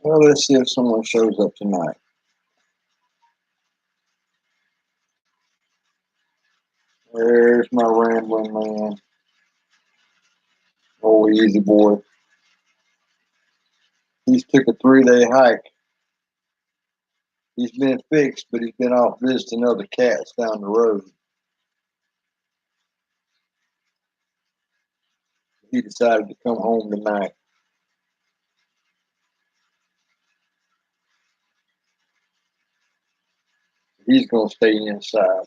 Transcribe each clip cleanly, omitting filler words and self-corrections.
Well, let's see if someone shows up tonight. There's my rambling man. Oh, easy boy. He's took a 3-day hike. He's been fixed, but he's been off visiting other cats down the road. He decided to come home tonight. He's going to stay inside.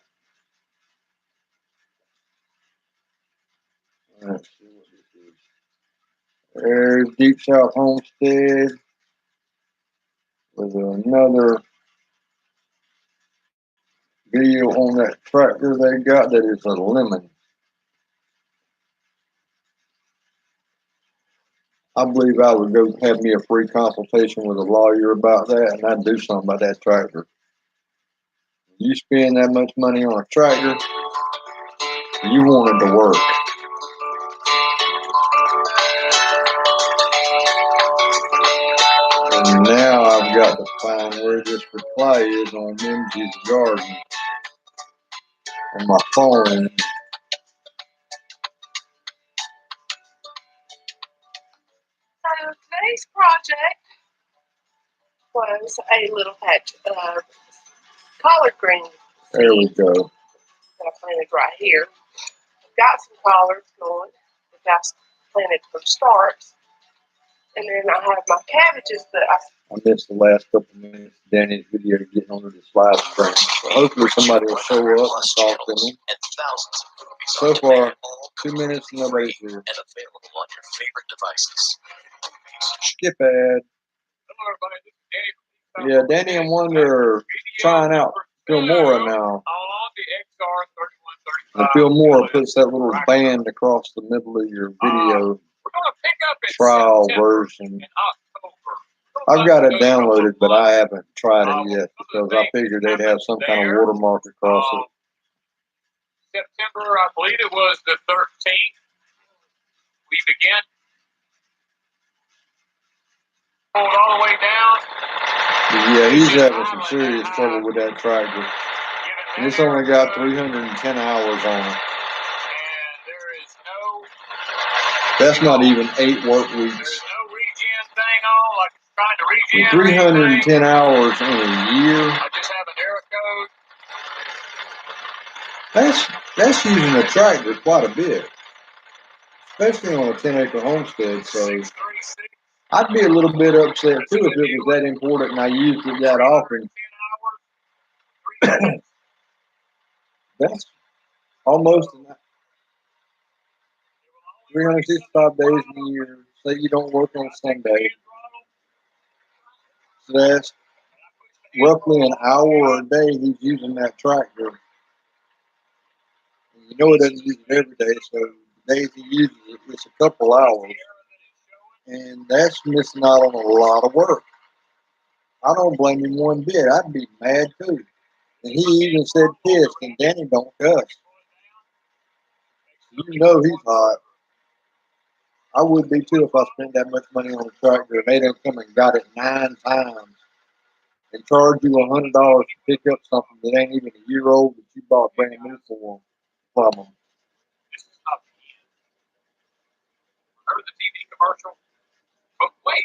Let's see what this is. There's Deep South Homestead with another video on that tractor they got that is a lemon. I believe I would go have me a free consultation with a lawyer about that, and I'd do something about that tractor. You spend that much money on a tractor, you want it to work. And now I've got to find where this reply is on Mimsy's Garden on my phone. So today's project was a little patch of collard greens. There we go. That I planted right here. Got some collards going, which I planted from starts. And then I have my cabbages that I missed the last couple of minutes of Danny's video getting onto this live stream. So hopefully somebody will show up and talk to me. So far, 2 minutes and nobody's here. And available on your favorite devices. Skip ad. Yeah, Danny and Wonder are trying out Filmora now. And Filmora puts that little band across the middle of your video trial version. I've got it downloaded, but I haven't tried it yet because I figured they'd have some kind of watermark across it. September, I believe it was the 13th, we began. All the way down. Yeah, he's having some serious trouble with that tractor. And it's only got 310 hours on it. And there is no. That's not even 8 work weeks. There's no regen thing on, like trying to regen. 310 hours in a year. I just have an error code. That's using a tractor quite a bit, especially on a 10-acre homestead. So I'd be a little bit upset too if it was that important and I used it that often. That's almost 365 days in a year. Say you don't work on Sunday. So that's roughly an hour a day he's using that tractor. And you know he doesn't use it every day, so the days he uses it, it's a couple hours. And that's missing out on a lot of work. I don't blame him one bit. I'd be mad too. And he even said pissed, and Danny don't cuss. You know he's hot. I would be too if I spent that much money on a tractor and they done come and got it 9 times and charge you $100 to pick up something that ain't even a year old that you bought brand new from them. Heard the TV commercial? But wait,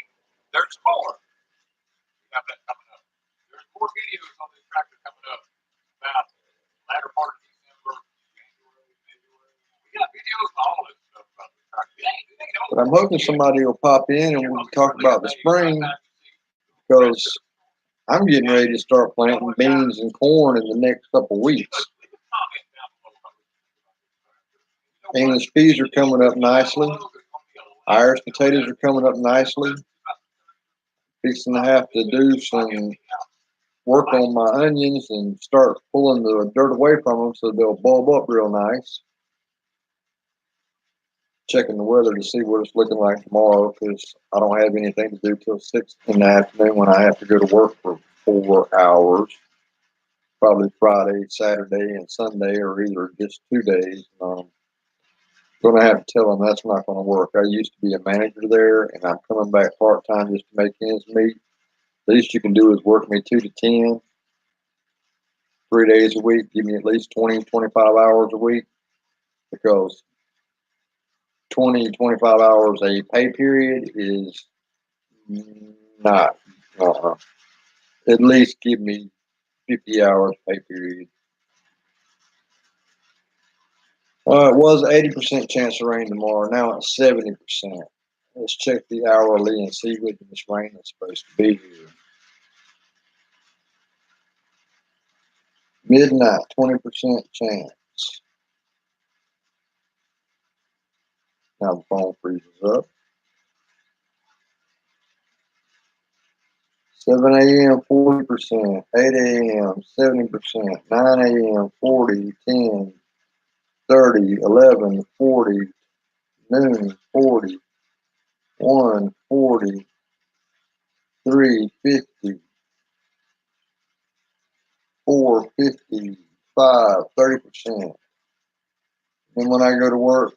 there's more. We have that coming up. There's more videos on this tractor coming up about latter part of December, January, February. We got videos on all this stuff about this tractor. But I'm hoping somebody will pop in and we can talk about the spring because I'm getting ready to start planting beans and corn in the next couple of weeks. English peas are coming up nicely. Irish potatoes are coming up nicely. Fixing to have to do some work on my onions and start pulling the dirt away from them so they'll bulb up real nice. Checking the weather to see what it's looking like tomorrow because I don't have anything to do till 6 in the afternoon when I have to go to work for 4 hours. Probably Friday, Saturday, and Sunday, or either just 2 days. Going to have to tell them that's not going to work. I used to be a manager there, and I'm coming back part-time just to make ends meet. Least you can do is work me 2 to 10, 3 days a week, give me at least 20, 25 hours a week, because 20, 25 hours a pay period is not, at least give me 50 hours pay period. It was 80% chance of rain tomorrow. Now it's 70%. Let's check the hourly and see when this rain is supposed to be here. Midnight, 20% chance. Now the phone freezes up. 7 a.m., 40%. 8 a.m., 70%. 9 a.m., 40, 10, 30, 11, 40, noon, 40, 1, 40, 3, 50, 4, 50, 5, 30%. Then when I go to work,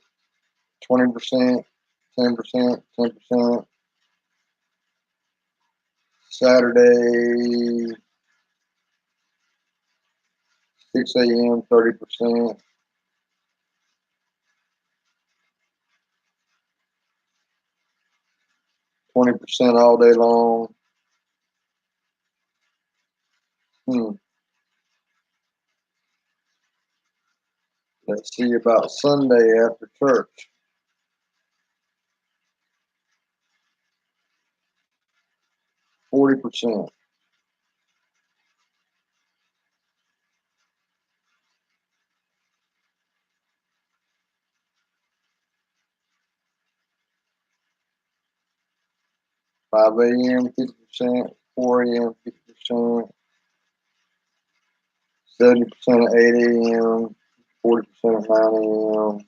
20%, 10%, 10%. Saturday, 6 a.m., 30%. %, all day long. Let's see about Sunday after church. 40%. Five a.m., 50%. 4 a.m., 50%. 70% at 8 a.m. 40% at 9 a.m.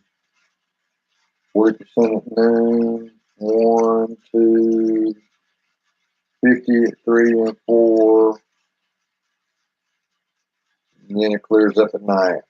40% at noon. 1, 2, 50 at 3 and 4. And then it clears up at night.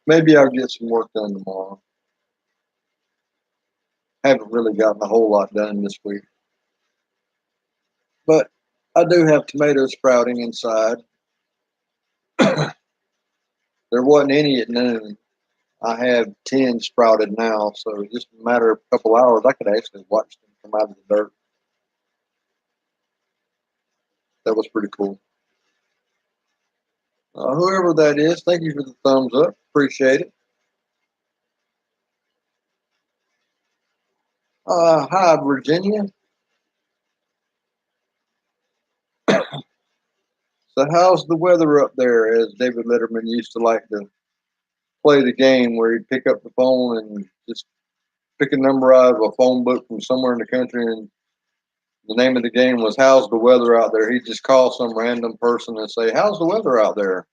Maybe I'll get some work done tomorrow. Haven't really gotten a whole lot done this week. But I do have tomatoes sprouting inside. There wasn't any at noon. I have 10 sprouted now, so just a matter of a couple hours, I could actually watch them come out of the dirt. That was pretty cool. Whoever that is, thank you for the thumbs up. Appreciate it. Hi, Virginia. So how's the weather up there, as David Letterman used to like to play the game where he'd pick up the phone and just pick a number out of a phone book from somewhere in the country, and the name of the game was "How's the weather out there?" He'd just call some random person and say, "How's the weather out there?"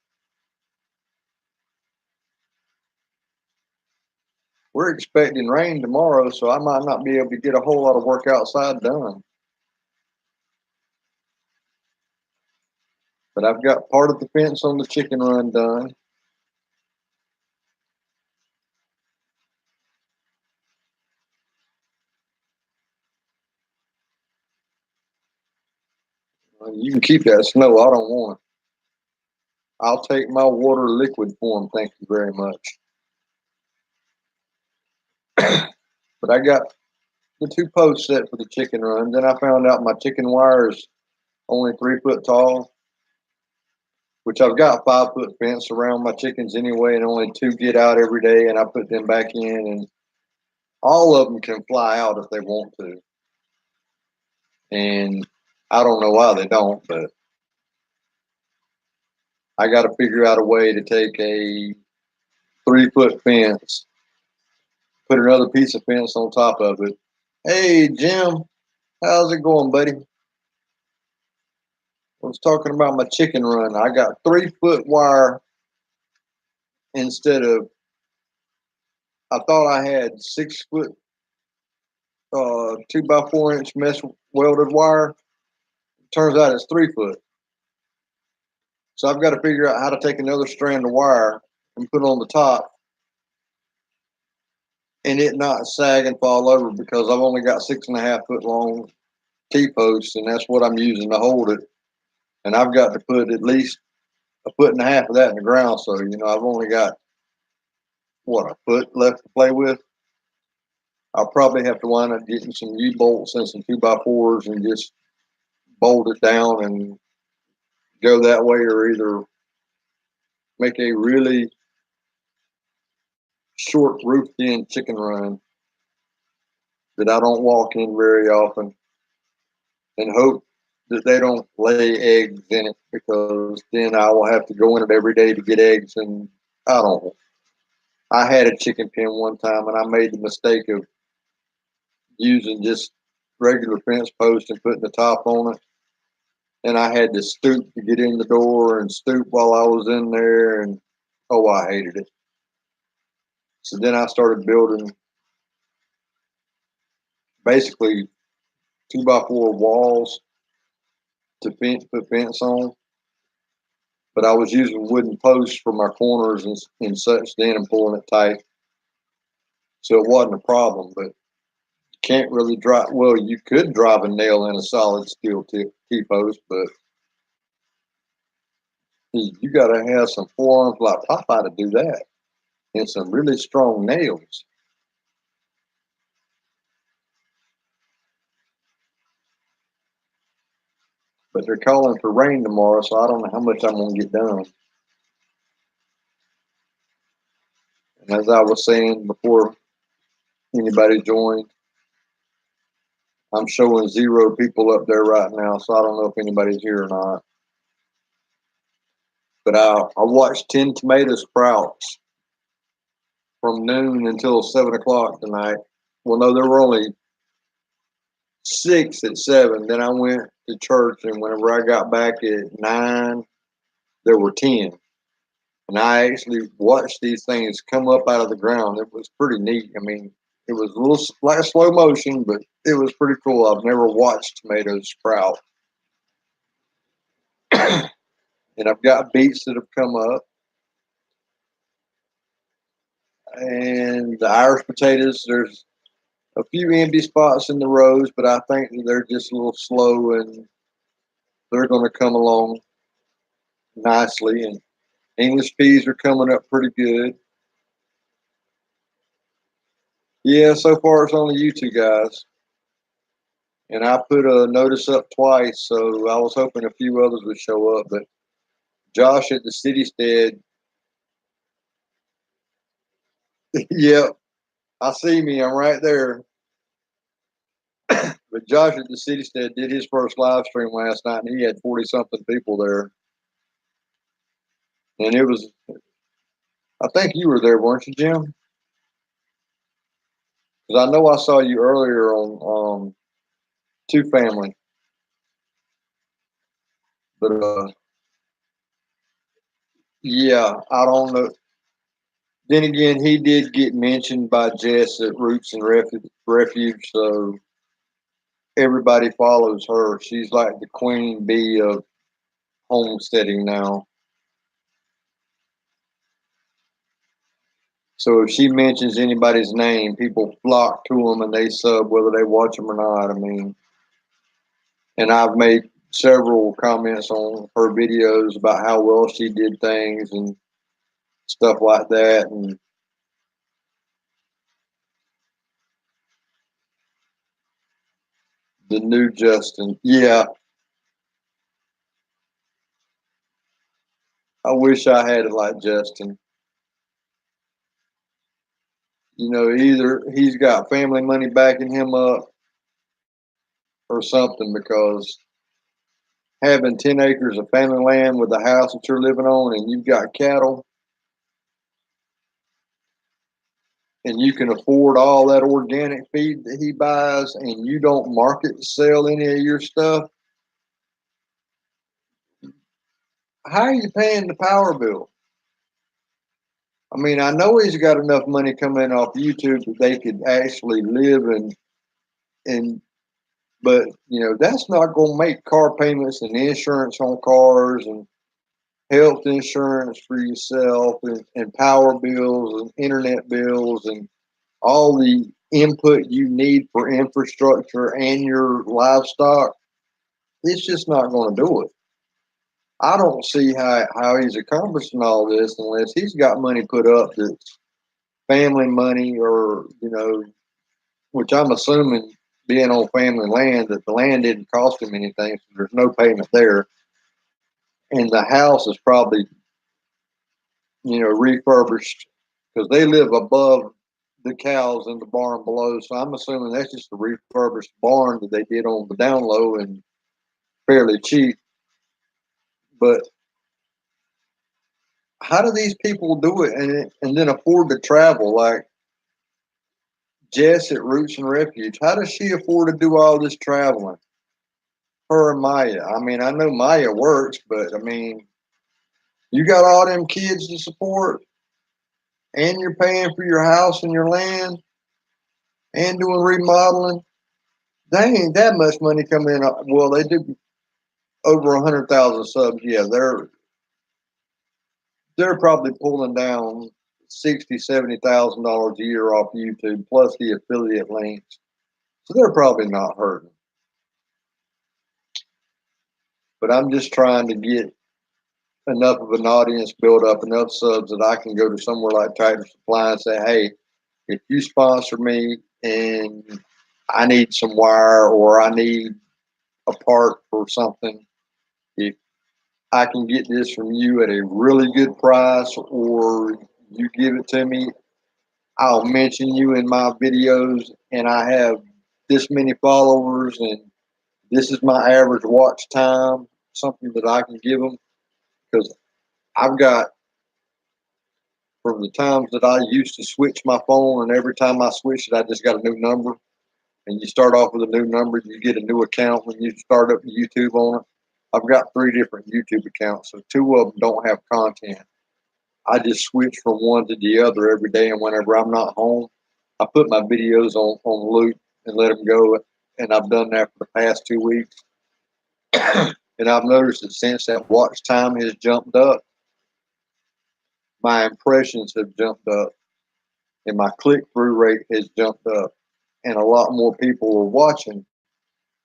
We're expecting rain tomorrow, so I might not be able to get a whole lot of work outside done. But I've got part of the fence on the chicken run done. You can keep that snow. I don't want it. I'll take my water liquid form. Thank you very much. But I got the 2 posts set for the chicken run. Then I found out my chicken wire is only 3 foot tall, which I've got 5 foot fence around my chickens anyway, and only 2 get out every day, and I put them back in, and all of them can fly out if they want to. And I don't know why they don't, but I got to figure out a way to take a 3 foot fence, put another piece of fence on top of it. Hey, Jim, how's it going, buddy? was talking about my chicken run. I got 3-foot wire instead of, I thought I had 6-foot 2x4 inch mesh welded wire. Turns out it's 3-foot. So I've got to figure out how to take another strand of wire and put it on the top and it not sag and fall over, because I've only got 6.5-foot long T-posts, and that's what I'm using to hold it. And I've got to put at least 1.5 foot of that in the ground. So, you know, I've only got, what, a foot left to play with. I'll probably have to wind up getting some U-bolts and some 2x4s and just bolt it down and go that way, or either make a really short roof in chicken run that I don't walk in very often, and hope that they don't lay eggs in it, because then I will have to go in it every day to get eggs. And I don't know. I had a chicken pen one time and I made the mistake of using just regular fence post and putting the top on it. And I had to stoop to get in the door and stoop while I was in there. And oh, I hated it. So then I started building basically 2x4 walls to put fence on. But I was using wooden posts for my corners and such then, and pulling it tight. So it wasn't a problem, but can't really drive. Well, you could drive a nail in a solid steel T-post, but you got to have some forearms like Popeye to do that, and some really strong nails. But they're calling for rain tomorrow, so I don't know how much I'm going to get done. And as I was saying before anybody joined, I'm showing 0 people up there right now, so I don't know if anybody's here or not. But I watched 10 tomato sprouts from noon until 7 o'clock tonight. Well, no, there were only 6 at 7. Then I went to church, and whenever I got back at 9, there were 10. And I actually watched these things come up out of the ground. It was pretty neat. I mean, it was a little like slow motion, but it was pretty cool. I've never watched tomatoes sprout. And I've got beets that have come up. And the Irish potatoes, there's a few empty spots in the rows, but I think they're just a little slow, and they're going to come along nicely. And English peas are coming up pretty good. Yeah, so far it's only you two guys. And I put a notice up twice, so I was hoping a few others would show up. But Josh at the city stead, yep, I see me, I'm right there. But Josh at the city stead did his first live stream last night, and he had 40-something people there. And it was, I think you were there, weren't you, Jim? Because I know I saw you earlier on Two Family. But yeah, I don't know. Then again, he did get mentioned by Jess at Roots and Refuge, so everybody follows her. She's like the queen bee of homesteading now. So if she mentions anybody's name, people flock to them and they sub whether they watch them or not. I mean, and I've made several comments on her videos about how well she did things and stuff like that. And the new Justin, yeah, I wish I had it like Justin. You know, either he's got family money backing him up or something, because having 10 acres of family land with the house that you're living on, and you've got cattle, and you can afford all that organic feed that he buys, and you don't market sell any of your stuff, how are you paying the power bill? I mean, I know he's got enough money coming off YouTube that they could actually live and but you know, that's not gonna make car payments and insurance on cars and health insurance for yourself and power bills and internet bills and all the input you need for infrastructure and your livestock. It's just not going to do it. I don't see how he's accomplishing all this unless he's got money put up that's family money or, you know, which I'm assuming being on family land that the land didn't cost him anything, so there's no payment there. And the house is probably, you know, refurbished because they live above the cows in the barn below. So I'm assuming that's just a refurbished barn that they did on the down low and fairly cheap. But how do these people do it and then afford to travel? Like Jess at Roots and Refuge, how does she afford to do all this traveling? Her and Maya. I mean, I know Maya works, but I mean, you got all them kids to support, and you're paying for your house and your land, and doing remodeling. They ain't that much money coming in. Well, they do over 100,000 subs. Yeah, they're probably pulling down $60,000-$70,000 a year off YouTube plus the affiliate links. So they're probably not hurting. But I'm just trying to get enough of an audience built up, enough subs that I can go to somewhere like Tractor Supply and say, hey, if you sponsor me and I need some wire or I need a part for something, if I can get this from you at a really good price or you give it to me, I'll mention you in my videos and I have this many followers and this is my average watch time, something that I can give them. Because I've got, from the times that I used to switch my phone and every time I switched it, I just got a new number. And you start off with a new number, you get a new account when you start up YouTube on it. I've got 3 different YouTube accounts, so 2 of them don't have content. I just switch from one to the other every day, and whenever I'm not home, I put my videos on loop and let them go. And I've done that for the past 2 weeks. And I've noticed that since that watch time has jumped up, my impressions have jumped up, and my click-through rate has jumped up, and a lot more people are watching,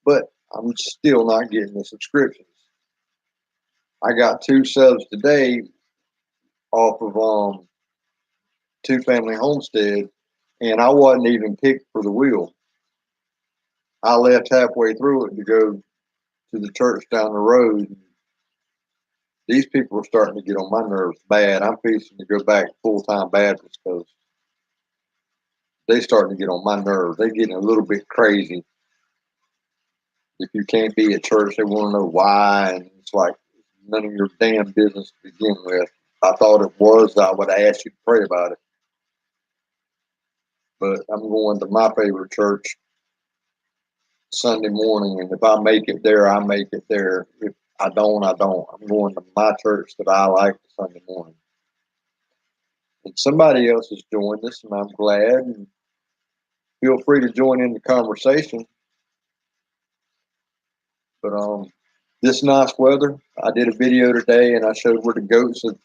but I'm still not getting the subscriptions. I got 2 subs today off of 2 Family Homestead, and I wasn't even picked for the wheel. I left halfway through it to go to the church down the road. These people are starting to get on my nerves bad. I'm fixing to go back full-time Baptist because they starting to get on my nerves. They're getting a little bit crazy. If you can't be at church, they want to know why, and it's like none of your damn business to begin with. If I thought it was, I would have asked you to pray about it. But I'm going to my favorite church Sunday morning, and if I make it there, I make it there. If I don't, I don't. I'm going to my church that I like Sunday morning. And somebody else has joined us, and I'm glad. And feel free to join in the conversation. But this nice weather, I did a video today, and I showed where the goats had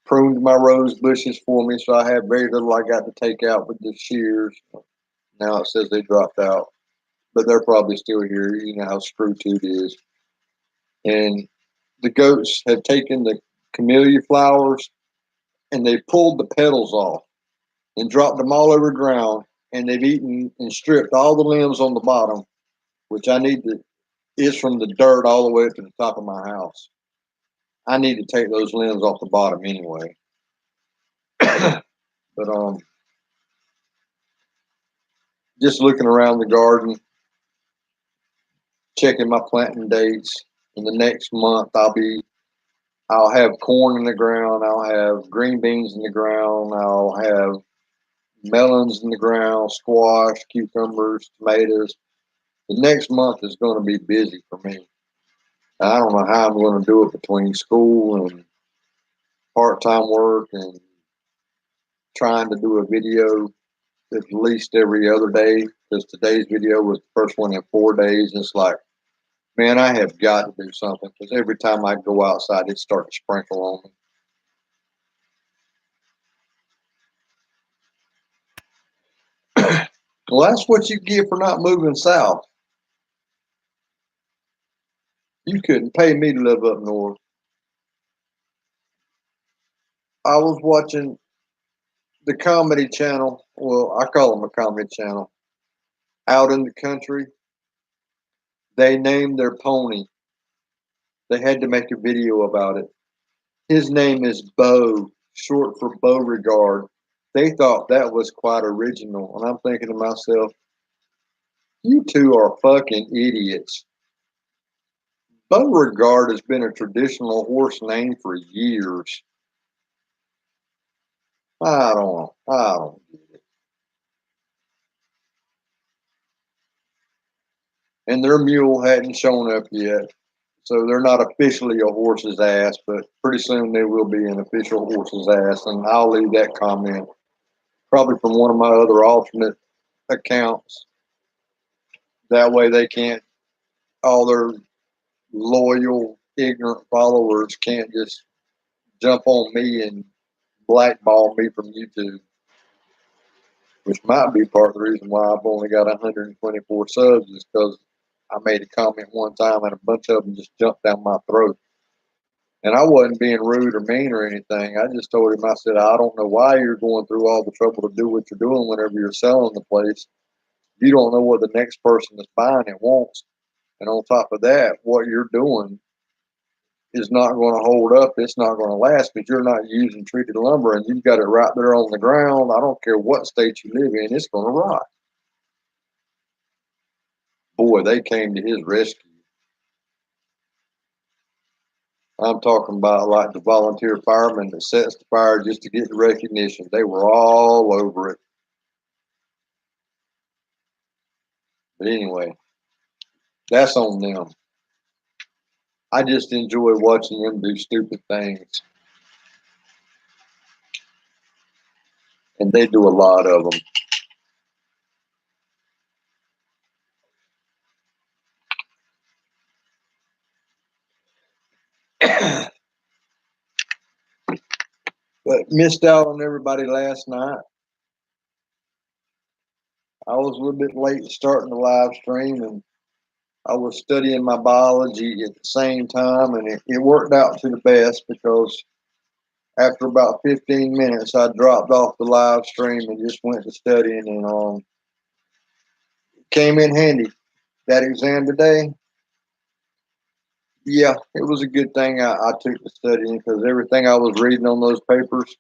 pruned my rose bushes for me, so I had very little I got to take out with the shears. Now it says they dropped out, but they're probably still here. You know how screw-tooth is. And the goats had taken the camellia flowers and they pulled the petals off and dropped them all over the ground, and they've eaten and stripped all the limbs on the bottom, which I need to, is from the dirt all the way up to the top of my house. I need to take those limbs off the bottom anyway. But just looking around the garden, checking my planting dates. In the next month, I'll have corn in the ground. I'll have green beans in the ground. I'll have melons in the ground, squash, cucumbers, tomatoes. The next month is going to be busy for me. I don't know how I'm going to do it between school and part-time work and trying to do a video at least every other day, because today's video was the first one in 4 days. And it's like, man, I have got to do something, because every time I go outside, it starts to sprinkle on me. Well, that's what you get for not moving south. You couldn't pay me to live up north. I was watching the Comedy Channel. Well, I call them a comedy channel. Out in the country, they named their pony. They had to make a video about it. His name is Bo, short for Beauregard. They thought that was quite original. And I'm thinking to myself, you two are fucking idiots. Beauregard has been a traditional horse name for years. I don't get it. And their mule hadn't shown up yet. So they're not officially a horse's ass, but pretty soon they will be an official horse's ass. And I'll leave that comment probably from one of my other alternate accounts. That way they can't, all their loyal, ignorant followers can't just jump on me and blackball me from YouTube, which might be part of the reason why I've only got 124 subs, is because I made a comment one time and a bunch of them just jumped down my throat. And I wasn't being rude or mean or anything. I just told him, I said, I don't know why you're going through all the trouble to do what you're doing whenever you're selling the place. You don't know what the next person that's buying it wants. And on top of that, what you're doing is not going to hold up. It's not going to last, because you're not using treated lumber and you've got it right there on the ground. I don't care what state you live in, it's going to rot. Boy, they came to his rescue. I'm talking about like the volunteer firemen that sets the fire just to get the recognition. They were all over it. But anyway, that's on them. I just enjoy watching them do stupid things. And they do a lot of them. But missed out on everybody last night. I was a little bit late starting the live stream, and I was studying my biology at the same time, and it worked out to the best, because after about 15 minutes, I dropped off the live stream and just went to studying, and came in handy. That exam today, yeah, it was a good thing I took to studying, because everything I was reading on those papers,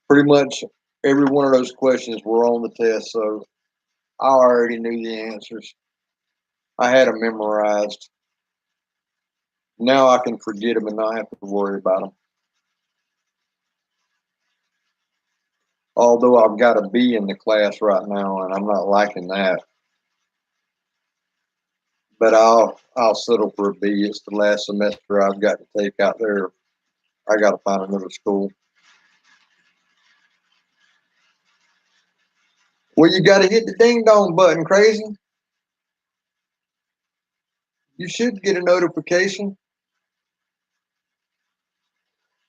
pretty much every one of those questions were on the test, so I already knew the answers. I had them memorized. Now I can forget them and not have to worry about them. Although I've got a B in the class right now, and I'm not liking that. But I'll settle for a B. It's the last semester I've got to take out there. I got to find another school. Well, you got to hit the ding dong button, crazy. You should get a notification.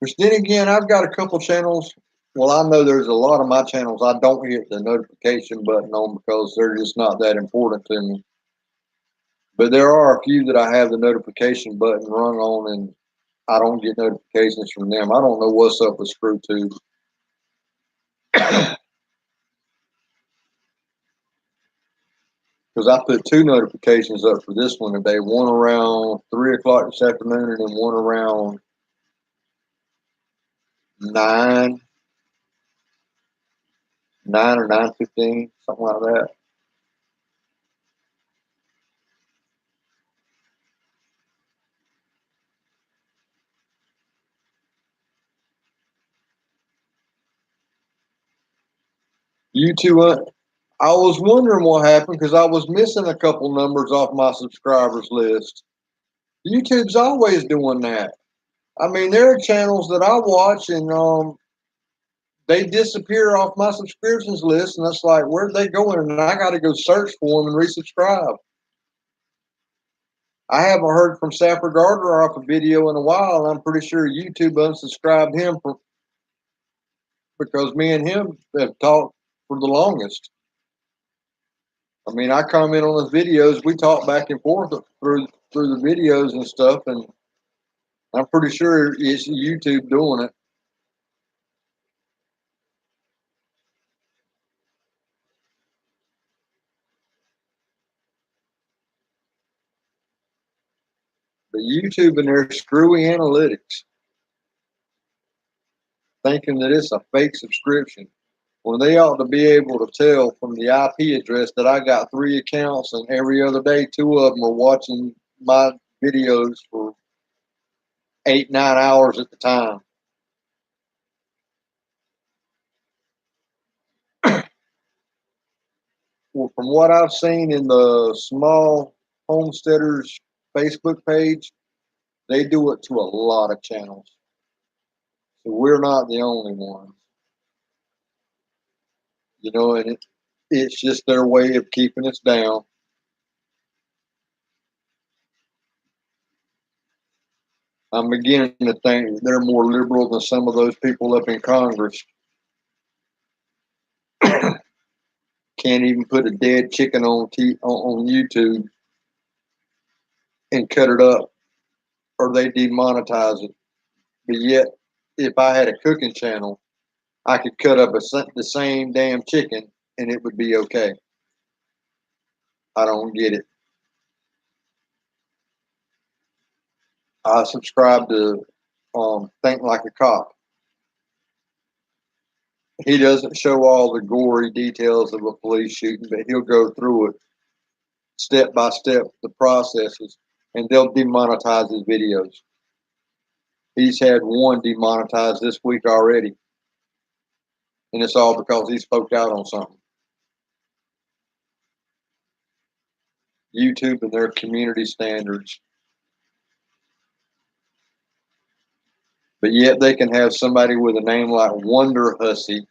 Which then again, I've got a couple channels. Well, I know there's a lot of my channels I don't hit the notification button on, because they're just not that important to me. But there are a few that I have the notification button rung on, and I don't get notifications from them. I don't know what's up with ScrewTube. Because I put 2 notifications up for this one today. One around 3 o'clock this afternoon, and then one around 9 or 9:15, something like that. You two, I was wondering what happened, because I was missing a couple numbers off my subscribers list. YouTube's always doing that. I mean, there are channels that I watch and they disappear off my subscriptions list, and it's like, where'd they go? And I got to go search for them and resubscribe. I haven't heard from Sapper Gardner off a video in a while, and I'm pretty sure YouTube unsubscribed him because me and him have talked for the longest. I mean, I comment on his videos. We talk back and forth through the videos and stuff, and I'm pretty sure it's YouTube doing it. But YouTube and their screwy analytics, thinking that it's a fake subscription, when they ought to be able to tell from the IP address that I got 3 accounts and every other day 2 of them are watching my videos for 8, 9 hours at the time. Well, from what I've seen in the small homesteaders Facebook page, they do it to a lot of channels. So we're not the only ones. You know, and it's just their way of keeping us down. I'm beginning to think they're more liberal than some of those people up in Congress. Can't even put a dead chicken on YouTube and cut it up, or they demonetize it. But yet, if I had a cooking channel, I could cut up the same damn chicken and it would be okay. I don't get it. I subscribe to Think Like a Cop. He doesn't show all the gory details of a police shooting, but he'll go through it step by step, the processes, and they'll demonetize his videos. He's had one demonetized this week already, and it's all because he spoke out on something. YouTube and their community standards. But yet they can have somebody with a name like Wonder Hussy,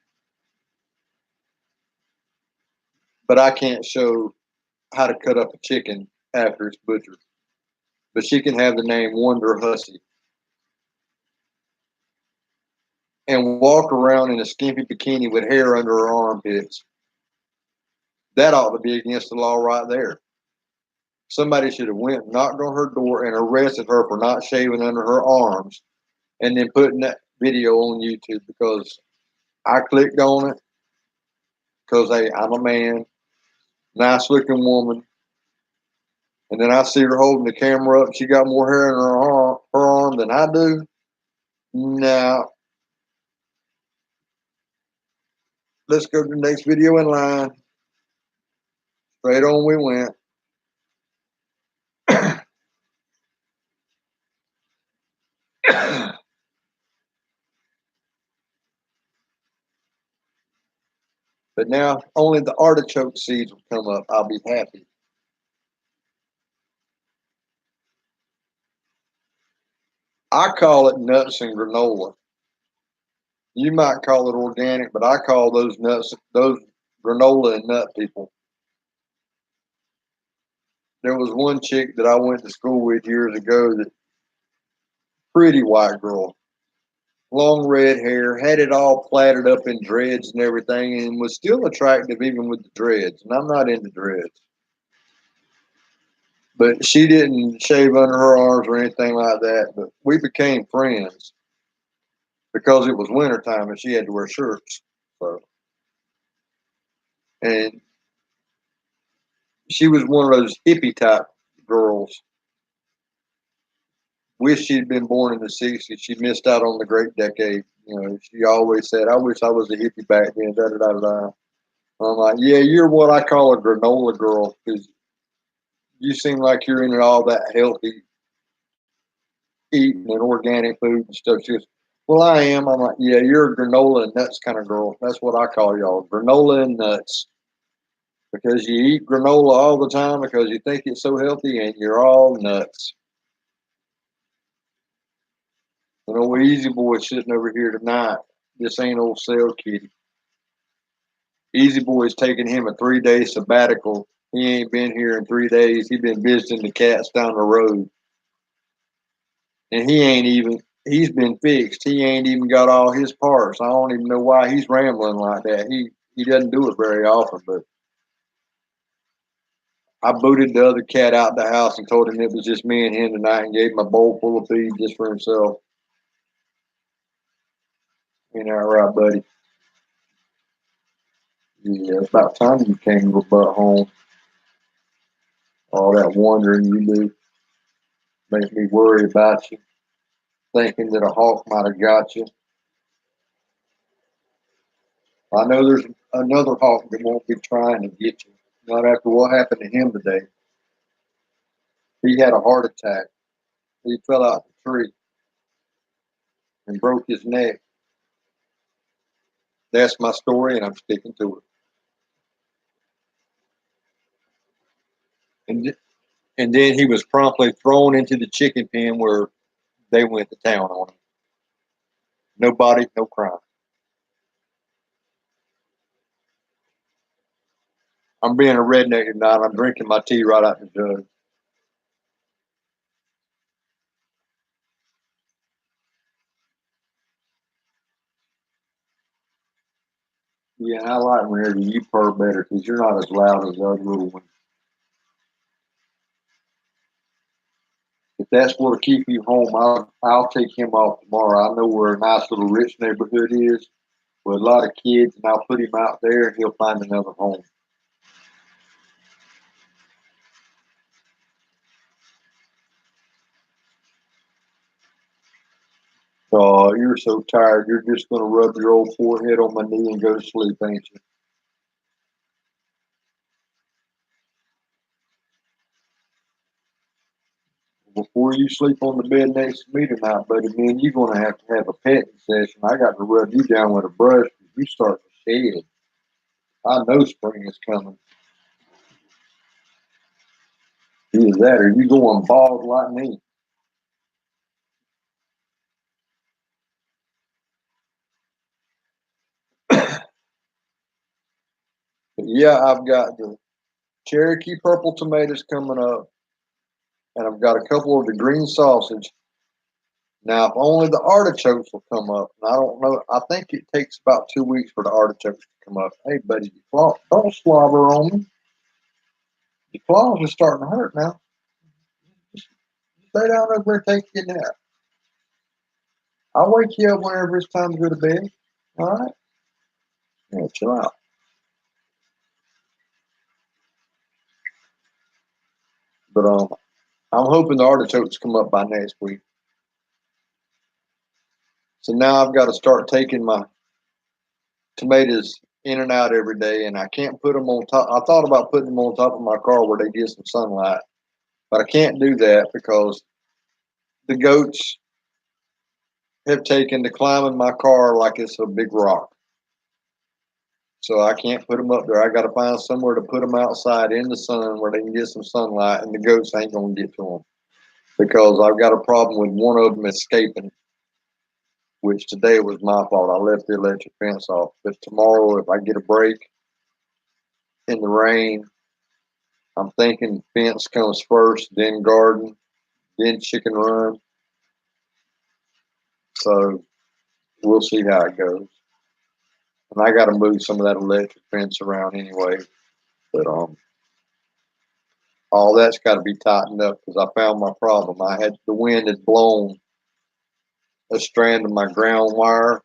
but I can't show how to cut up a chicken after it's butchered. But she can have the name Wonder Hussy and walk around in a skimpy bikini with hair under her armpits. That ought to be against the law right there. Somebody should have went, knocked on her door, and arrested her for not shaving under her arms, and then putting that video on YouTube because I clicked on it because, hey, I'm a man, nice looking woman, and then I see her holding the camera up. She got more hair in her arm than I do. Now, let's go to the next video in line. Straight on we went. But now only the artichoke seeds will come up. I'll be happy. I call it nuts and granola. You might call it organic, but I call those nuts, those granola and nut people. There was one chick that I went to school with years ago, that pretty white girl, long red hair, had it all plaited up in dreads and everything, and was still attractive even with the dreads. And I'm not into dreads. But she didn't shave under her arms or anything like that. But we became friends because it was wintertime and she had to wear shirts. So, and she was one of those hippie type girls. Wish she'd been born in the 60s. She missed out on the great decade. You know, she always said, I wish I was a hippie back then, da da da da. I'm like, yeah, you're what I call a granola girl because you seem like you're into all that healthy eating and organic food and stuff. She goes, well, I am. I'm like, yeah, you're a granola and nuts kind of girl. That's what I call y'all, granola and nuts. Because you eat granola all the time because you think it's so healthy and you're all nuts. And old Easy Boy sitting over here tonight. This ain't old Cell Kitty. Easy Boy's taking him a 3-day sabbatical. He ain't been here in 3 days. He been visiting the cats down the road. And he's been fixed. He ain't even got all his parts. I don't even know why he's rambling like that. He doesn't do it very often, but I booted the other cat out the house and told him it was just me and him tonight and gave him a bowl full of feed just for himself. Ain't that right, buddy? Yeah, it's about time you came your butt home. All that wandering you do make me worry about you, thinking that a hawk might have got you. I know there's another hawk that won't be trying to get you. Not after what happened to him today. He had a heart attack. He fell out the tree and broke his neck. That's my story, and I'm sticking to it. And then he was promptly thrown into the chicken pen where they went to town on him. Nobody, no crime. I'm being a redneck tonight. I'm drinking my tea right out the jug. Yeah, I like whenever you purr better because you're not as loud as the other little one. If that's what'll keep you home, I'll take him off tomorrow. I know where a nice little rich neighborhood is with a lot of kids, and I'll put him out there and he'll find another home. Oh, you're so tired. You're just going to rub your old forehead on my knee and go to sleep, ain't you? Before you sleep on the bed next to me tonight, buddy, me and you're going to have a petting session. I got to rub you down with a brush because you start to shed. I know spring is coming. Either that or you going bald like me. But yeah, I've got the Cherokee purple tomatoes coming up, and I've got a couple of the green sausage. Now, if only the artichokes will come up, and I don't know. I think it takes about 2 weeks for the artichokes to come up. Hey, buddy, don't slobber on me. Your claws are starting to hurt now. Just stay down over and take your nap. I'll wake you up whenever it's time to go to bed. All right? Yeah, chill out. But I'm hoping the artichokes come up by next week. So now I've got to start taking my tomatoes in and out every day, and I can't put them on top. I thought about putting them on top of my car where they get some sunlight, but I can't do that because the goats have taken to climbing my car like it's a big rock. So I can't put them up there. I got to find somewhere to put them outside in the sun where they can get some sunlight, and the goats ain't gonna get to them because I've got a problem with one of them escaping. Which today was my fault. I left the electric fence off. But tomorrow, if I get a break in the rain, I'm thinking fence comes first, then garden, then chicken run. So we'll see how it goes. And I got to move some of that electric fence around anyway. But all that's got to be tightened up because I found my problem. The wind had blown a strand of my ground wire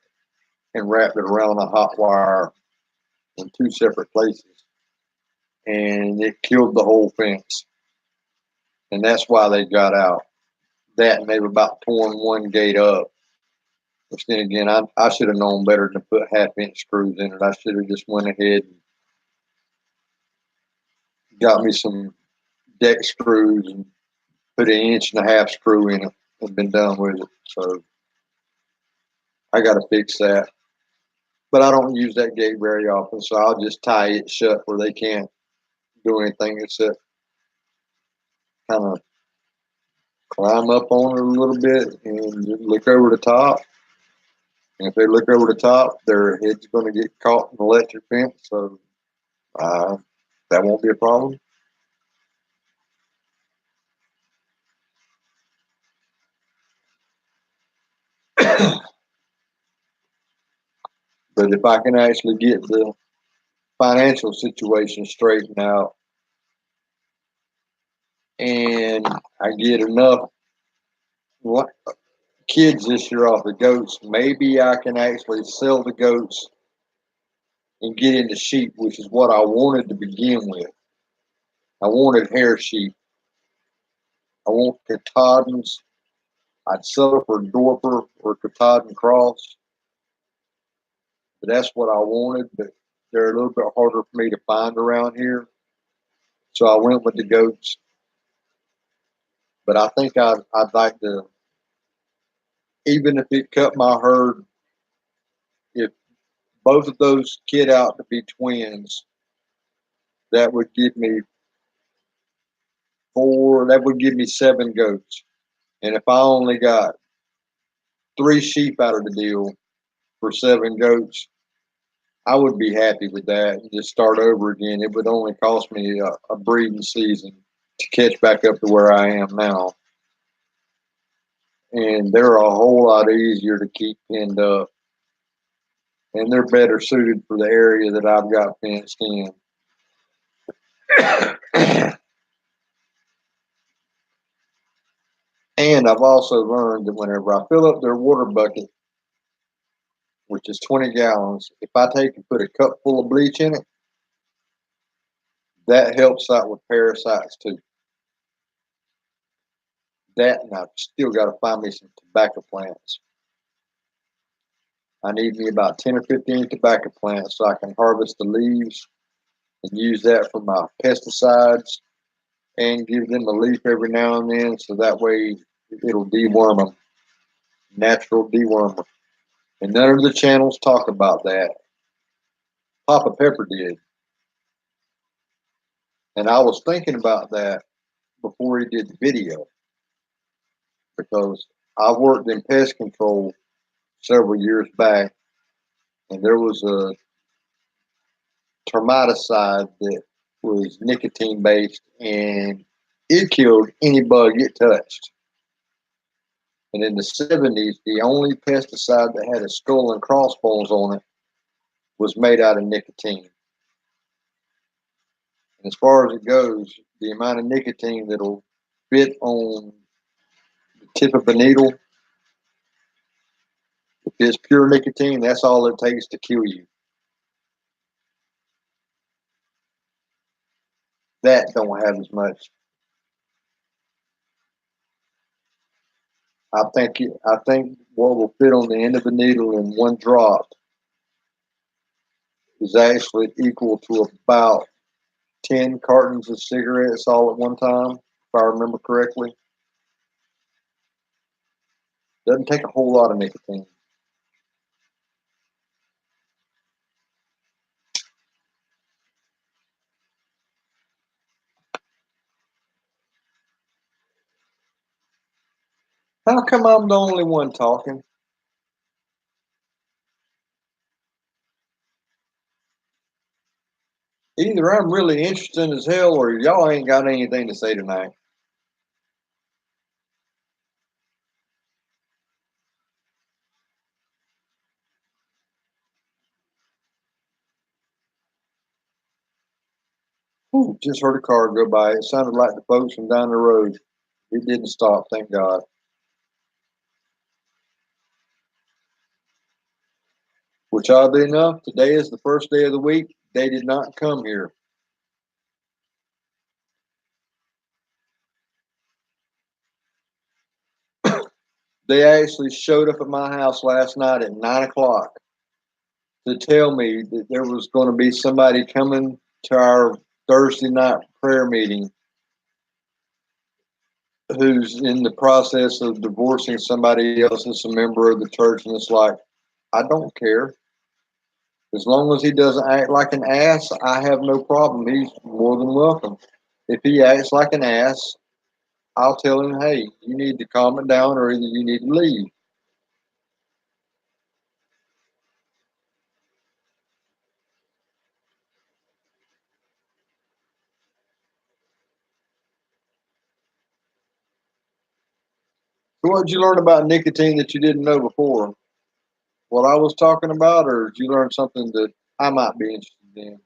and wrapped it around a hot wire in 2 separate places, and it killed the whole fence. And that's why they got out. That and they've about torn one gate up. Which then again, I should have known better than to put 1/2-inch screws in it. I should have just went ahead and got me some deck screws and put 1.5-inch screw in it and been done with it. So I got to fix that. But I don't use that gate very often, so I'll just tie it shut where they can't do anything except kind of climb up on it a little bit and just look over the top. And if they look over the top, their head's going to get caught in the electric fence. So that won't be a problem. But if I can actually get the financial situation straightened out and I get enough kids this year off the goats, maybe I can actually sell the goats and get into sheep, which is what I wanted to begin with. I wanted hair sheep. I want Katahdins. I'd sell it for Dorper or Katahdin Cross. But that's what I wanted, but they're a little bit harder for me to find around here. So I went with the goats. But I think I'd like to, even if it cut my herd, if both of those kid out to be twins, that would give me seven goats. And if I only got 3 sheep out of the deal for 7 goats, I would be happy with that and just start over again. It would only cost me a breeding season to catch back up to where I am now. And they're a whole lot easier to keep pinned up. And they're better suited for the area that I've got fenced in. And I've also learned that whenever I fill up their water bucket, which is 20 gallons, if I take and put a cup full of bleach in it, that helps out with parasites too. That, and I've still got to find me some tobacco plants. I need me about 10 or 15 tobacco plants so I can harvest the leaves and use that for my pesticides and give them a leaf every now and then so that way it'll deworm them. Natural dewormer. And none of the channels talk about that. Papa Pepper did. And I was thinking about that before he did the video because I worked in pest control several years back and there was a termiticide that was nicotine based and it killed any bug it touched. And in the 70s, the only pesticide that had a skull and crossbones on it was made out of nicotine. And as far as it goes, the amount of nicotine that'll fit on the tip of a needle, if it's pure nicotine, that's all it takes to kill you. That don't have as much. I think what will fit on the end of the needle in one drop is actually equal to about 10 cartons of cigarettes all at one time, if I remember correctly. Doesn't take a whole lot of nicotine. How come I'm the only one talking? Either I'm really interesting as hell or y'all ain't got anything to say tonight. Ooh, just heard a car go by. It sounded like the folks from down the road. It didn't stop, thank God. Which oddly enough, today is the first day of the week. They did not come here. They actually showed up at my house last night at 9 o'clock to tell me that there was going to be somebody coming to our Thursday night prayer meeting who's in the process of divorcing somebody else that's a member of the church. And it's like, I don't care. As long as he doesn't act like an ass, I have no problem. He's more than welcome. If he acts like an ass, I'll tell him, hey, you need to calm it down or either you need to leave. So what did you learn about nicotine that you didn't know before? What I was talking about, or did you learn something that I might be interested in?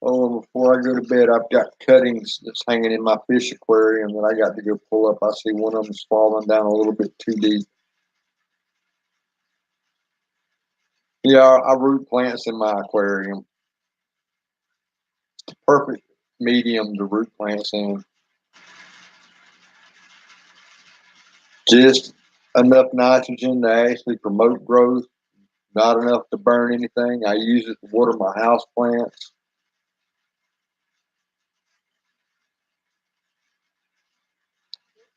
Oh, before I go to bed, I've got cuttings that's hanging in my fish aquarium that I got to go pull up. I see one of them's falling down a little bit too deep. Yeah, I root plants in my aquarium. Perfect medium to root plants in. Just enough nitrogen to actually promote growth, not enough to burn anything. I use it to water my house plants.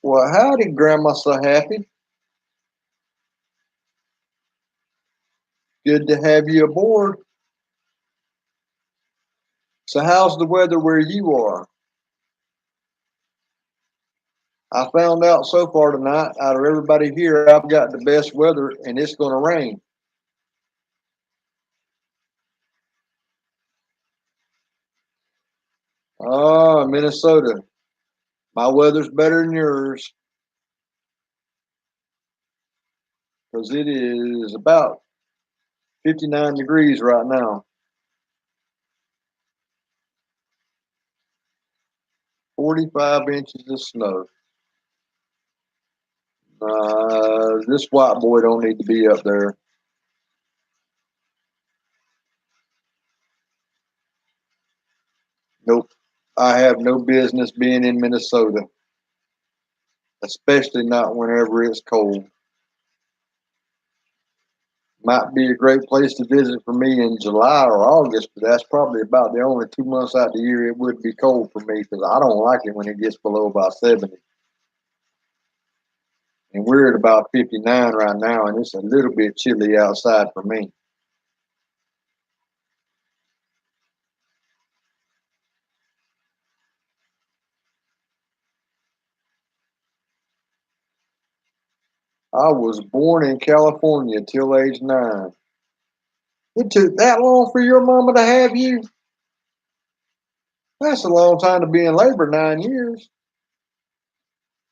Well, howdy, Grandma So Happy. Good to have you aboard. So, how's the weather where you are? I found out so far tonight, out of everybody here, I've got the best weather and it's going to rain. Oh, Minnesota. My weather's better than yours because it is about 59 degrees right now. 45 inches of snow. This white boy don't need to be up there. Nope. I have no business being in Minnesota, especially not whenever it's cold. Might be a great place to visit for me in July or August, but that's probably about the only 2 months out of the year it would be cold for me because I don't like it when it gets below about 70. And we're at about 59 right now, and it's a little bit chilly outside for me. I was born in California till age 9. It took that long for your mama to have you? That's a long time to be in labor, 9 years.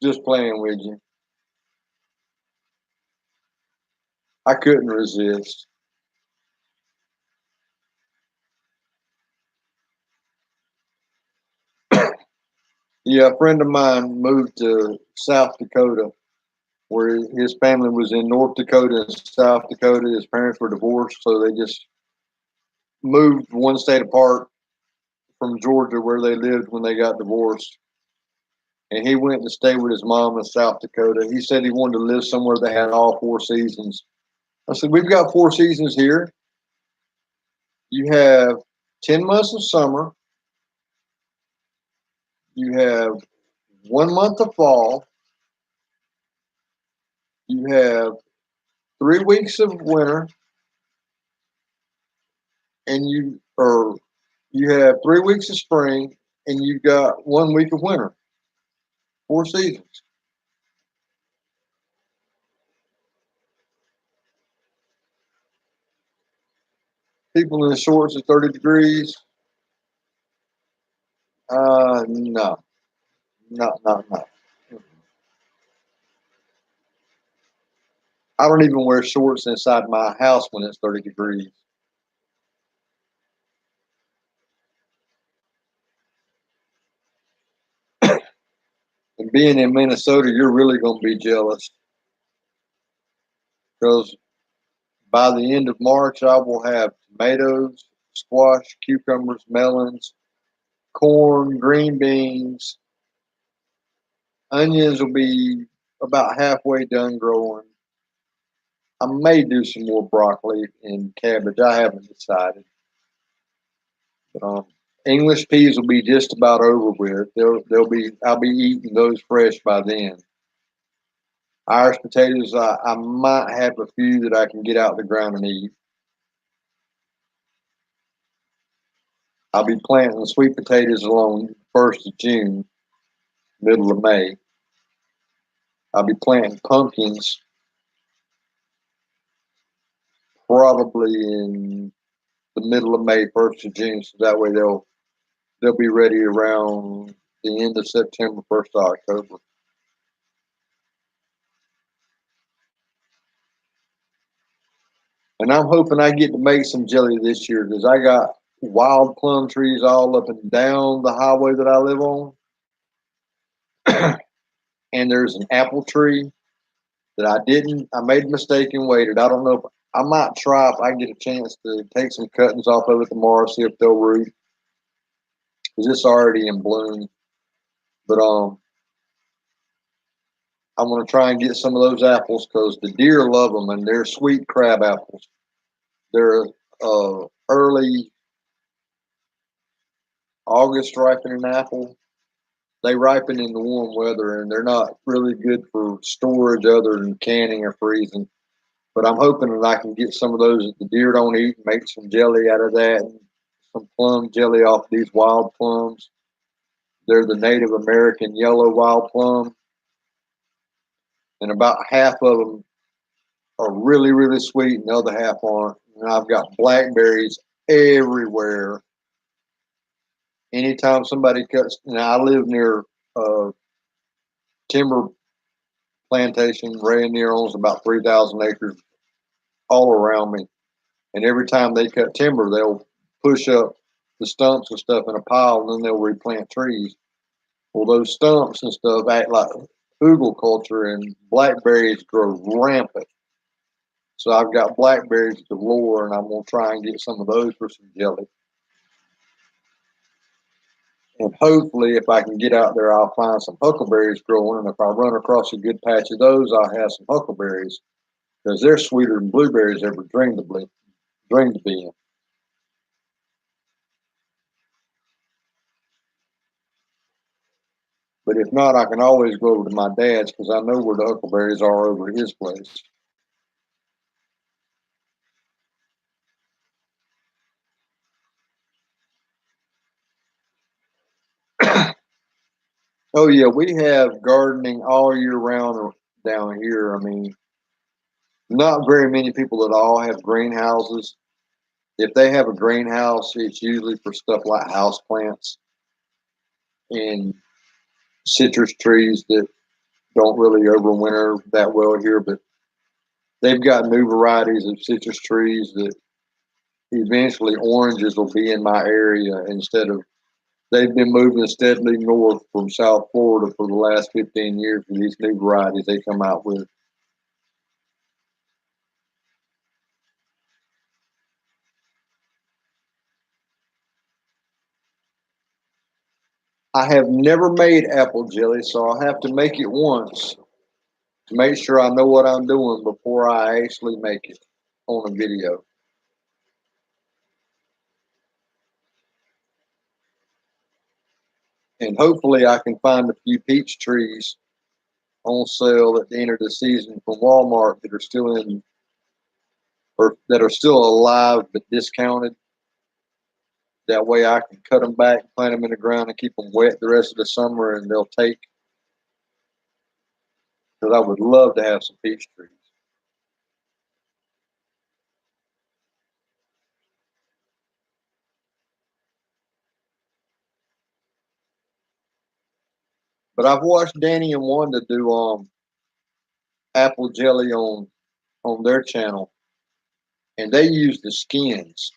Just playing with you. I couldn't resist. Yeah, a friend of mine moved to South Dakota where his family was in North Dakota and South Dakota. His parents were divorced, so they just moved one state apart from Georgia where they lived when they got divorced. And he went to stay with his mom in South Dakota. He said he wanted to live somewhere that had all 4 seasons. I said, we've got 4 seasons here. You have 10 months of summer. You have 1 month of fall. You have 3 weeks of winter, and you have 3 weeks of spring, and you got 1 week of winter. 4 seasons. People in shorts at 30 degrees. No, no. I don't even wear shorts inside my house when it's 30 degrees. And being in Minnesota, you're really going to be jealous because by the end of March, I will have tomatoes, squash, cucumbers, melons, corn, green beans, Onions will be about halfway done growing. I may do some more broccoli and cabbage. I haven't decided. But English peas will be just about over with. I'll be eating those fresh by then. Irish potatoes, I might have a few that I can get out the ground and eat. I'll be planting sweet potatoes along 1st of June, middle of May. I'll be planting pumpkins probably in the middle of May, 1st of June, so that way they'll be ready around the end of September, 1st of October. And I'm hoping I get to make some jelly this year because I got wild plum trees all up and down the highway that I live on. And there's an apple tree that I made a mistake and waited. I don't know if I might try if I get a chance to take some cuttings off of it tomorrow, see if they'll root. Because it's already in bloom. But I'm gonna try and get some of those apples because the deer love them and they're sweet crab apples. They're early August ripening apple. They ripen in the warm weather and they're not really good for storage other than canning or freezing. But I'm hoping that I can get some of those that the deer don't eat and make some jelly out of that and some plum jelly off these wild plums. They're the Native American yellow wild plum. And about half of them are really, really sweet and the other half aren't. And I've got blackberries everywhere. Anytime somebody cuts, now I live near timber plantation. Rayonier owns about 3,000 acres all around me. And every time they cut timber, they'll push up the stumps and stuff in a pile and then they'll replant trees. Well, those stumps and stuff act like hugelkultur and blackberries grow rampant. So I've got blackberries galore and I'm going to try and get some of those for some jelly. And hopefully, if I can get out there, I'll find some huckleberries growing. And if I run across a good patch of those, I'll have some huckleberries because they're sweeter than blueberries ever dreamed to be in. But if not, I can always go over to my dad's because I know where the huckleberries are over at his place. Oh yeah, we have gardening all year round down here. I mean, not very many people at all have greenhouses. If they have a greenhouse, it's usually for stuff like house plants and citrus trees that don't really overwinter that well here, but they've got new varieties of citrus trees that eventually oranges will be in my area instead of they've been moving steadily north from South Florida for the last 15 years with these new varieties they come out with. I have never made apple jelly, so I'll have to make it once to make sure I know what I'm doing before I actually make it on a video. And hopefully I can find a few peach trees on sale at the end of the season from Walmart that are still in or that are still alive but discounted. That way I can cut them back, plant them in the ground, and keep them wet the rest of the summer, and they'll take. Because I would love to have some peach trees. But I've watched Danny and Wanda do apple jelly on their channel, and they use the skins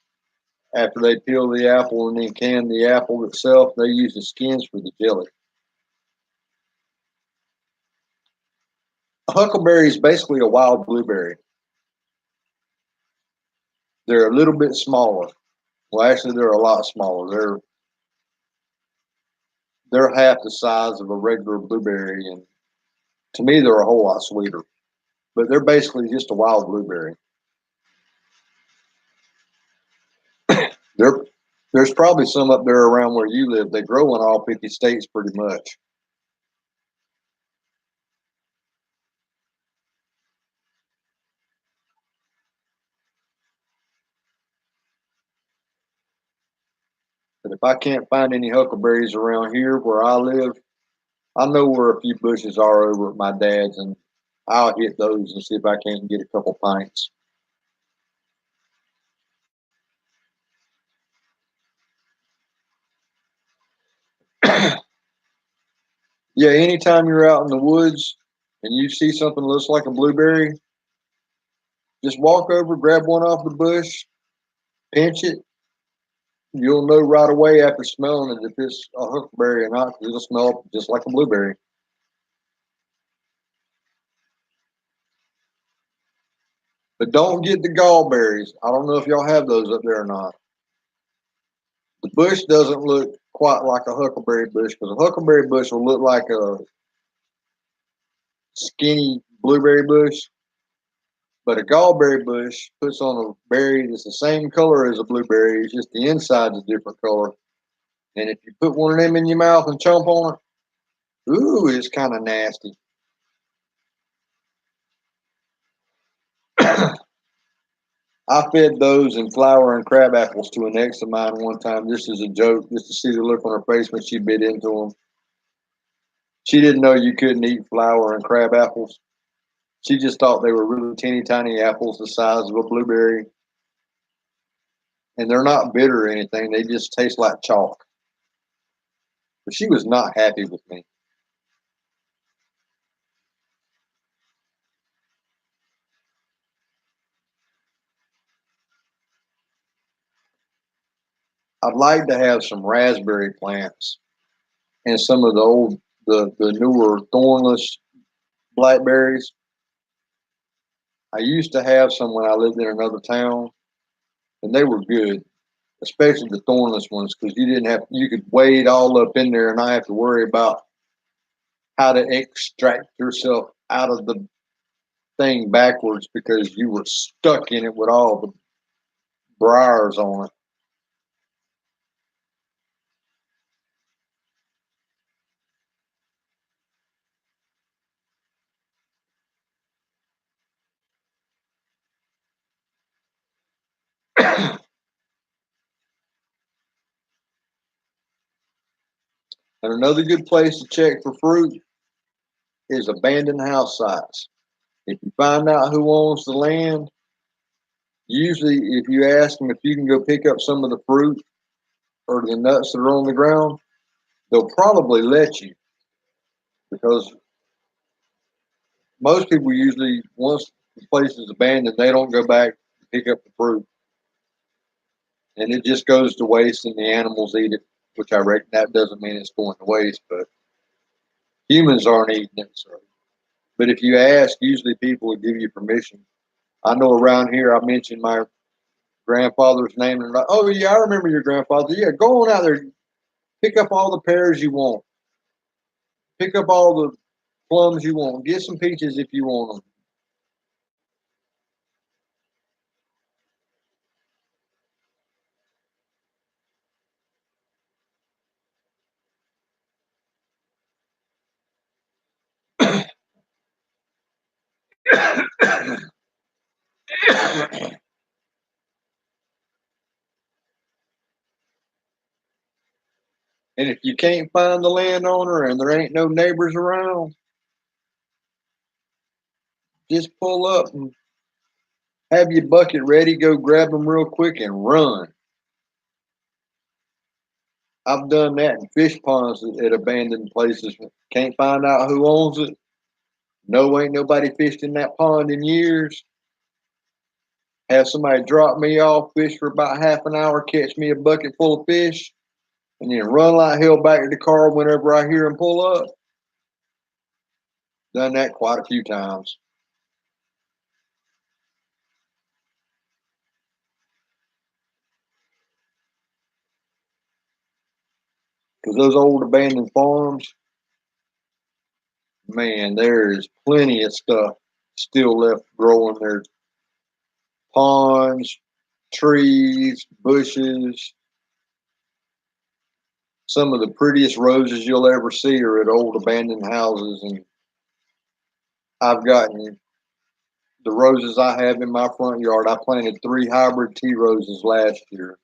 after they peel the apple and then can the apple itself. They use the skins for the jelly. A huckleberry is basically a wild blueberry. They're a little bit smaller. Well, actually, they're a lot smaller. they're half the size of a regular blueberry, and to me, they're a whole lot sweeter. But they're basically just a wild blueberry. There, there's probably some up there around where you live. They grow in all 50 states pretty much. But if I can't find any huckleberries around here where I live, I know where a few bushes are over at my dad's, and I'll hit those and see if I can't get a couple pints. Yeah, anytime you're out in the woods and you see something that looks like a blueberry, just walk over, grab one off the bush, pinch it. You'll know right away after smelling it if it's a huckleberry or not, 'cause it'll smell just like a blueberry. But don't get the gallberries. I don't know if y'all have those up there or not. The bush doesn't look quite like a huckleberry bush, because a huckleberry bush will look like a skinny blueberry bush. But a gallberry bush puts on a berry that's the same color as a blueberry. It's just the inside's a different color. And if you put one of them in your mouth and chomp on it, ooh, it's kind of nasty. I fed those and flour and crab apples to an ex of mine one time, just as a joke, just to see the look on her face when she bit into them. She didn't know you couldn't eat flour and crab apples. She just thought they were really teeny tiny apples the size of a blueberry. And they're not bitter or anything, they just taste like chalk. But she was not happy with me. I'd like to have some raspberry plants and some of the newer thornless blackberries. I used to have some when I lived in another town, and they were good, especially the thornless ones, because you could wade all up in there and not have to worry about how to extract yourself out of the thing backwards because you were stuck in it with all the briars on it. And another good place to check for fruit is abandoned house sites. If you find out who owns the land, usually if you ask them if you can go pick up some of the fruit or the nuts that are on the ground, they'll probably let you, because most people usually, once the place is abandoned, they don't go back and pick up the fruit. And it just goes to waste and the animals eat it, which I reckon that doesn't mean it's going to waste, but humans aren't eating it. So. But if you ask, usually people will give you permission. I know around here, I mentioned my grandfather's name, and like, oh yeah, I remember your grandfather. Yeah, go on out there, pick up all the pears you want, pick up all the plums you want, get some peaches if you want them. And if you can't find the landowner and there ain't no neighbors around, just pull up and have your bucket ready, go grab them real quick and run. I've done that in fish ponds at abandoned places. Can't find out who owns it. No, ain't nobody fished in that pond in years. Have somebody drop me off, fish for about half an hour, catch me a bucket full of fish, and then run like hell back to the car whenever I hear them pull up. Done that quite a few times. Because those old abandoned farms, man, there is plenty of stuff still left growing there. Ponds, trees, bushes. Some of the prettiest roses you'll ever see are at old abandoned houses. And I've gotten the roses I have in my front yard. I planted 3 hybrid tea roses last year.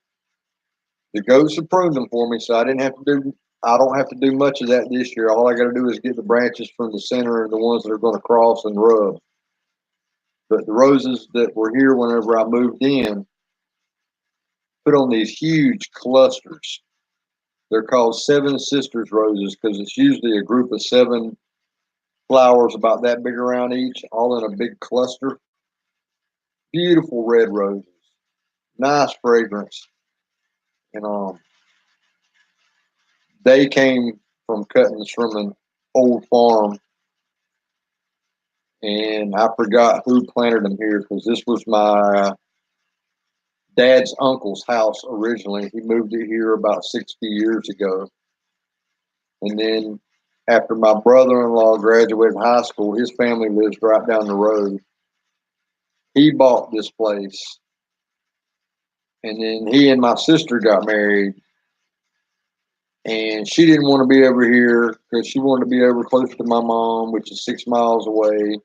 The goats have pruned them for me, so I don't have to do much of that this year. All I got to do is get the branches from the center and the ones that are going to cross and rub. But the roses that were here whenever I moved in put on these huge clusters. They're called Seven Sisters roses because it's usually a group of 7 flowers about that big around each, all in a big cluster. Beautiful red roses, nice fragrance. And they came from cuttings from an old farm, and I forgot who planted them here because this was my dad's uncle's house originally. He moved it here about 60 years ago. And then after my brother-in-law graduated high school, his family lives right down the road. He bought this place. And then he and my sister got married. And she didn't want to be over here because she wanted to be over close to my mom, which is 6 miles away.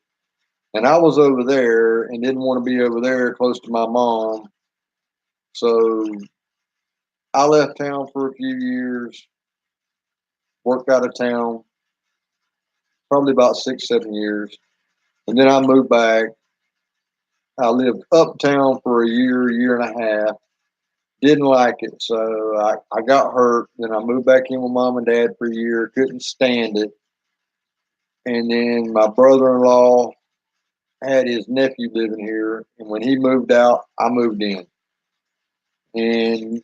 And I was over there and didn't want to be over there close to my mom. So I left town for a few years, worked out of town, probably about 6, 7 years. And then I moved back. I lived uptown for a year and a half. Didn't like it. So I got hurt. Then I moved back in with mom and dad for a year. Couldn't stand it. And then my brother-in-law had his nephew living here. And when he moved out, I moved in. And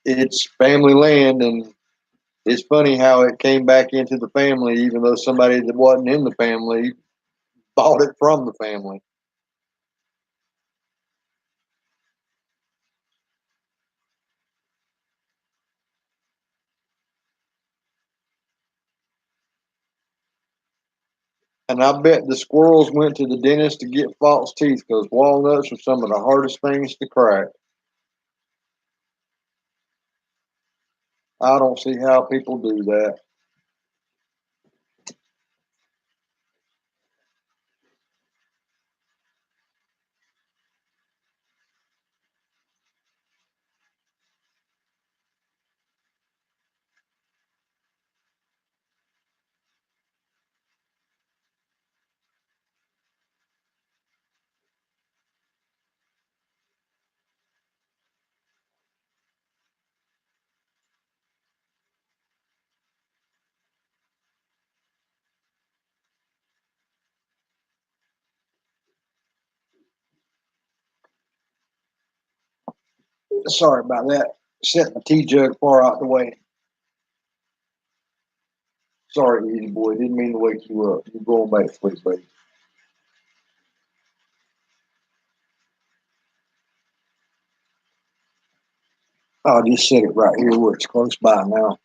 it's family land. And it's funny how it came back into the family, even though somebody that wasn't in the family bought it from the family. And I bet the squirrels went to the dentist to get false teeth because walnuts are some of the hardest things to crack. I don't see how people do that. Sorry about that. Set my tea jug far out the way. Sorry, easy boy. Didn't mean to wake you up. You're going back to sleep, buddy. I'll just set it right here where it's close by now.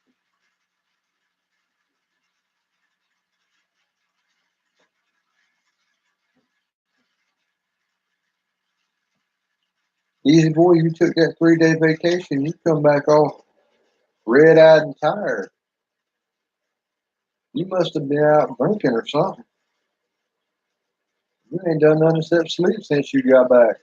Easy boy, you took that 3-day vacation. You come back all red-eyed and tired. You must have been out drinking or something. You ain't done nothing except sleep since you got back.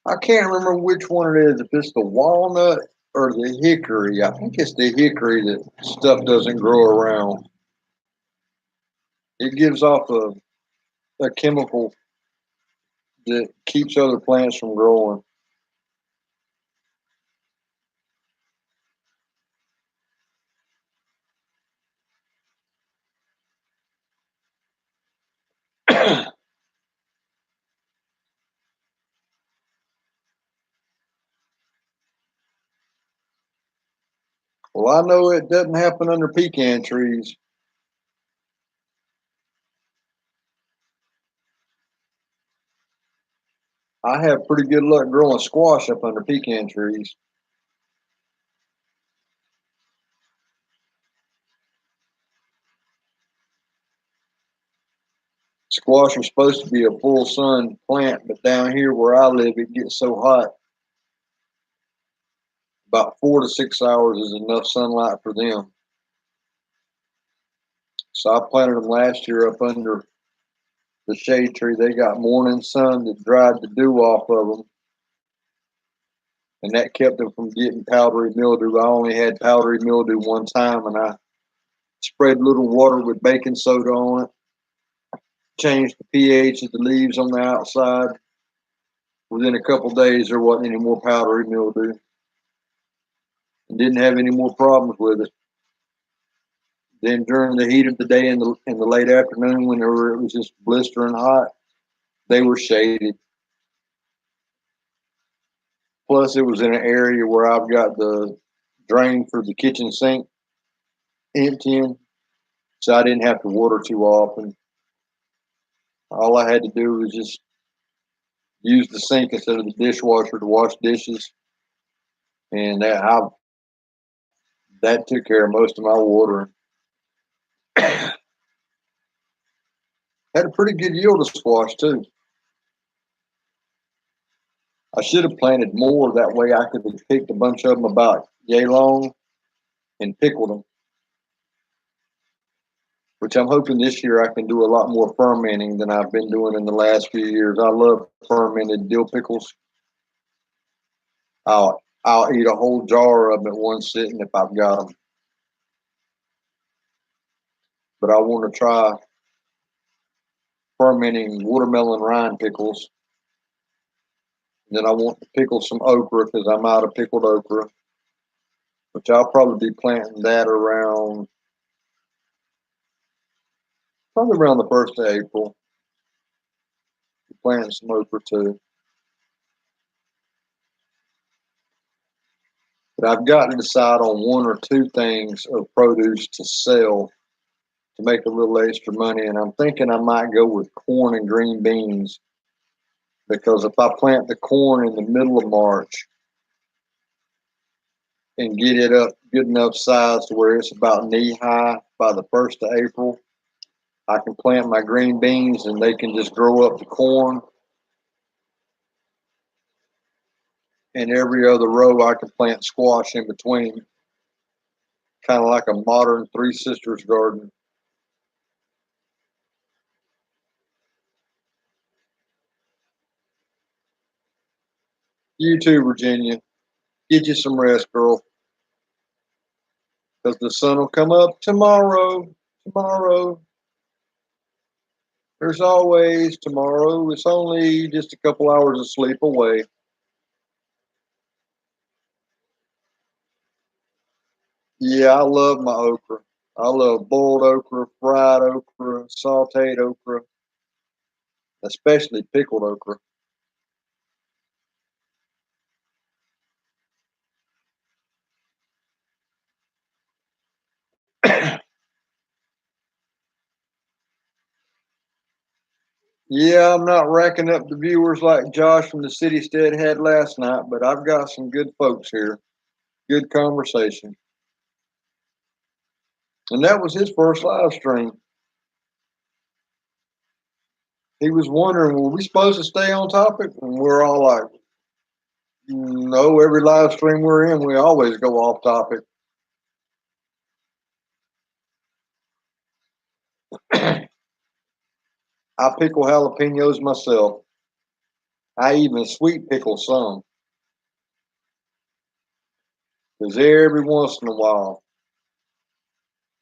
I can't remember which one it is, if it's the walnut or the hickory. I think it's the hickory that stuff doesn't grow around. It gives off a chemical that keeps other plants from growing. Well, I know it doesn't happen under pecan trees. I have pretty good luck growing squash up under pecan trees. Squash are supposed to be a full sun plant, but down here where I live, it gets so hot. About 4 to 6 hours is enough sunlight for them. So I planted them last year up under the shade tree. They got morning sun that dried the dew off of them, and that kept them from getting powdery mildew. I only had powdery mildew one time, and I sprayed a little water with baking soda on it, changed the pH of the leaves on the outside. Within a couple of days, there wasn't any more powdery mildew, and didn't have any more problems with it. Then during the heat of the day in the late afternoon, when it was just blistering hot, they were shaded. Plus, it was in an area where I've got the drain for the kitchen sink emptying, so I didn't have to water too often. All I had to do was just use the sink instead of the dishwasher to wash dishes, and that took care of most of my watering. Had a pretty good yield of squash too. I should have planted more. That way I could have picked a bunch of them about yay long and pickled them, which I'm hoping this year I can do a lot more fermenting than I've been doing in the last few years. I love fermented dill pickles. I'll eat a whole jar of them at one sitting if I've got them. But I want to try fermenting watermelon rind pickles. Then I want to pickle some okra because I'm out of pickled okra, which I'll probably be planting that probably around the 1st of April. Planting some okra too. But I've got to decide on 1 or 2 things of produce to sell to make a little extra money. And I'm thinking I might go with corn and green beans, because if I plant the corn in the middle of March and get it up good enough size to where it's about knee high by the 1st of April, I can plant my green beans and they can just grow up the corn. And every other row I can plant squash in between, kind of like a modern Three Sisters garden. You too, Virginia. Get you some rest, girl, because the sun will come up tomorrow. Tomorrow. There's always tomorrow. It's only just a couple hours of sleep away. Yeah, I love my okra. I love boiled okra, fried okra, sauteed okra, especially pickled okra. Yeah, I'm not racking up the viewers like Josh from the City Stead had last night, but I've got some good folks here. Good conversation. And that was his first live stream. He was wondering, were we supposed to stay on topic? And we're all like, no, every live stream we're in, we always go off topic. I pickle jalapenos myself. I even sweet pickle some. Because every once in a while,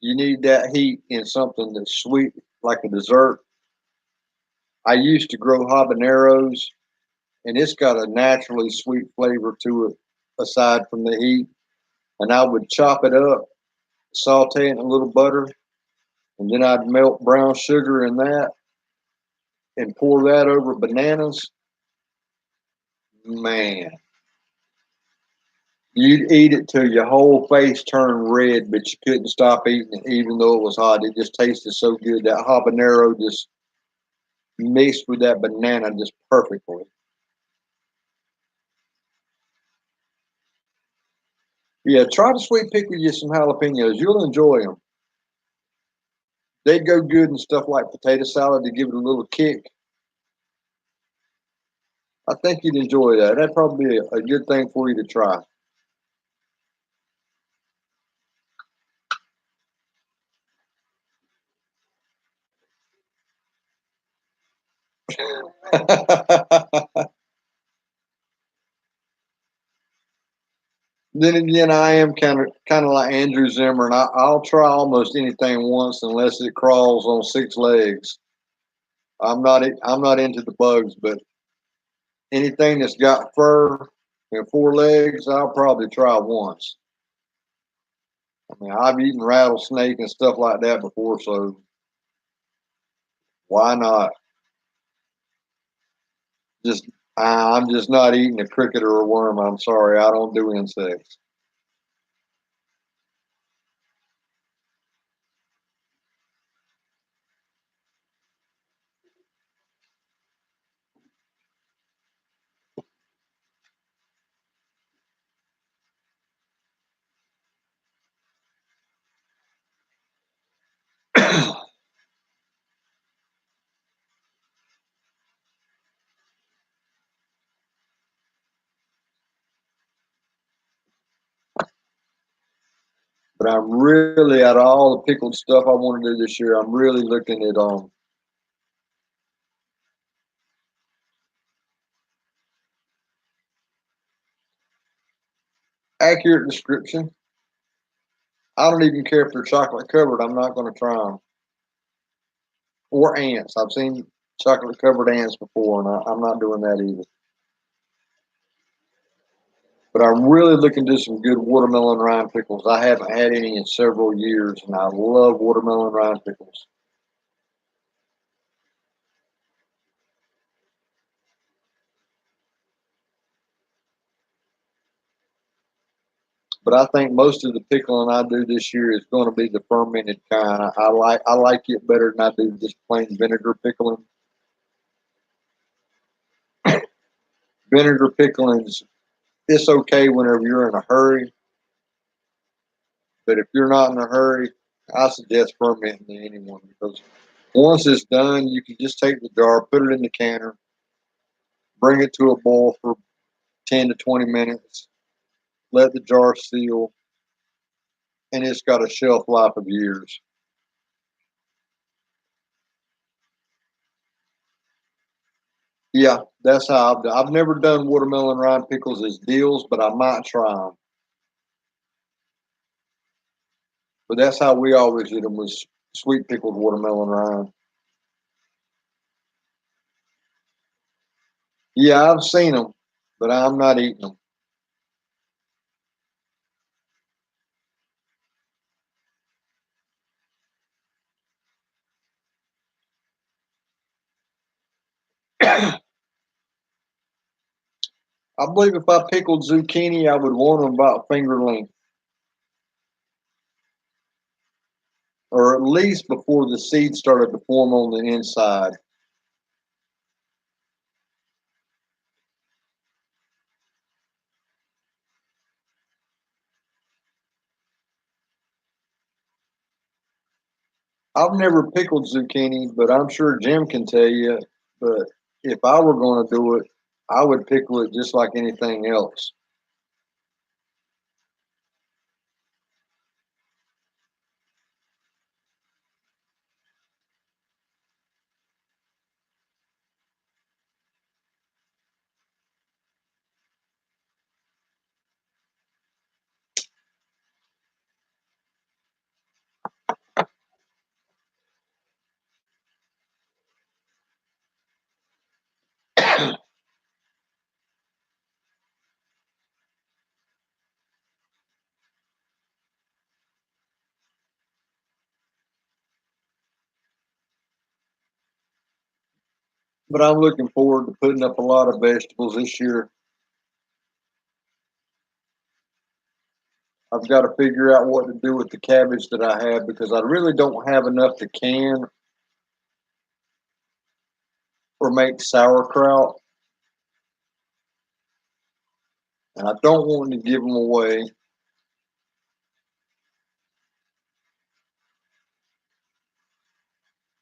you need that heat in something that's sweet, like a dessert. I used to grow habaneros, and it's got a naturally sweet flavor to it, aside from the heat. And I would chop it up, saute it in a little butter, and then I'd melt brown sugar in that. and pour that over bananas, man, you'd eat it till your whole face turned red, but you couldn't stop eating it, even though it was hot. It just tasted so good. That habanero just mixed with that banana just perfectly. Yeah, try the sweet pickle with some jalapenos. You'll enjoy them. They go good in stuff like potato salad to give it a little kick. I think you'd enjoy that. That'd probably be a good thing for you to try. Then again, I am kind of like Andrew Zimmern. I'll try almost anything once unless it crawls on six legs. I'm not into the bugs, but anything that's got fur and four legs, I'll probably try once. I mean, I've eaten rattlesnake and stuff like that before, so why not? Just I'm just not eating a cricket or a worm. I'm sorry, I don't do insects. But I'm really, out of all the pickled stuff I want to do this year, I'm really looking at accurate description. I don't even care if they're chocolate covered. I'm not going to try them. Or ants. I've seen chocolate covered ants before, and I'm not doing that either. But I'm really looking to do some good watermelon rind pickles. I haven't had any in several years, and I love watermelon rind pickles. But I think most of the pickling I do this year is going to be the fermented kind. I like it better than I do just plain vinegar pickling. Vinegar pickling is it's okay whenever you're in a hurry, but if you're not in a hurry, I suggest fermenting to anyone because once it's done, you can just take the jar, put it in the canner, bring it to a boil for 10 to 20 minutes, let the jar seal, and it's got a shelf life of years. Yeah, that's how I've done. I've never done watermelon rind pickles as deals, but I might try them. But that's how we always did them was sweet pickled watermelon rind. Yeah, I've seen them, but I'm not eating them. I believe if I pickled zucchini, I would want them about finger length, or at least before the seeds started to form on the inside. I've never pickled zucchini, but I'm sure Jim can tell you. But if I were going to do it, I would pickle it just like anything else. But I'm looking forward to putting up a lot of vegetables this year. I've got to figure out what to do with the cabbage that I have because I really don't have enough to can or make sauerkraut. And I don't want to give them away.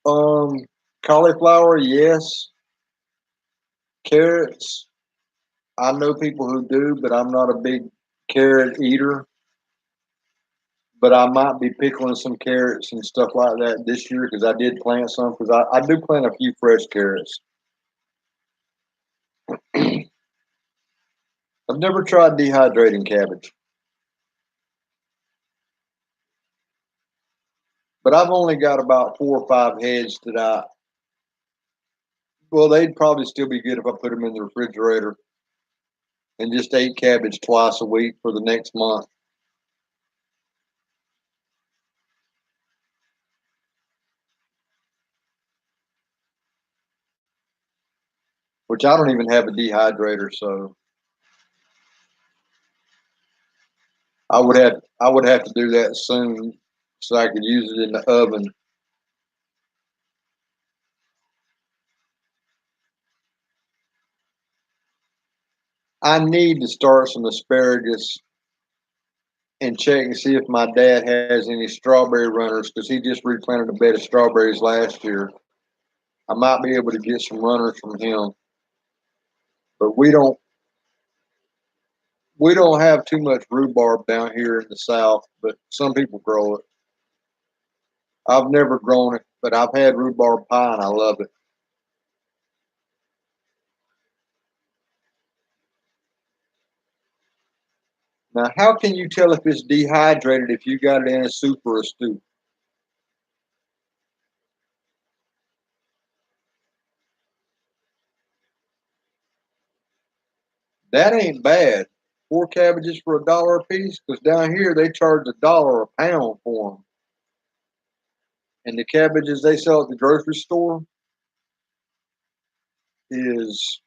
Um, Cauliflower, yes. Carrots, I know people who do, but I'm not a big carrot eater. But I might be pickling some carrots and stuff like that this year because I did plant some. Because I do plant a few fresh carrots. I've never tried dehydrating cabbage, but I've only got about 4 or 5 heads that well, they'd probably still be good if I put them in the refrigerator and just ate cabbage twice a week for the next month. Which I don't even have a dehydrator, so I would have to do that soon so I could use it in the oven. I need to start some asparagus and check and see if my dad has any strawberry runners because he just replanted a bed of strawberries last year. I might be able to get some runners from him, but we don't have too much rhubarb down here in the south, but some people grow it. I've never grown it, but I've had rhubarb pie and I love it. Now, how can you tell if it's dehydrated if you got it in a soup or a stew? That ain't bad. 4 cabbages for $1 a piece, because down here they charge $1 a pound for them. And the cabbages they sell at the grocery store is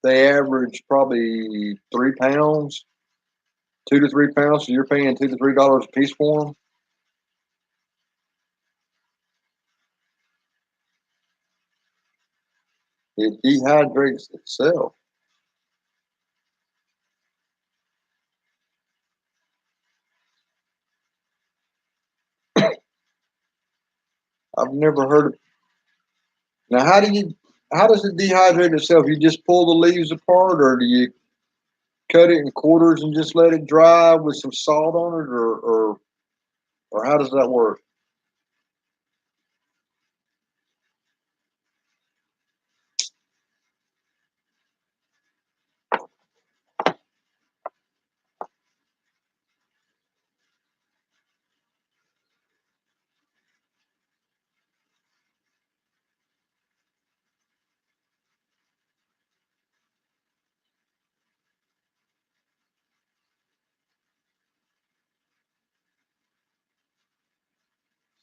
they average probably 3 pounds, 2 to 3 pounds. So you're paying $2 to $3 a piece for them. It dehydrates itself. I've never heard of. Now, How does it dehydrate itself? You just pull the leaves apart, or do you cut it in quarters and just let it dry with some salt on it, or how does that work?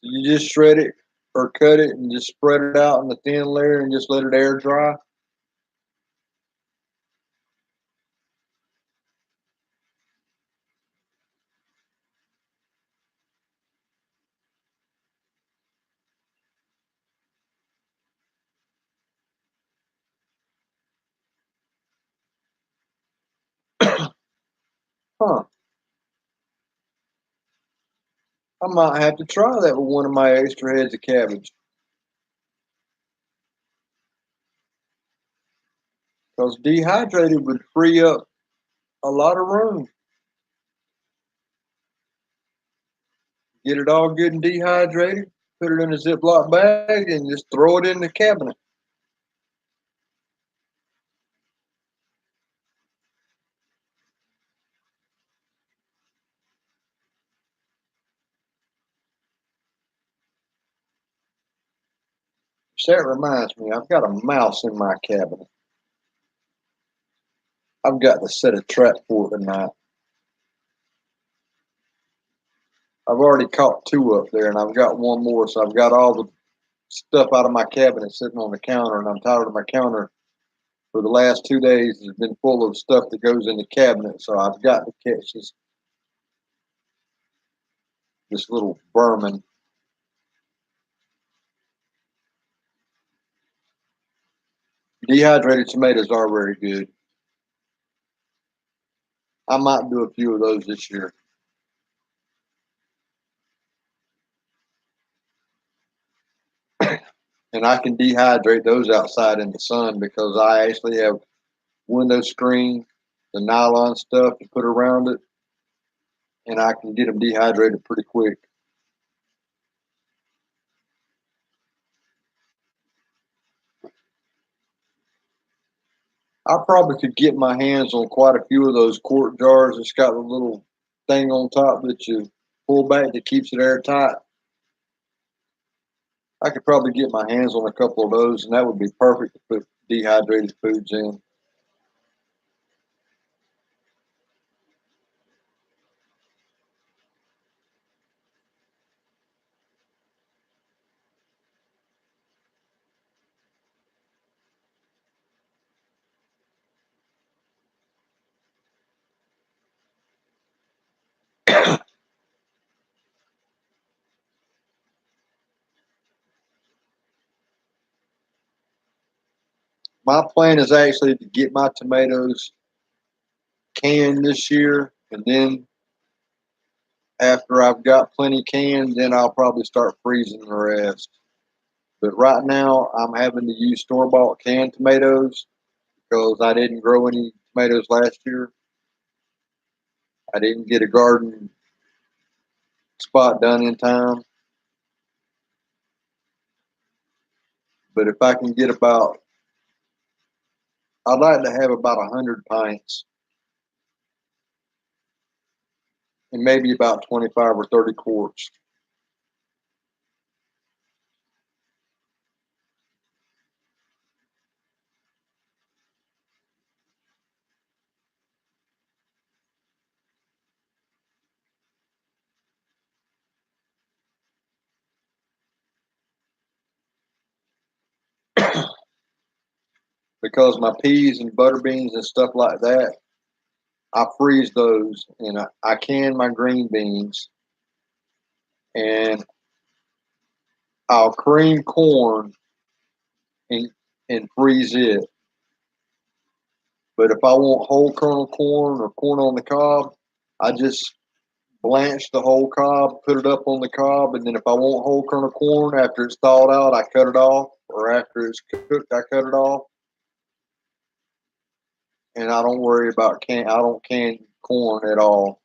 You just shred it or cut it and just spread it out in the thin layer and just let it air dry. Huh. I might have to try that with one of my extra heads of cabbage because dehydrated would free up a lot of room. Get it all good and dehydrated, put it in a Ziploc bag, and just throw it in the cabinet. So that reminds me, I've got a mouse in my cabinet. I've got to set a trap for it tonight. I've already caught 2 up there, and I've got one more, so I've got all the stuff out of my cabinet sitting on the counter, and I'm tired of my counter for the last 2 days has been full of stuff that goes in the cabinet. So I've got to catch this little vermin. Dehydrated tomatoes are very good. I might do a few of those this year. And I can dehydrate those outside in the sun because I actually have window screen, the nylon stuff to put around it, and I can get them dehydrated pretty quick. I probably could get my hands on quite a few of those quart jars. It's got a little thing on top that you pull back that keeps it airtight. I could probably get my hands on a couple of those, and that would be perfect to put dehydrated foods in. My plan is actually to get my tomatoes canned this year, and then after I've got plenty canned, then I'll probably start freezing the rest. But right now, I'm having to use store-bought canned tomatoes because I didn't grow any tomatoes last year. I didn't get a garden spot done in time. But if I can get I'd like to have about 100 pints and maybe about 25 or 30 quarts. Because my peas and butter beans and stuff like that, I freeze those, and I can my green beans, and I'll cream corn and, and freeze it. But if I want whole kernel corn or corn on the cob, I just blanch the whole cob, put it up on the cob, and then if I want whole kernel corn after it's thawed out, I cut it off, or after it's cooked, I cut it off. And I don't worry about I don't can corn at all.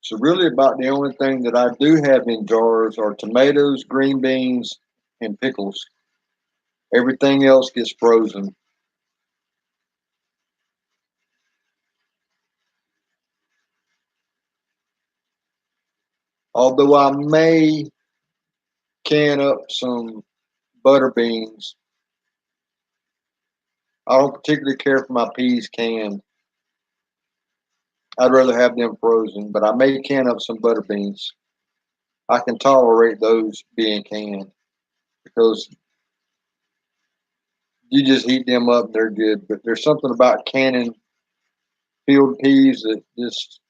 So really about the only thing that I do have in jars are tomatoes, green beans, and pickles. Everything else gets frozen. Although I may can up some butter beans. I don't particularly care for my peas canned. I'd rather have them frozen, but I may can up some butter beans. I can tolerate those being canned because you just heat them up, they're good. But there's something about canning field peas that just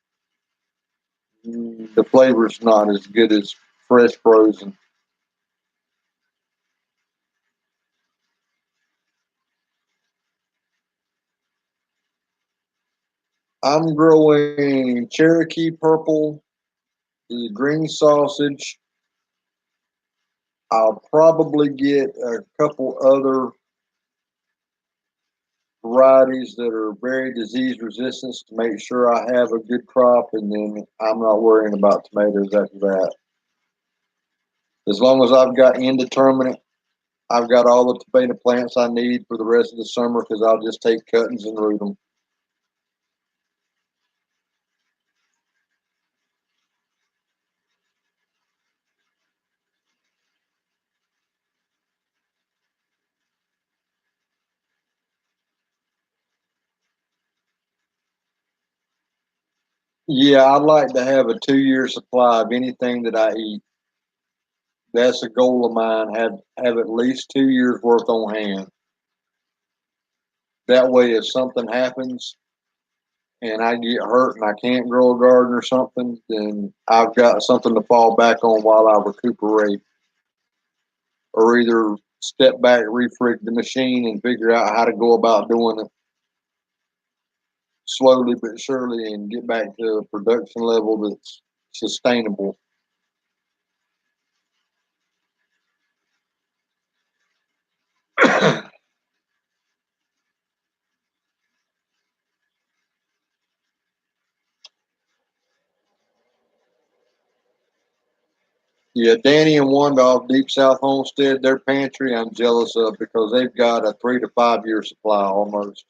the flavor's not as good as fresh frozen. I'm growing Cherokee purple, the green sausage. I'll probably get a couple other varieties that are very disease resistant to make sure I have a good crop, and then I'm not worrying about tomatoes after that. As long as I've got indeterminate, I've got all the tomato plants I need for the rest of the summer because I'll just take cuttings and root them. Yeah, I'd like to have a 2-year supply of anything that I eat. That's a goal of mine. Have at least 2 years worth on hand. That way, if something happens and I get hurt and I can't grow a garden or something, then I've got something to fall back on while I recuperate, or either step back, refrig the machine, and figure out how to go about doing it slowly but surely and get back to a production level that's sustainable. Yeah, Danny and Wanda off Deep South Homestead, their pantry I'm jealous of because they've got a 3 to 5 year supply almost.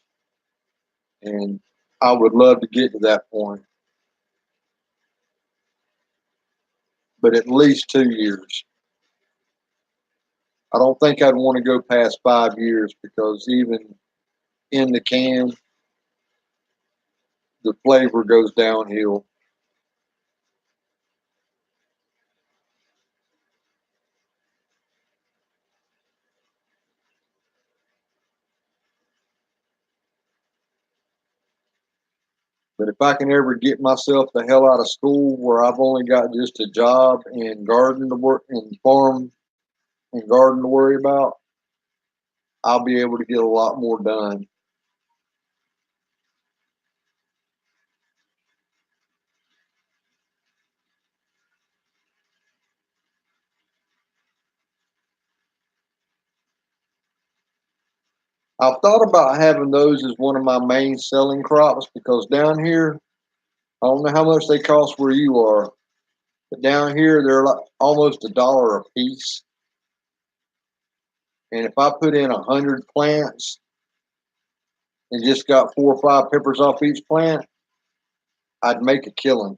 And I would love to get to that point, but at least 2 years. I don't think I'd want to go past 5 years because even in the can, the flavor goes downhill. But if I can ever get myself the hell out of school where I've only got just a job and garden to work and farm and garden to worry about, I'll be able to get a lot more done. I've thought about having those as one of my main selling crops because down here, I don't know how much they cost where you are, but down here they're like almost $1 a piece. And if I put in 100 plants and just got 4 or 5 peppers off each plant, I'd make a killing.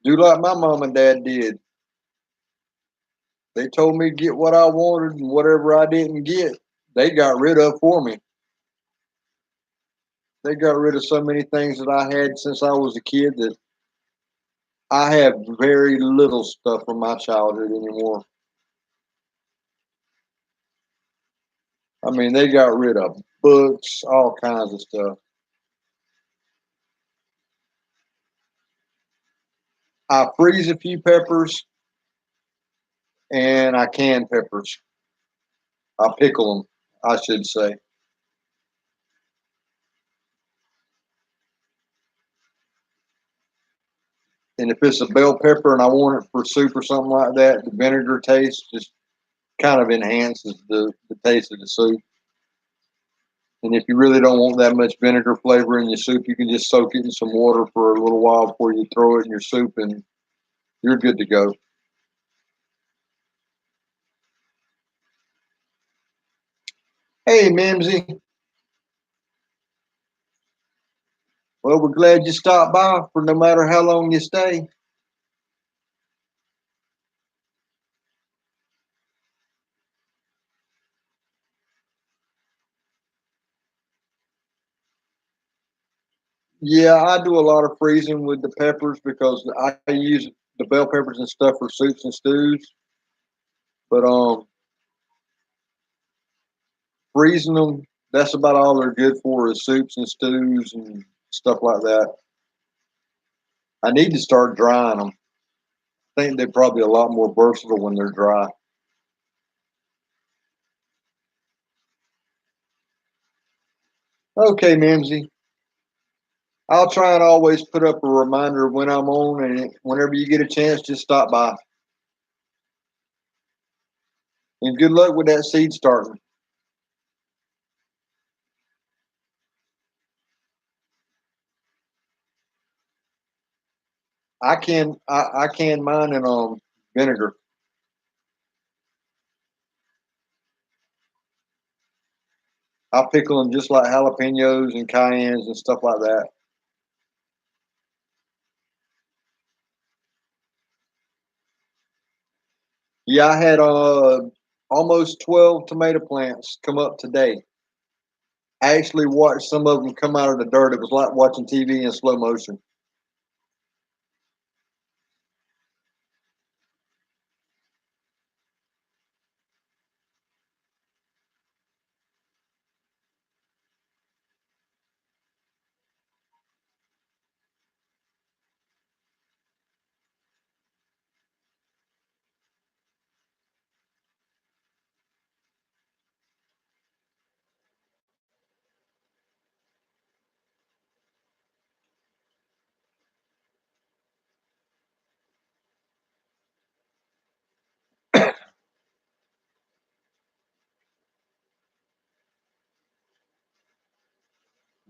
Do like my mom and dad did. They told me to get what I wanted, and whatever I didn't get, they got rid of for me. They got rid of so many things that I had since I was a kid that I have very little stuff from my childhood anymore. I mean, they got rid of books, all kinds of stuff. I freeze a few peppers and I can peppers. I pickle them, I should say. And if it's a bell pepper and I want it for soup or something like that, the vinegar taste just kind of enhances the taste of the soup. And if you really don't want that much vinegar flavor in your soup, you can just soak it in some water for a little while before you throw it in your soup, and you're good to go. Hey, Mimsy. Well, we're glad you stopped by for no matter how long you stay. Yeah, I do a lot of freezing with the peppers because I use the bell peppers and stuff for soups and stews. But freezing them, that's about all they're good for is soups and stews and stuff like that. I need to start drying them. I think they're probably a lot more versatile when they're dry. Okay, Mimsy. I'll try and always put up a reminder of when I'm on, and whenever you get a chance, just stop by. And good luck with that seed starting. I can mine in vinegar. I pickle them just like jalapenos and cayennes and stuff like that. Yeah, I had almost 12 tomato plants come up today. I actually watched some of them come out of the dirt. It was like watching TV in slow motion.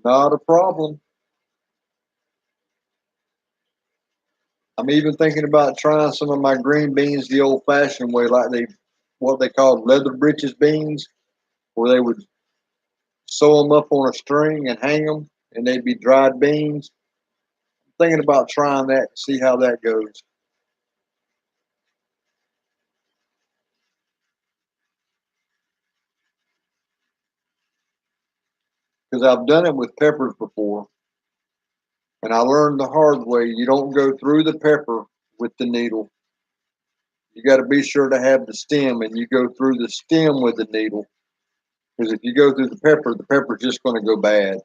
Not a problem. I'm even thinking about trying some of my green beans the old-fashioned way, like what they call leather breeches beans, where they would sew them up on a string and hang them, and they'd be dried beans. I'm thinking about trying that, see how that goes. Because I've done it with peppers before, and I learned the hard way. You don't go through the pepper with the needle. You got to be sure to have the stem, and you go through the stem with the needle. Because if you go through the pepper's just going to go bad.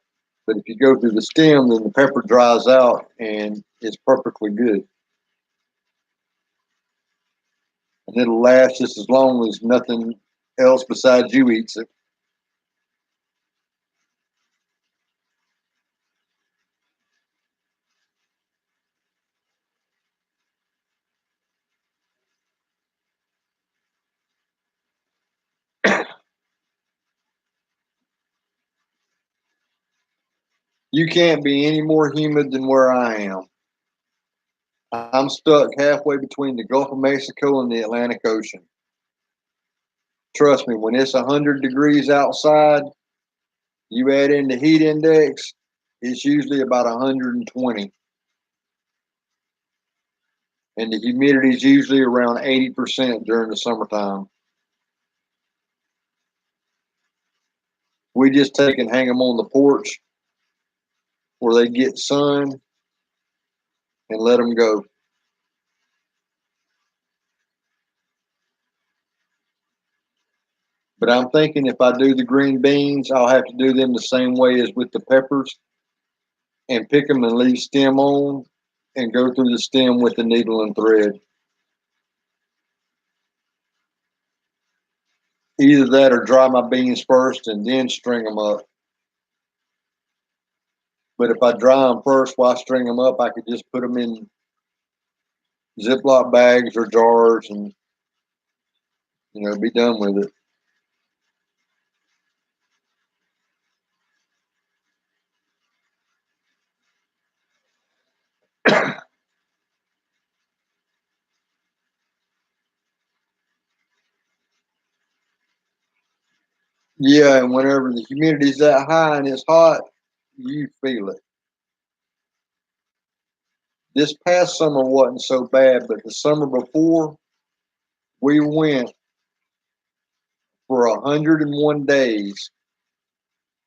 But if you go through the stem, then the pepper dries out and it's perfectly good. And it'll last just as long as nothing else besides you eats it. You can't be any more humid than where I am. I'm stuck halfway between the Gulf of Mexico and the Atlantic Ocean. Trust me, when it's 100 degrees outside, you add in the heat index, it's usually about 120. And the humidity is usually around 80% during the summertime. We just take and hang them on the porch where they get sun and let them go. But I'm thinking if I do the green beans, I'll have to do them the same way as with the peppers and pick them and leave stem on and go through the stem with the needle and thread. Either that or dry my beans first and then string them up. But if I dry them first while I string them up, I could just put them in Ziploc bags or jars and, be done with it. Yeah, and whenever the humidity's that high and it's hot, you feel it. This past summer wasn't so bad, but the summer before, we went for 101 days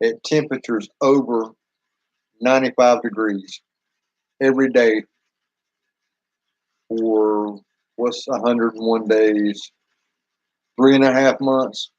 at temperatures over 95 degrees every day for what's 101 days, 3.5 months.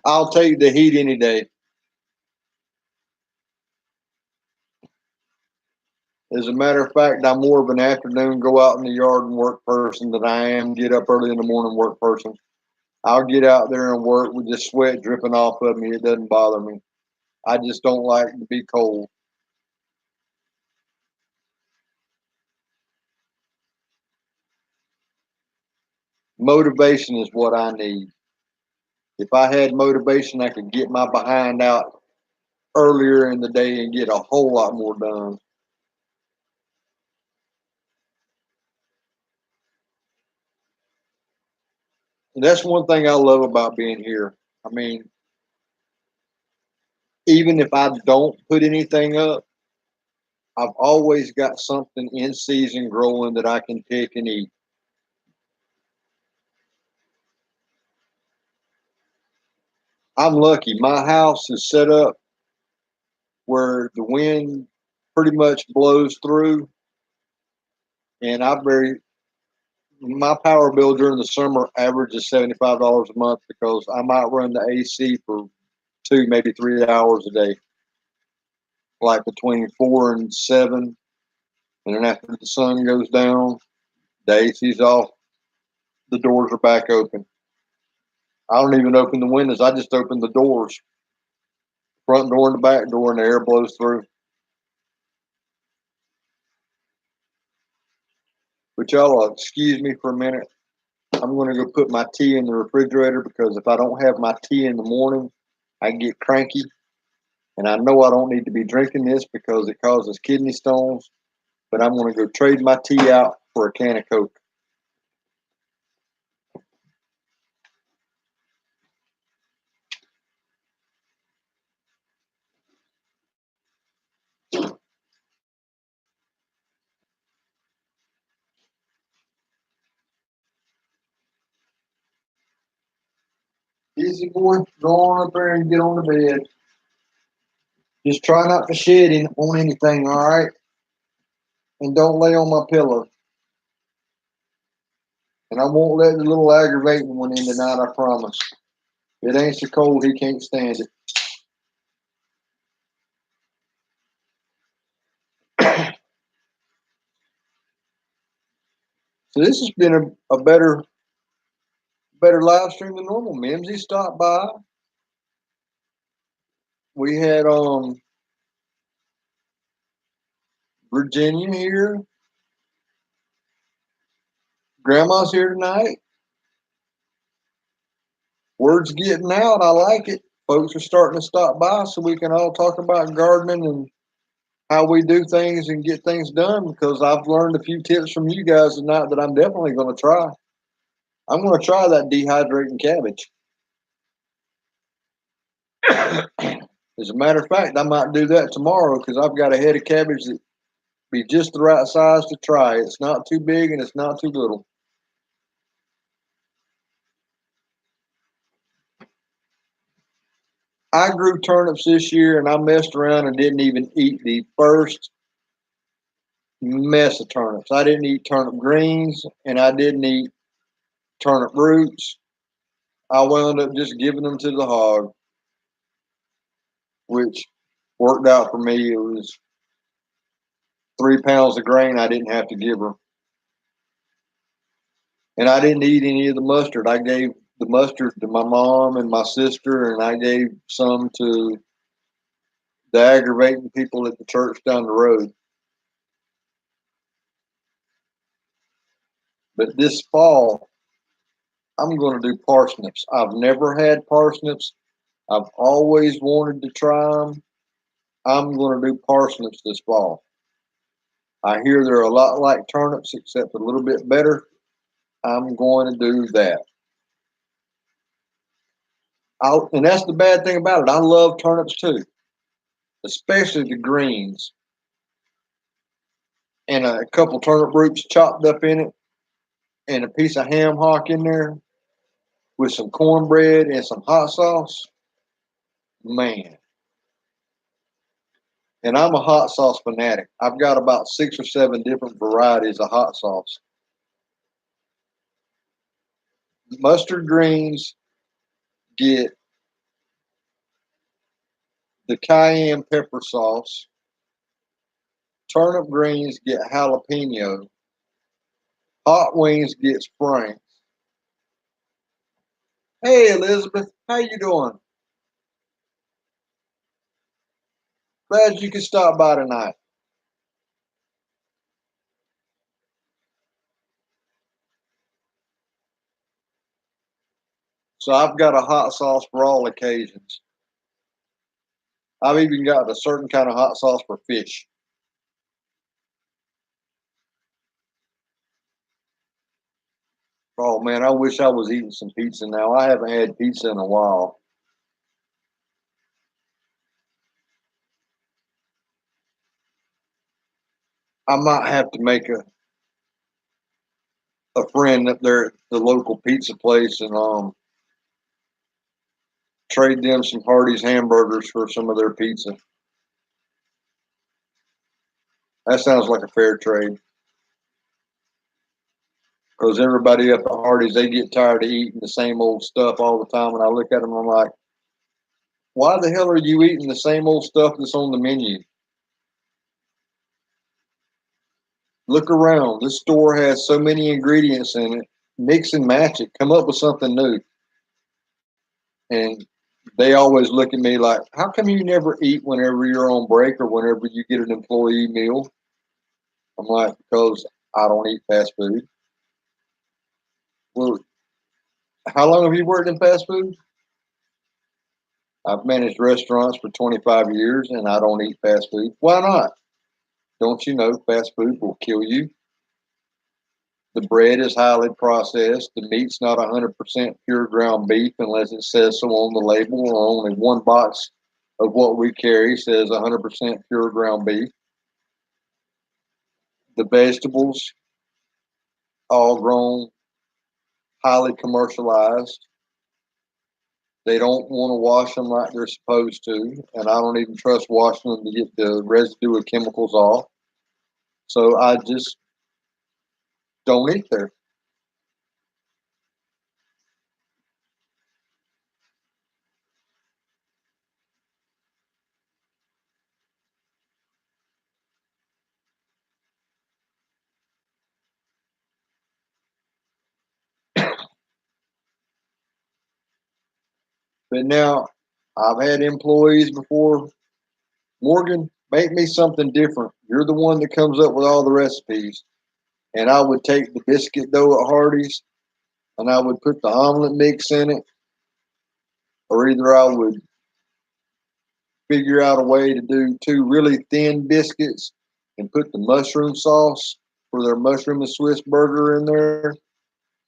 I'll take the heat any day. As a matter of fact, I'm more of an afternoon go out in the yard and work person than I am get up early in the morning work person. I'll get out there and work with just sweat dripping off of me. It doesn't bother me. I just don't like to be cold. Motivation is what I need. If I had motivation, I could get my behind out earlier in the day and get a whole lot more done. And that's one thing I love about being here. I mean, even if I don't put anything up, I've always got something in season growing that I can pick and eat. I'm lucky. My house is set up where the wind pretty much blows through, and my power bill during the summer averages $75 a month because I might run the AC for 2, maybe 3 hours a day, like between 4 and 7, and then after the sun goes down, the AC's off, the doors are back open. I don't even open the windows. I just open the doors, front door and the back door, and the air blows through. But y'all excuse me for a minute. I'm going to go put my tea in the refrigerator because if I don't have my tea in the morning, I get cranky. And I know I don't need to be drinking this because it causes kidney stones. But I'm going to go trade my tea out for a can of Coke. Easy boy, go on up there and get on the bed. Just try not to shed on anything, all right? And don't lay on my pillow. And I won't let the little aggravating one in tonight, I promise. It ain't so cold he can't stand it. So this has been a better live stream than normal. Mimsy stopped by. We had Virginia here. Grandma's here tonight. Word's getting out. I like it. Folks are starting to stop by so we can all talk about gardening and how we do things and get things done because I've learned a few tips from you guys tonight that I'm definitely going to try. I'm going to try that dehydrating cabbage. As a matter of fact, I might do that tomorrow because I've got a head of cabbage that be just the right size to try. It's not too big and it's not too little. I grew turnips this year and I messed around and didn't even eat the first mess of turnips. I didn't eat turnip greens and I didn't eat turnip roots. I wound up just giving them to the hog, which worked out for me. It was 3 pounds of grain I didn't have to give her. And I didn't eat any of the mustard. I gave the mustard to my mom and my sister, and I gave some to the aggravating people at the church down the road. But this fall, I'm going to do parsnips. I've never had parsnips. I've always wanted to try them. I'm going to do parsnips this fall. I hear they're a lot like turnips, except a little bit better. I'm going to do that. And that's the bad thing about it. I love turnips too, especially the greens. And a couple turnip roots chopped up in it, and a piece of ham hock in there with some cornbread and some hot sauce. Man. And I'm a hot sauce fanatic. I've got about 6 or 7 different varieties of hot sauce. Mustard greens get the cayenne pepper sauce. Turnip greens get jalapeno. Hot wings get spring. Hey Elizabeth, how you doing? Glad you could stop by tonight. So I've got a hot sauce for all occasions. I've even got a certain kind of hot sauce for fish. Oh man, I wish I was eating some pizza now. I haven't had pizza in a while. I might have to make a friend up there at the local pizza place and trade them some Hardee's hamburgers for some of their pizza. That sounds like a fair trade. Because everybody up at Hardee's, they get tired of eating the same old stuff all the time. And I look at them, I'm like, why the hell are you eating the same old stuff that's on the menu? Look around. This store has so many ingredients in it. Mix and match it. Come up with something new. And they always look at me like, how come you never eat whenever you're on break or whenever you get an employee meal? I'm like, because I don't eat fast food. Well, how long have you worked in fast food? I've managed restaurants for 25 years and I don't eat fast food. Why not? Don't you know fast food will kill you? The bread is highly processed. The meat's not 100% pure ground beef unless it says so on the label, or only one box of what we carry says 100% pure ground beef. The vegetables, all grown, highly commercialized. They don't want to wash them like they're supposed to, and I don't even trust washing them to get the residue of chemicals off. So I just don't eat there. But now I've had employees before. Morgan, make me something different. You're the one that comes up with all the recipes. And I would take the biscuit dough at Hardee's and I would put the omelet mix in it, or either I would figure out a way to do two really thin biscuits and put the mushroom sauce for their mushroom and Swiss burger in there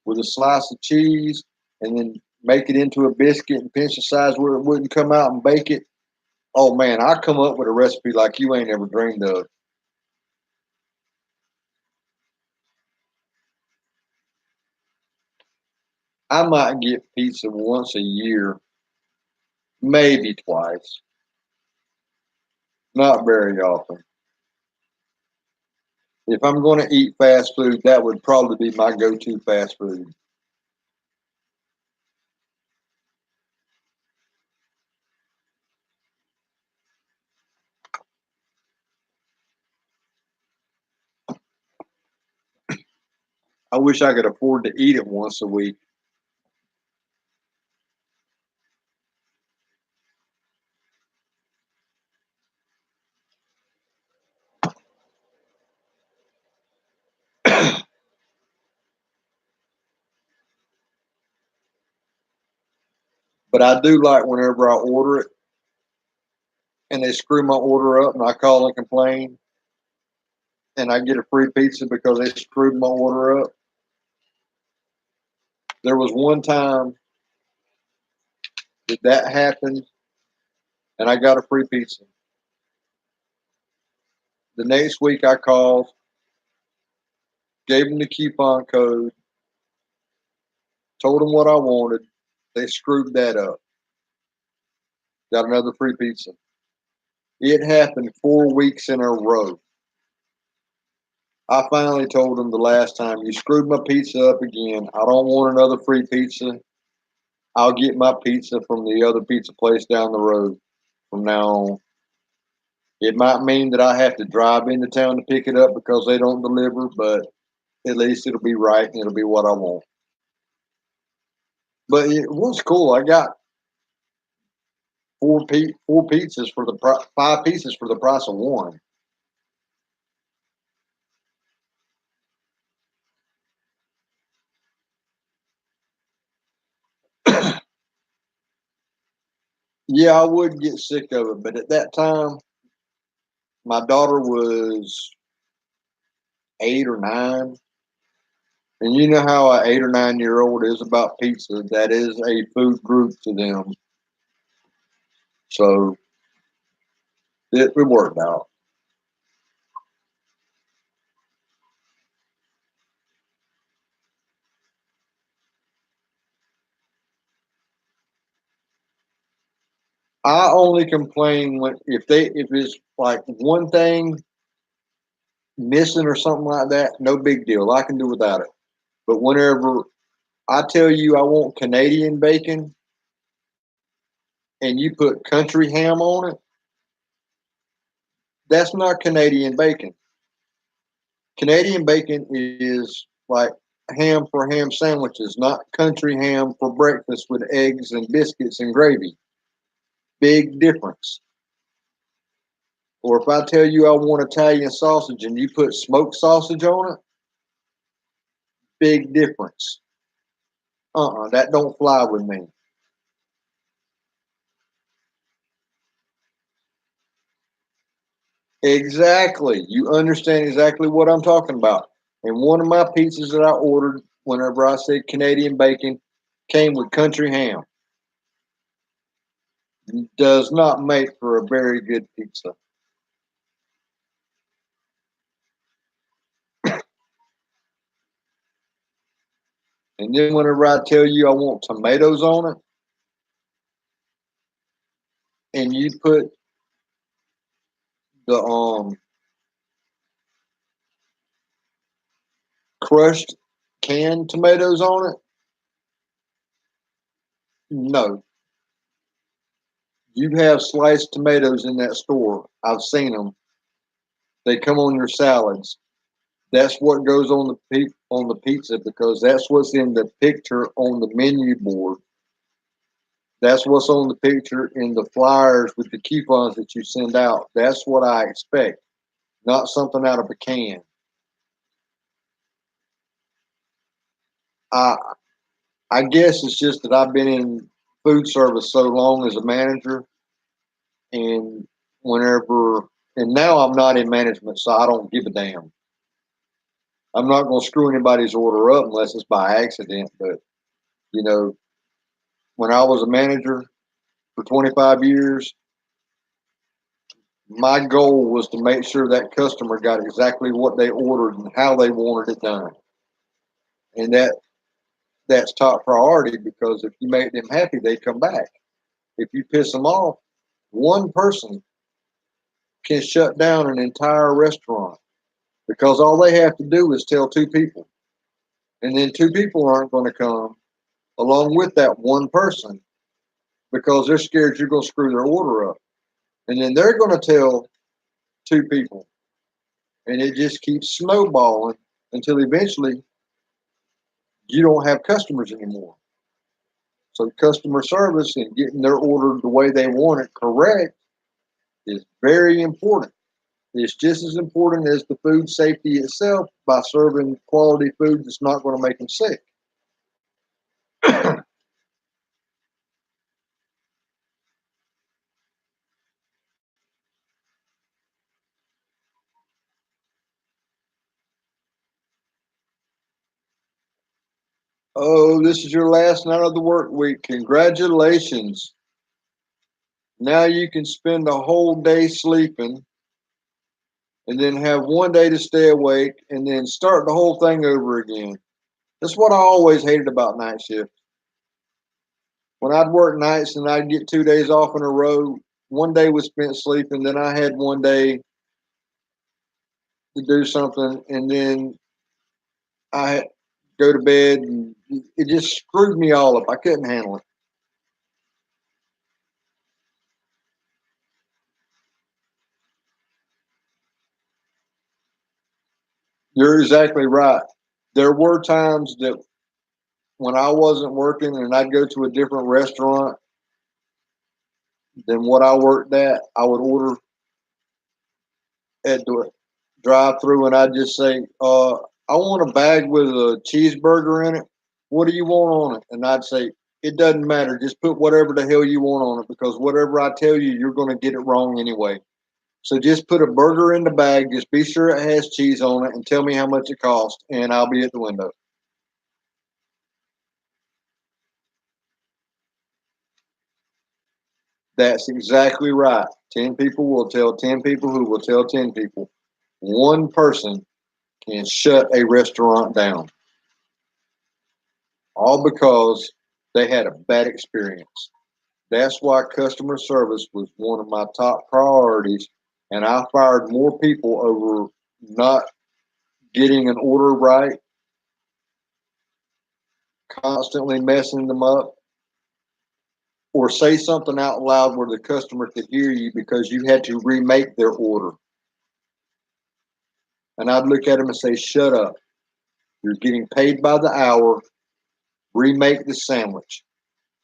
with a slice of cheese, and then make it into a biscuit and pinch the size where it wouldn't come out and bake it. Oh man, I come up with a recipe like you ain't ever dreamed of. I might get pizza once a year, maybe twice, not very often. If I'm going to eat fast food, that would probably be my go-to fast food. I wish I could afford to eat it once a week. But I do like whenever I order it and they screw my order up and I call and complain and I get a free pizza because they screwed my order up. There was one time that happened and I got a free pizza. The next week I called, gave them the coupon code, told them what I wanted. They screwed that up. Got another free pizza. It happened 4 weeks in a row. I finally told them the last time, you screwed my pizza up again. I don't want another free pizza. I'll get my pizza from the other pizza place down the road from now on. It might mean that I have to drive into town to pick it up because they don't deliver, but at least it'll be right and it'll be what I want. But it was cool. I got four pizzas for the five pieces for the price of one. Yeah, I would get sick of it, but at that time, my daughter was 8 or 9, and you know how an 8 or 9 year old is about pizza. That is a food group to them, so it worked out. I only complain when if it's like one thing missing or something like that, no big deal. I can do without it. But whenever I tell you I want Canadian bacon and you put country ham on it, that's not Canadian bacon. Canadian bacon is like ham for ham sandwiches, not country ham for breakfast with eggs and biscuits and gravy. Big difference. Or if I tell you I want Italian sausage and you put smoked sausage on it, big difference. That don't fly with me. Exactly. You understand exactly what I'm talking about. And one of my pizzas that I ordered whenever I said Canadian bacon came with country ham. Does not make for a very good pizza. And then whenever I tell you I want tomatoes on it, and you put the crushed canned tomatoes on it, no. You have sliced tomatoes in that store. I've seen them. They come on your salads. That's what goes on the pizza because that's what's in the picture on the menu board. That's what's on the picture in the flyers with the coupons that you send out. That's what I expect, not something out of a can. I I guess it's just that I've been in food service so long as a manager, and whenever and now I'm not in management, so I don't give a damn. I'm not going to screw anybody's order up unless it's by accident. But you know, when I was a manager for 25 years, my goal was to make sure that customer got exactly what they ordered and how they wanted it done, and that's top priority because if you make them happy, they come back. If you piss them off, one person can shut down an entire restaurant because all they have to do is tell two people, and then two people aren't going to come along with that one person because they're scared you're going to screw their order up, and then they're going to tell two people, and it just keeps snowballing until eventually you don't have customers anymore. So customer service and getting their order the way they want it correct is very important. It's just as important as the food safety itself by serving quality food that's not going to make them sick. Oh, this is your last night of the work week. Congratulations. Now you can spend a whole day sleeping and then have one day to stay awake and then start the whole thing over again. That's what I always hated about night shift. When I'd work nights and I'd get 2 days off in a row, one day was spent sleeping, then I had one day to do something, and then I had to go to bed, and it just screwed me all up. I couldn't handle it. You're exactly right. There were times that when I wasn't working and I'd go to a different restaurant than what I worked at, I would order at the drive through and I'd just say, I want a bag with a cheeseburger in it. What do you want on it? And I'd say, It doesn't matter. Just put whatever the hell you want on it, because whatever I tell you, you're going to get it wrong anyway. So just put a burger in the bag. Just be sure it has cheese on it and tell me how much it costs, and I'll be at the window. That's exactly right. 10 people will tell 10 people who will tell 10 people. One person can shut a restaurant down, all because they had a bad experience. That's why customer service was one of my top priorities, and I fired more people over not getting an order right, constantly messing them up, or say something out loud where the customer could hear you because you had to remake their order. And I'd look at them and say, shut up. You're getting paid by the hour. Remake the sandwich.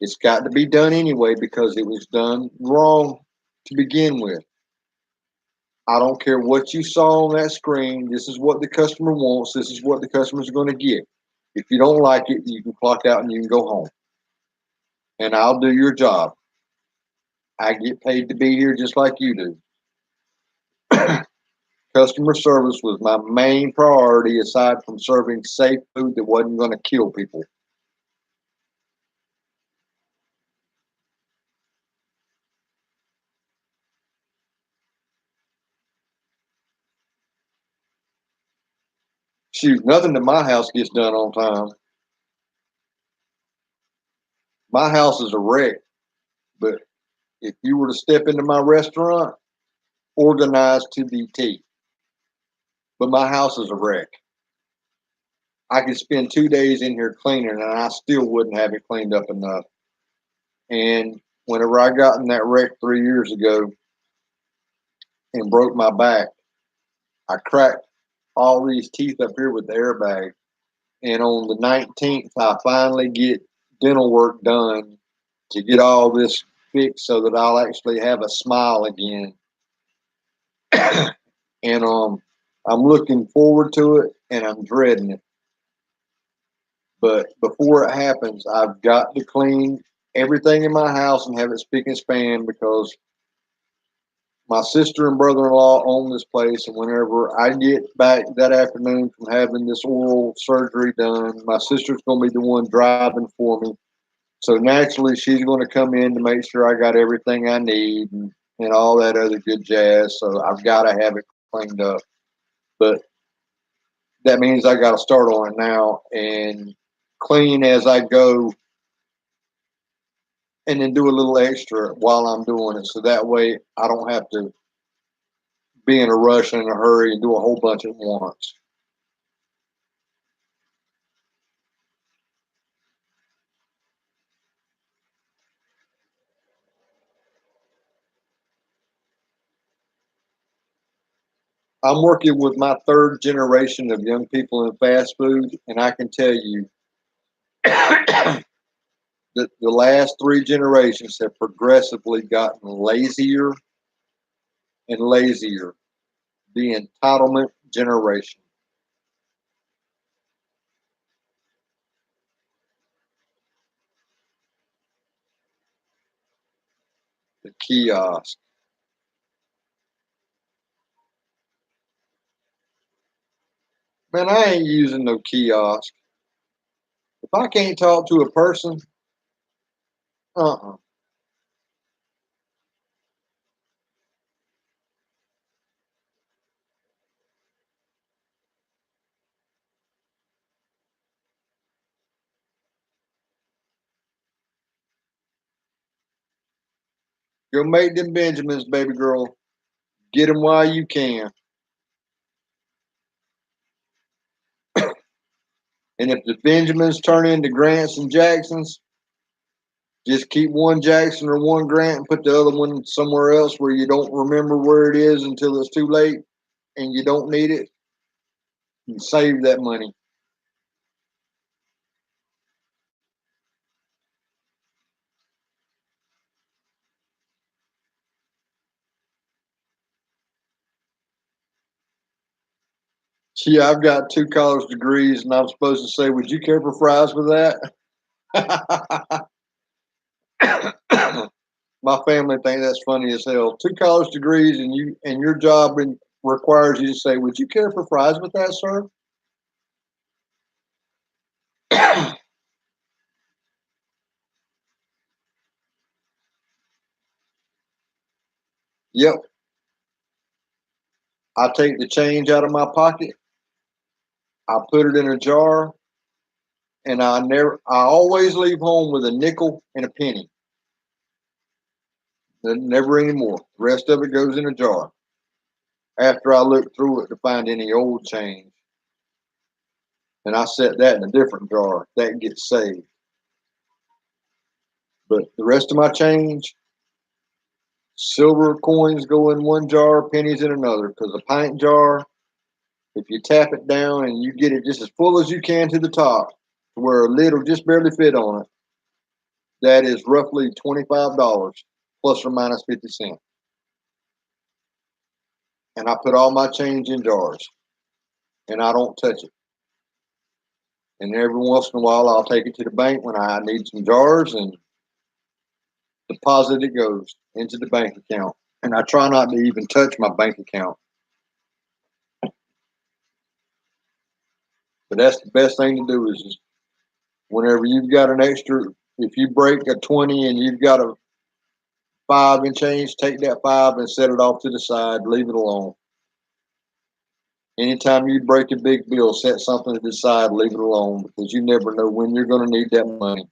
It's got to be done anyway because it was done wrong to begin with. I don't care what you saw on that screen. This is what the customer wants. This is what the customer's going to get. If you don't like it, you can clock out and you can go home. And I'll do your job. I get paid to be here just like you do. Customer service was my main priority aside from serving safe food that wasn't going to kill people. Shoot, nothing in my house gets done on time. My house is a wreck, but if you were to step into my restaurant, organized to the T. But my house is a wreck. I could spend 2 days in here cleaning and I still wouldn't have it cleaned up enough. And whenever I got in that wreck 3 years ago and broke my back, I cracked all these teeth up here with the airbag. And on the 19th, I finally get dental work done to get all this fixed so that I'll actually have a smile again. And I'm looking forward to it and I'm dreading it. But before it happens, I've got to clean everything in my house and have it spick and span because my sister and brother-in-law own this place, and whenever I get back that afternoon from having this oral surgery done, my sister's going to be the one driving for me. So naturally, she's going to come in to make sure I got everything I need and all that other good jazz. So I've got to have it cleaned up. But that means I got to start on it now and clean as I go, and then do a little extra while I'm doing it. So that way I don't have to be in a rush and in a hurry and do a whole bunch at once. I'm working with my third generation of young people in fast food, and I can tell you that the last three generations have progressively gotten lazier and lazier. The entitlement generation. The kiosk. Man, I ain't using no kiosk. If I can't talk to a person, uh-uh. Go make them Benjamins, baby girl. Get them while you can. And if the Benjamins turn into Grants and Jacksons, just keep one Jackson or one Grant and put the other one somewhere else where you don't remember where it is until it's too late and you don't need it. And save that money. Gee, I've got 2 college degrees and I'm supposed to say, would you care for fries with that? My family think that's funny as hell. 2 college degrees and your job requires you to say, "Would you care for fries with that, sir?" Yep. I take the change out of my pocket. I put it in a jar, and I always leave home with a nickel and a penny. Never anymore. The rest of it goes in a jar. After I look through it to find any old change, and I set that in a different jar. That gets saved. But the rest of my change, silver coins go in one jar, pennies in another. Because a pint jar, if you tap it down and you get it just as full as you can to the top, to where a lid will just barely fit on it, that is roughly $25 plus or minus 50 cents. And I put all my change in jars and I don't touch it. And every once in a while, I'll take it to the bank when I need some jars and deposit it goes into the bank account. And I try not to even touch my bank account. But that's the best thing to do is just whenever you've got an extra, if you break a 20 and you've got a 5 and change, take that 5 and set it off to the side, leave it alone. Anytime you break a big bill, set something to the side, leave it alone because you never know when you're going to need that money.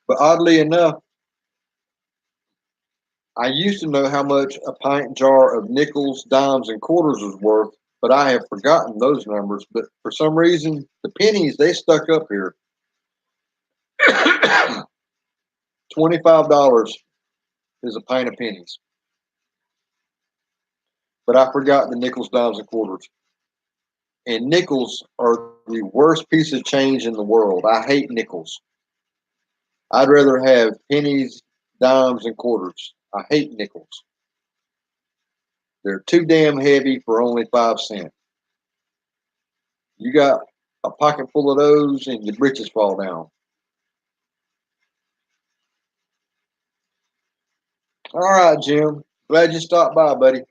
But oddly enough, I used to know how much a pint jar of nickels, dimes, and quarters was worth, but I have forgotten those numbers. But for some reason, the pennies, they stuck up here. $25 is a pint of pennies. But I forgot the nickels, dimes, and quarters. And nickels are the worst piece of change in the world. I hate nickels. I'd rather have pennies, dimes, and quarters. I hate nickels. They're too damn heavy for only 5 cents. You got a pocket full of those and your britches fall down. All right, Jim. Glad you stopped by, buddy.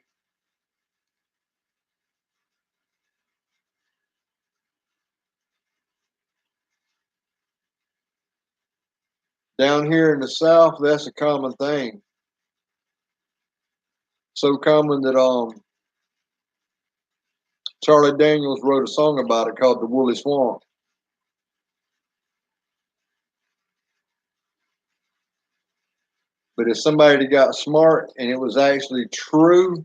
Down here in the South, that's a common thing. So common that Charlie Daniels wrote a song about it called "The Woolly Swamp." But if somebody got smart and it was actually true,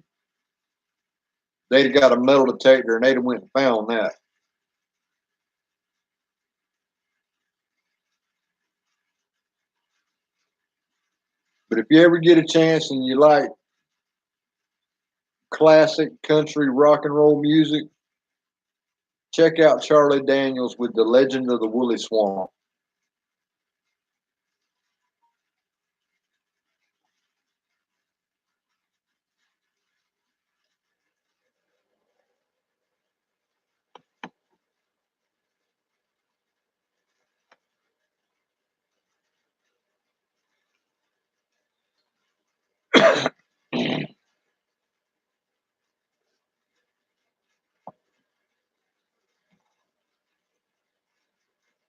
they'd have got a metal detector and they'd have went and found that. But if you ever get a chance and you like classic country rock and roll music, check out Charlie Daniels with "The Legend of the Woolly Swamp."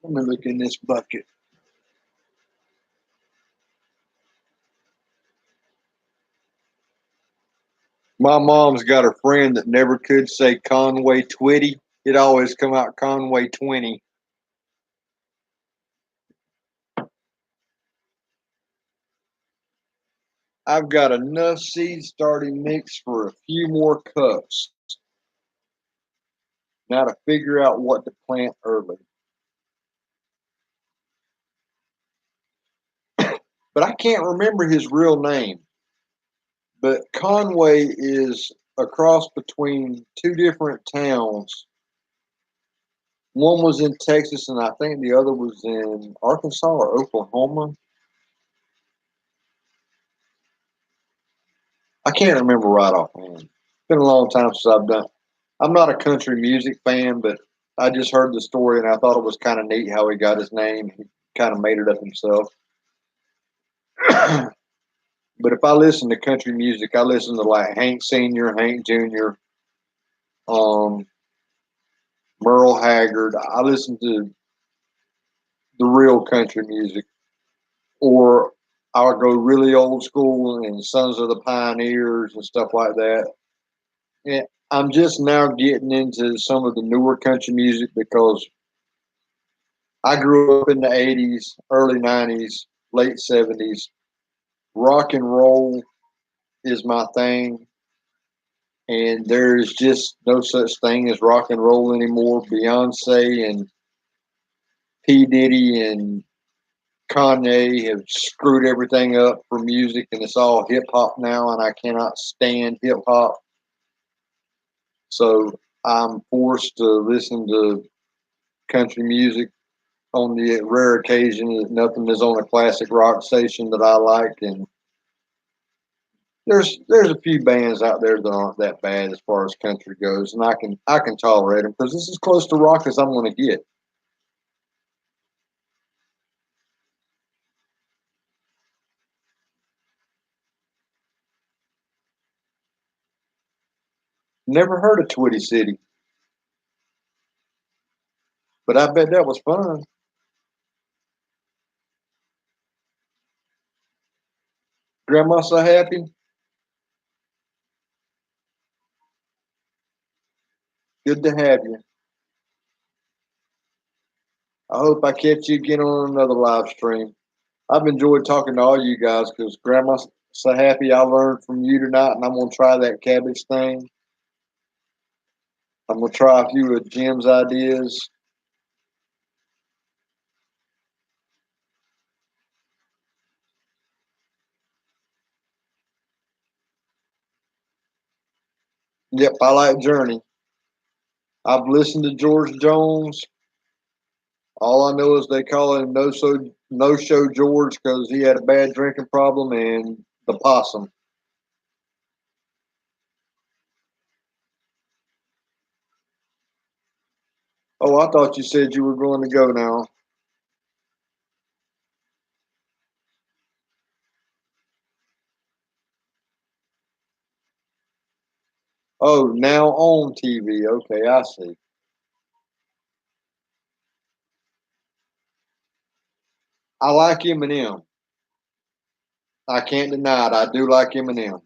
Let me look in this bucket. My mom's got a friend that never could say Conway Twitty. It always come out Conway 20. I've got enough seed starting mix for a few more cups. Now to figure out what to plant early. But I can't remember his real name. But Conway is a cross between 2 different towns One was in Texas, and I think the other was in Arkansas or Oklahoma. I can't remember right offhand. It's been a long time since I've done. I'm not a country music fan, but I just heard the story and I thought it was kind of neat how he got his name. He kind of made it up himself. But if I listen to country music, I listen to like Hank Senior, Hank Junior, um, Merle Haggard. I listen to the real country music, or I'll go really old school and Sons of the Pioneers and stuff like that. And I'm just now getting into some of the newer country music because I grew up in the 80s, early 90s, late 70s. Rock and roll is my thing, and there's just no such thing as rock and roll anymore. Beyonce and P. Diddy and Kanye have screwed everything up for music, and it's all hip hop now, and I cannot stand hip hop. So I'm forced to listen to country music on the rare occasion that nothing is on a classic rock station that I like. And there's a few bands out there that aren't that bad as far as country goes, and I can tolerate them because this is as close to rock as I'm going to get. Never heard of Twitty City, but I bet that was fun. Grandma so happy. Good to have you. I hope I catch you again on another live stream. I've enjoyed talking to all you guys because Grandma's so happy I learned from you tonight, and I'm gonna try that cabbage thing. I'm gonna try a few of Jim's ideas. Yep, I like Journey. I've listened to George Jones. All I know is they call him No Show George because he had a bad drinking problem and the possum. Oh, I thought you said you were going to go now. Oh, now on TV. Okay, I see. I like Eminem. I can't deny it. I do like Eminem.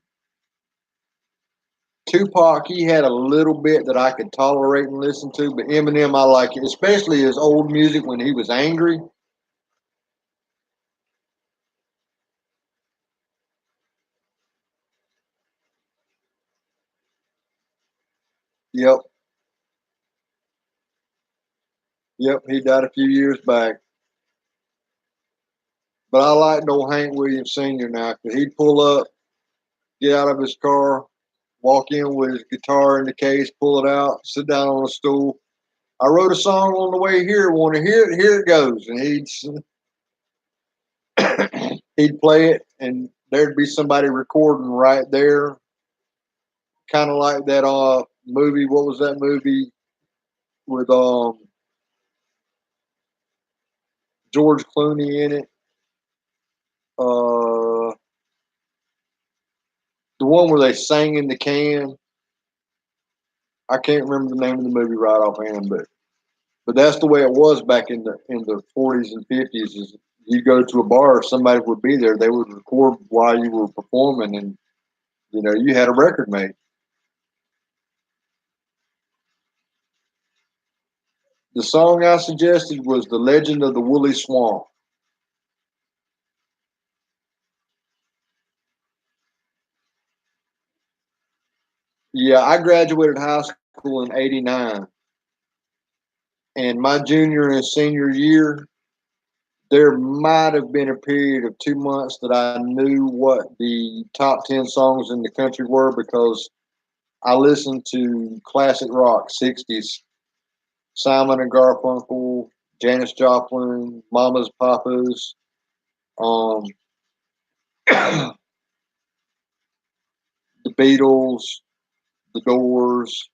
Tupac, he had a little bit that I could tolerate and listen to, but Eminem, I like it, especially his old music when he was angry. Yep, yep, he died a few years back. But I liked old Hank Williams Sr. now because he'd pull up, get out of his car, walk in with his guitar in the case, pull it out, sit down on a stool. I wrote a song on the way here. Want to hear it? Here it goes. And he'd play it, and there'd be somebody recording right there, kind of like that movie. What was that movie with George Clooney in it? Uh, the one where they sang in the can. I can't remember the name of the movie right offhand, but that's the way it was back in the 40s and 50s. Is you go to a bar, somebody would be there, they would record while you were performing, and you had a record made. The song I suggested was "The Legend of the Woolly Swamp." Yeah, I graduated high school in '89, and my junior and senior year, there might have been a period of 2 months that I knew what the top 10 songs in the country were because I listened to classic rock, 60s, Simon and Garfunkel, Janis Joplin, Mamas, Papas, the Beatles, the Doors.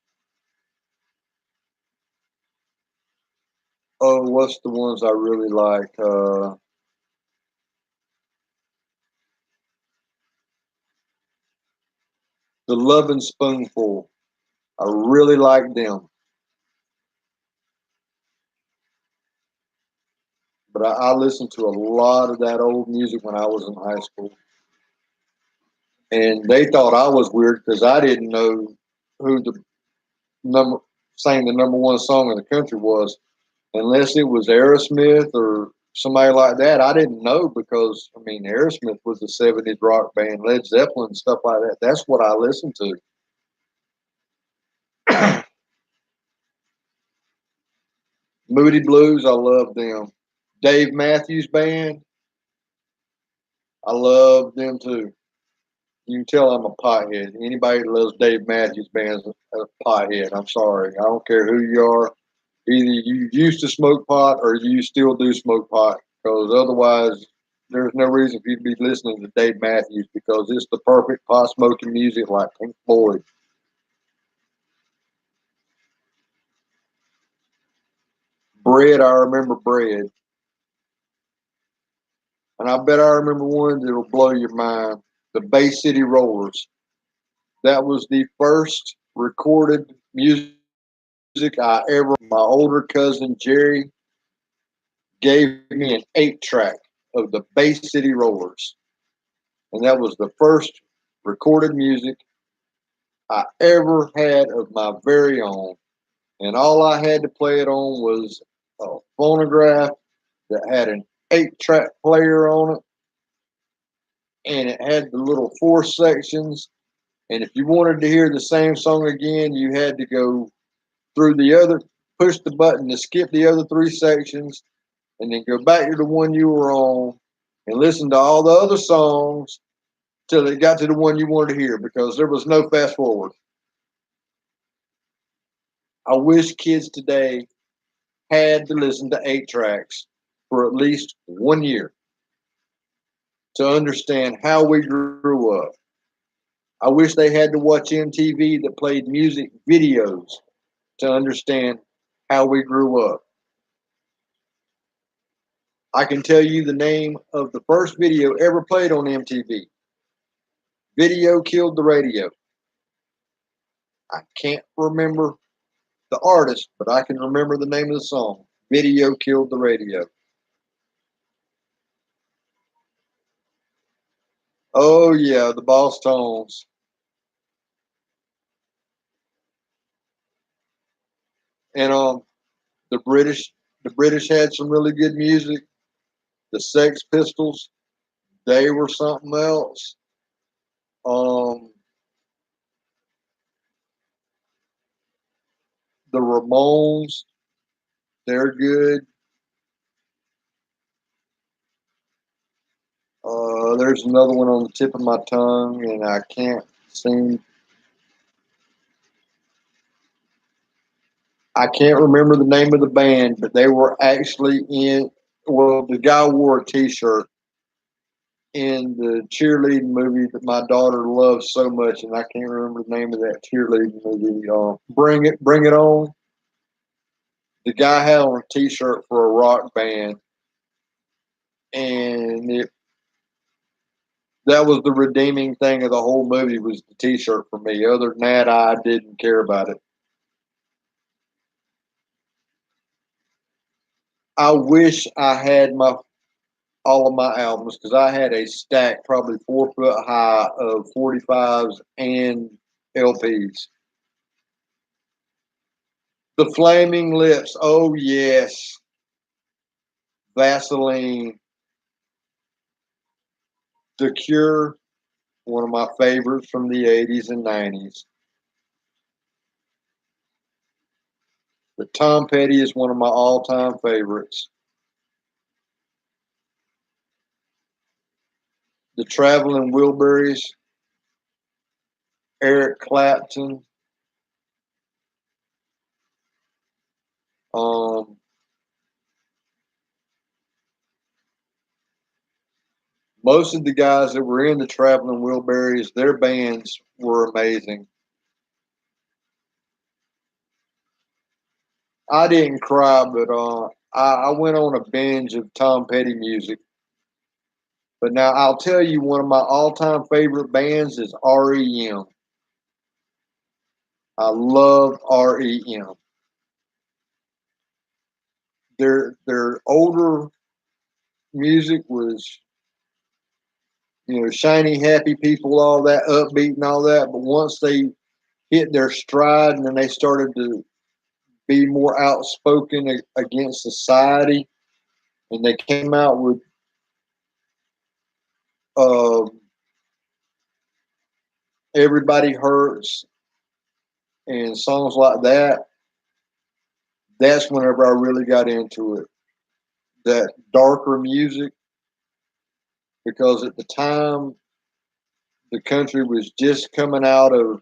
Oh, what's the ones I really like? The Lovin' Spoonful. I really like them. But I listened to a lot of that old music when I was in high school. And they thought I was weird because I didn't know who the number sang the number one song in the country was, unless it was Aerosmith or somebody like that. I didn't know because I mean Aerosmith was a '70s rock band, Led Zeppelin, stuff like that. That's what I listened to. Moody Blues, I love them. Dave Matthews Band, I love them too. You can tell I'm a pothead. Anybody that loves Dave Matthews Band is a pothead. I'm sorry. I don't care who you are. Either you used to smoke pot or you still do smoke pot, because otherwise there's no reason for you to be listening to Dave Matthews, because it's the perfect pot smoking music like Pink Floyd. Bread, I remember Bread. And I bet I remember one that'll blow your mind. The Bay City Rollers. That was the first recorded music I ever. My older cousin Jerry gave me an 8-track of the Bay City Rollers. And that was the first recorded music I ever had of my very own. And all I had to play it on was a phonograph that had an 8-track player on it. And it had the little 4 sections. And if you wanted to hear the same song again, you had to go through the other, push the button to skip the other 3 sections, and then go back to the one you were on and listen to all the other songs till it got to the one you wanted to hear, because there was no fast forward. I wish kids today had to listen to 8-tracks for at least 1 year to understand how we grew up. I wish they had to watch MTV that played music videos to understand how we grew up. I can tell you the name of the first video ever played on MTV. Video Killed the Radio. I can't remember the artist, but I can remember the name of the song. Video Killed the Radio. Oh yeah, the Boss Tones. And the British had some really good music. The Sex Pistols, they were something else. Um, the Ramones, they're good. There's another one on the tip of my tongue, and I can't seem. I can't remember the name of the band, but they were actually in. Well, the guy wore a T-shirt in the cheerleading movie that my daughter loves so much, and I can't remember the name of that cheerleading movie. Bring It On. The guy had on a T-shirt for a rock band, and that was the redeeming thing of the whole movie, was the T-shirt for me. Other than that, I didn't care about it. I wish I had all of my albums, because I had a stack probably 4 foot high of 45s and LPs. The Flaming Lips, oh yes. Vaseline. The Cure, one of my favorites from the 80s and 90s. The Tom Petty is one of my all-time favorites. The Traveling Wilburys, Eric Clapton. Most of the guys that were in the Traveling Wilburys, their bands were amazing. I didn't cry, but I went on a binge of Tom Petty music. But now I'll tell you, one of my all-time favorite bands is REM. I love REM. Their older music was, shiny, happy people, all that, upbeat and all that. But once they hit their stride and then they started to be more outspoken against society, and they came out with uh, Everybody Hurts and songs like that, that's whenever I really got into it. That darker music, because at the time, the country was just coming out of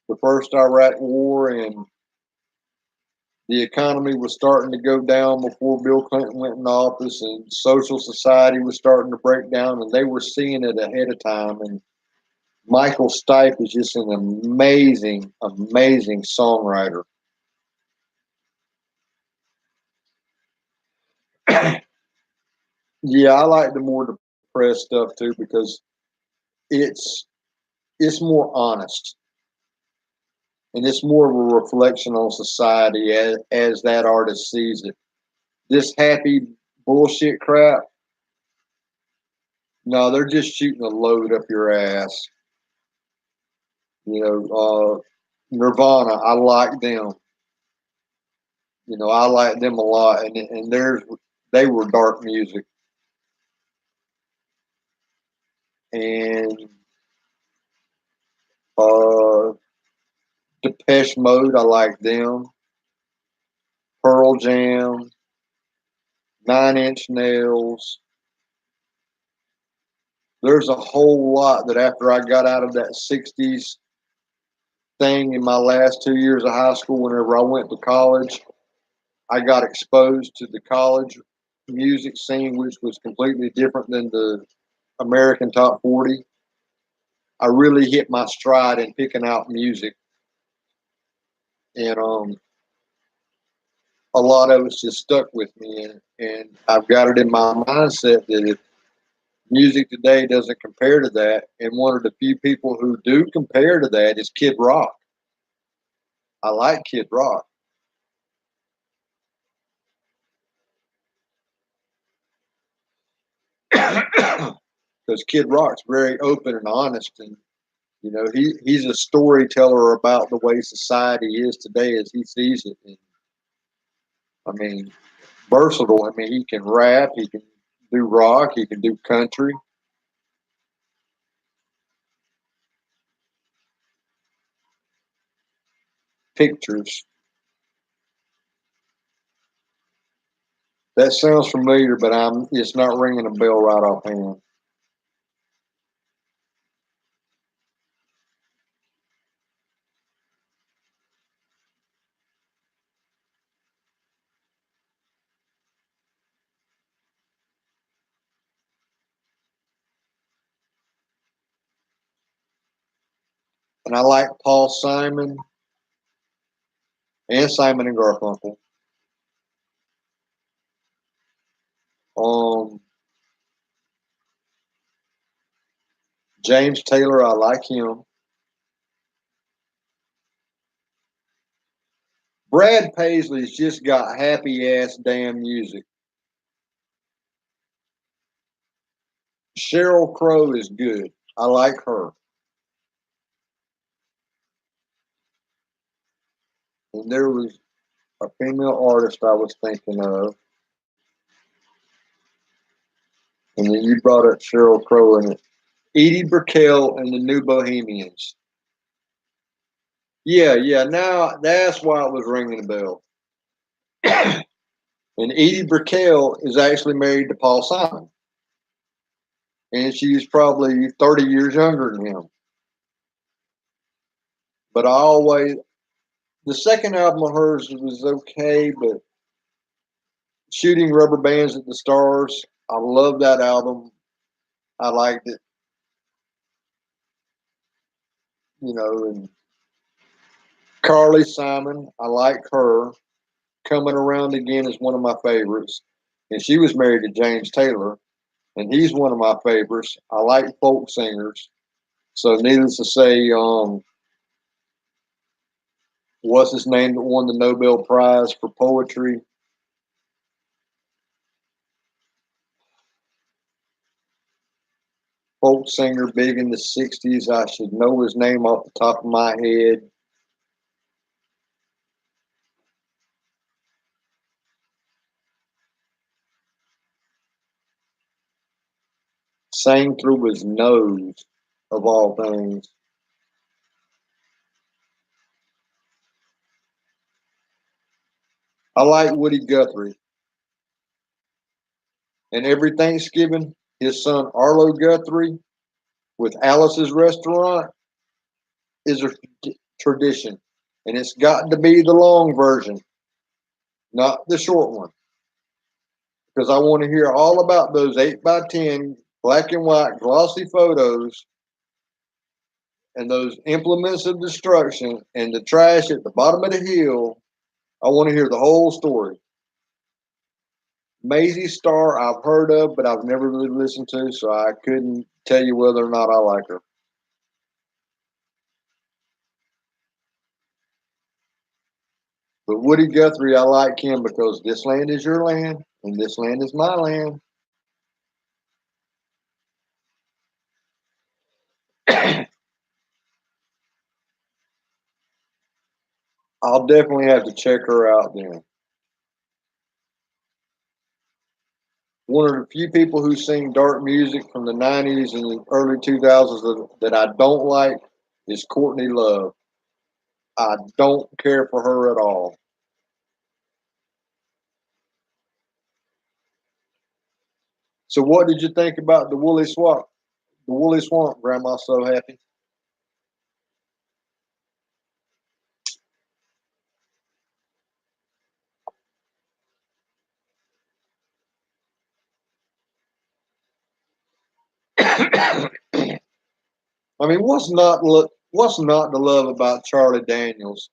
the first Iraq War, and the economy was starting to go down before Bill Clinton went in office, and social society was starting to break down, and they were seeing it ahead of time. And Michael Stipe is just an amazing, amazing songwriter. Yeah, I like the more depressed stuff too, because it's more honest, and it's more of a reflection on society as that artist sees it. This happy bullshit crap, no, they're just shooting a load up your ass. Nirvana, I like them. I like them a lot, and they were dark music. And uh, Depeche Mode, I like them. Pearl Jam, Nine Inch Nails. There's a whole lot that after I got out of that 60s thing in my last 2 years of high school, whenever I went to college, I got exposed to the college music scene, which was completely different than the American Top 40. I really hit my stride in picking out music. And a lot of it's just stuck with me. And I've got it in my mindset that if music today doesn't compare to that, and one of the few people who do compare to that is Kid Rock. I like Kid Rock. Because Kid Rock's very open and honest, and he's a storyteller about the way society is today as he sees it. And I mean, versatile. I mean, he can rap, he can do rock, he can do country. Pictures. That sounds familiar, but it's not ringing a bell right offhand. And I like Paul Simon and Simon and Garfunkel. Um, James Taylor, I like him. Brad Paisley's just got happy ass damn music. Sheryl Crow is good. I like her. And there was a female artist I was thinking of. And then you brought up Sheryl Crow and Edie Brickell and the New Bohemians. Yeah. Now that's why it was ringing a bell. And Edie Brickell is actually married to Paul Simon. And she's probably 30 years younger than him. But the second album of hers was okay, but Shooting Rubber Bands at the Stars. I love that album. I liked it. You know, and Carly Simon, I like her. Coming Around Again is one of my favorites. And she was married to James Taylor, and he's one of my favorites. I like folk singers. So needless to say, what's his name that won the Nobel Prize for poetry? Folk singer, big in the 60s. I should know his name off the top of my head. Sang through his nose, of all things. I like Woody Guthrie. And every Thanksgiving, his son Arlo Guthrie with Alice's Restaurant is a tradition. And it's got to be the long version, not the short one. Because I want to hear all about those 8x10 black and white glossy photos and those implements of destruction and the trash at the bottom of the hill. I want to hear the whole story. Maisie Starr, I've heard of, but I've never really listened to, so I couldn't tell you whether or not I like her. But Woody Guthrie, I like him because this land is your land and this land is my land. I'll definitely have to check her out then. One of the few people who sing dark music from the 90s and the early 2000s that I don't like is Courtney Love. I don't care for her at all. So what did you think about the Woolly Swamp? The Woolly Swamp, Grandma So Happy. I mean, what's not to love about Charlie Daniels?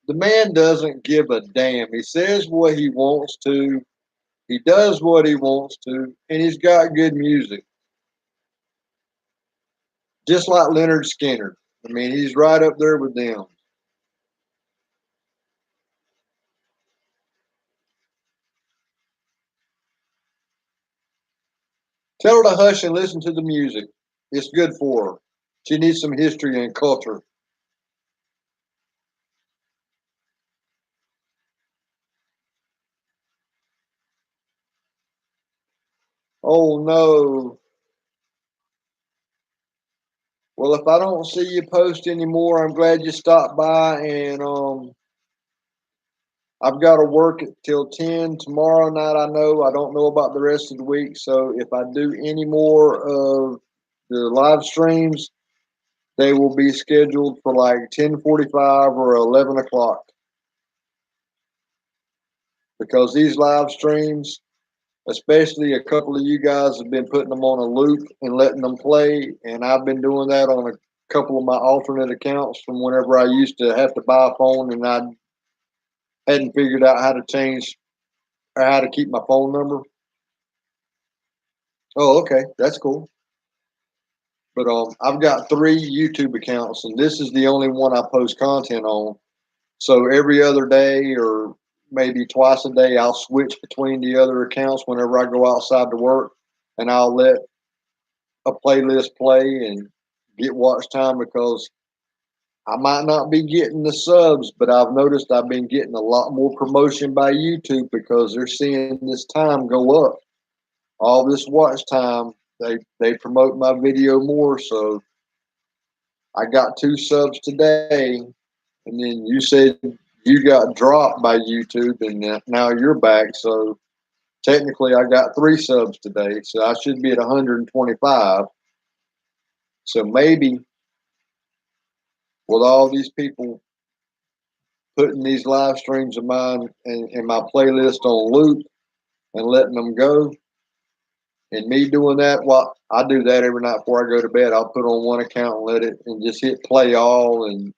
The man doesn't give a damn. He says what he wants to. He does what he wants to, and he's got good music. Just like Leonard Skinner. I mean, he's right up there with them. Tell her to hush and listen to the music. It's good for her. She needs some history and culture. Oh no. Well, if I don't see you post anymore, I'm glad you stopped by, and I've got to work till 10 tomorrow night. I don't know about the rest of the week. So if I do any more of the live streams, they will be scheduled for like 10:45 or 11 o'clock. Because these live streams, especially a couple of you guys have been putting them on a loop and letting them play. And I've been doing that on a couple of my alternate accounts from whenever I used to have to buy a phone and I hadn't figured out how to change or how to keep my phone number. Oh, okay. That's cool. But I've got 3 YouTube accounts, and this is the only one I post content on. So every other day or maybe twice a day, I'll switch between the other accounts whenever I go outside to work, and I'll let a playlist play and get watch time because I might not be getting the subs, but I've noticed I've been getting a lot more promotion by YouTube because they're seeing this time go up. All this watch time, they promote my video more. So I got 2 subs today, and then you said you got dropped by YouTube, and now you're back. So technically, I got 3 subs today, so I should be at 125. So maybe with all these people putting these live streams of mine in my playlist on loop and letting them go. And me doing that, well, I do that every night before I go to bed. I'll put on one account and let it, and just hit play all. And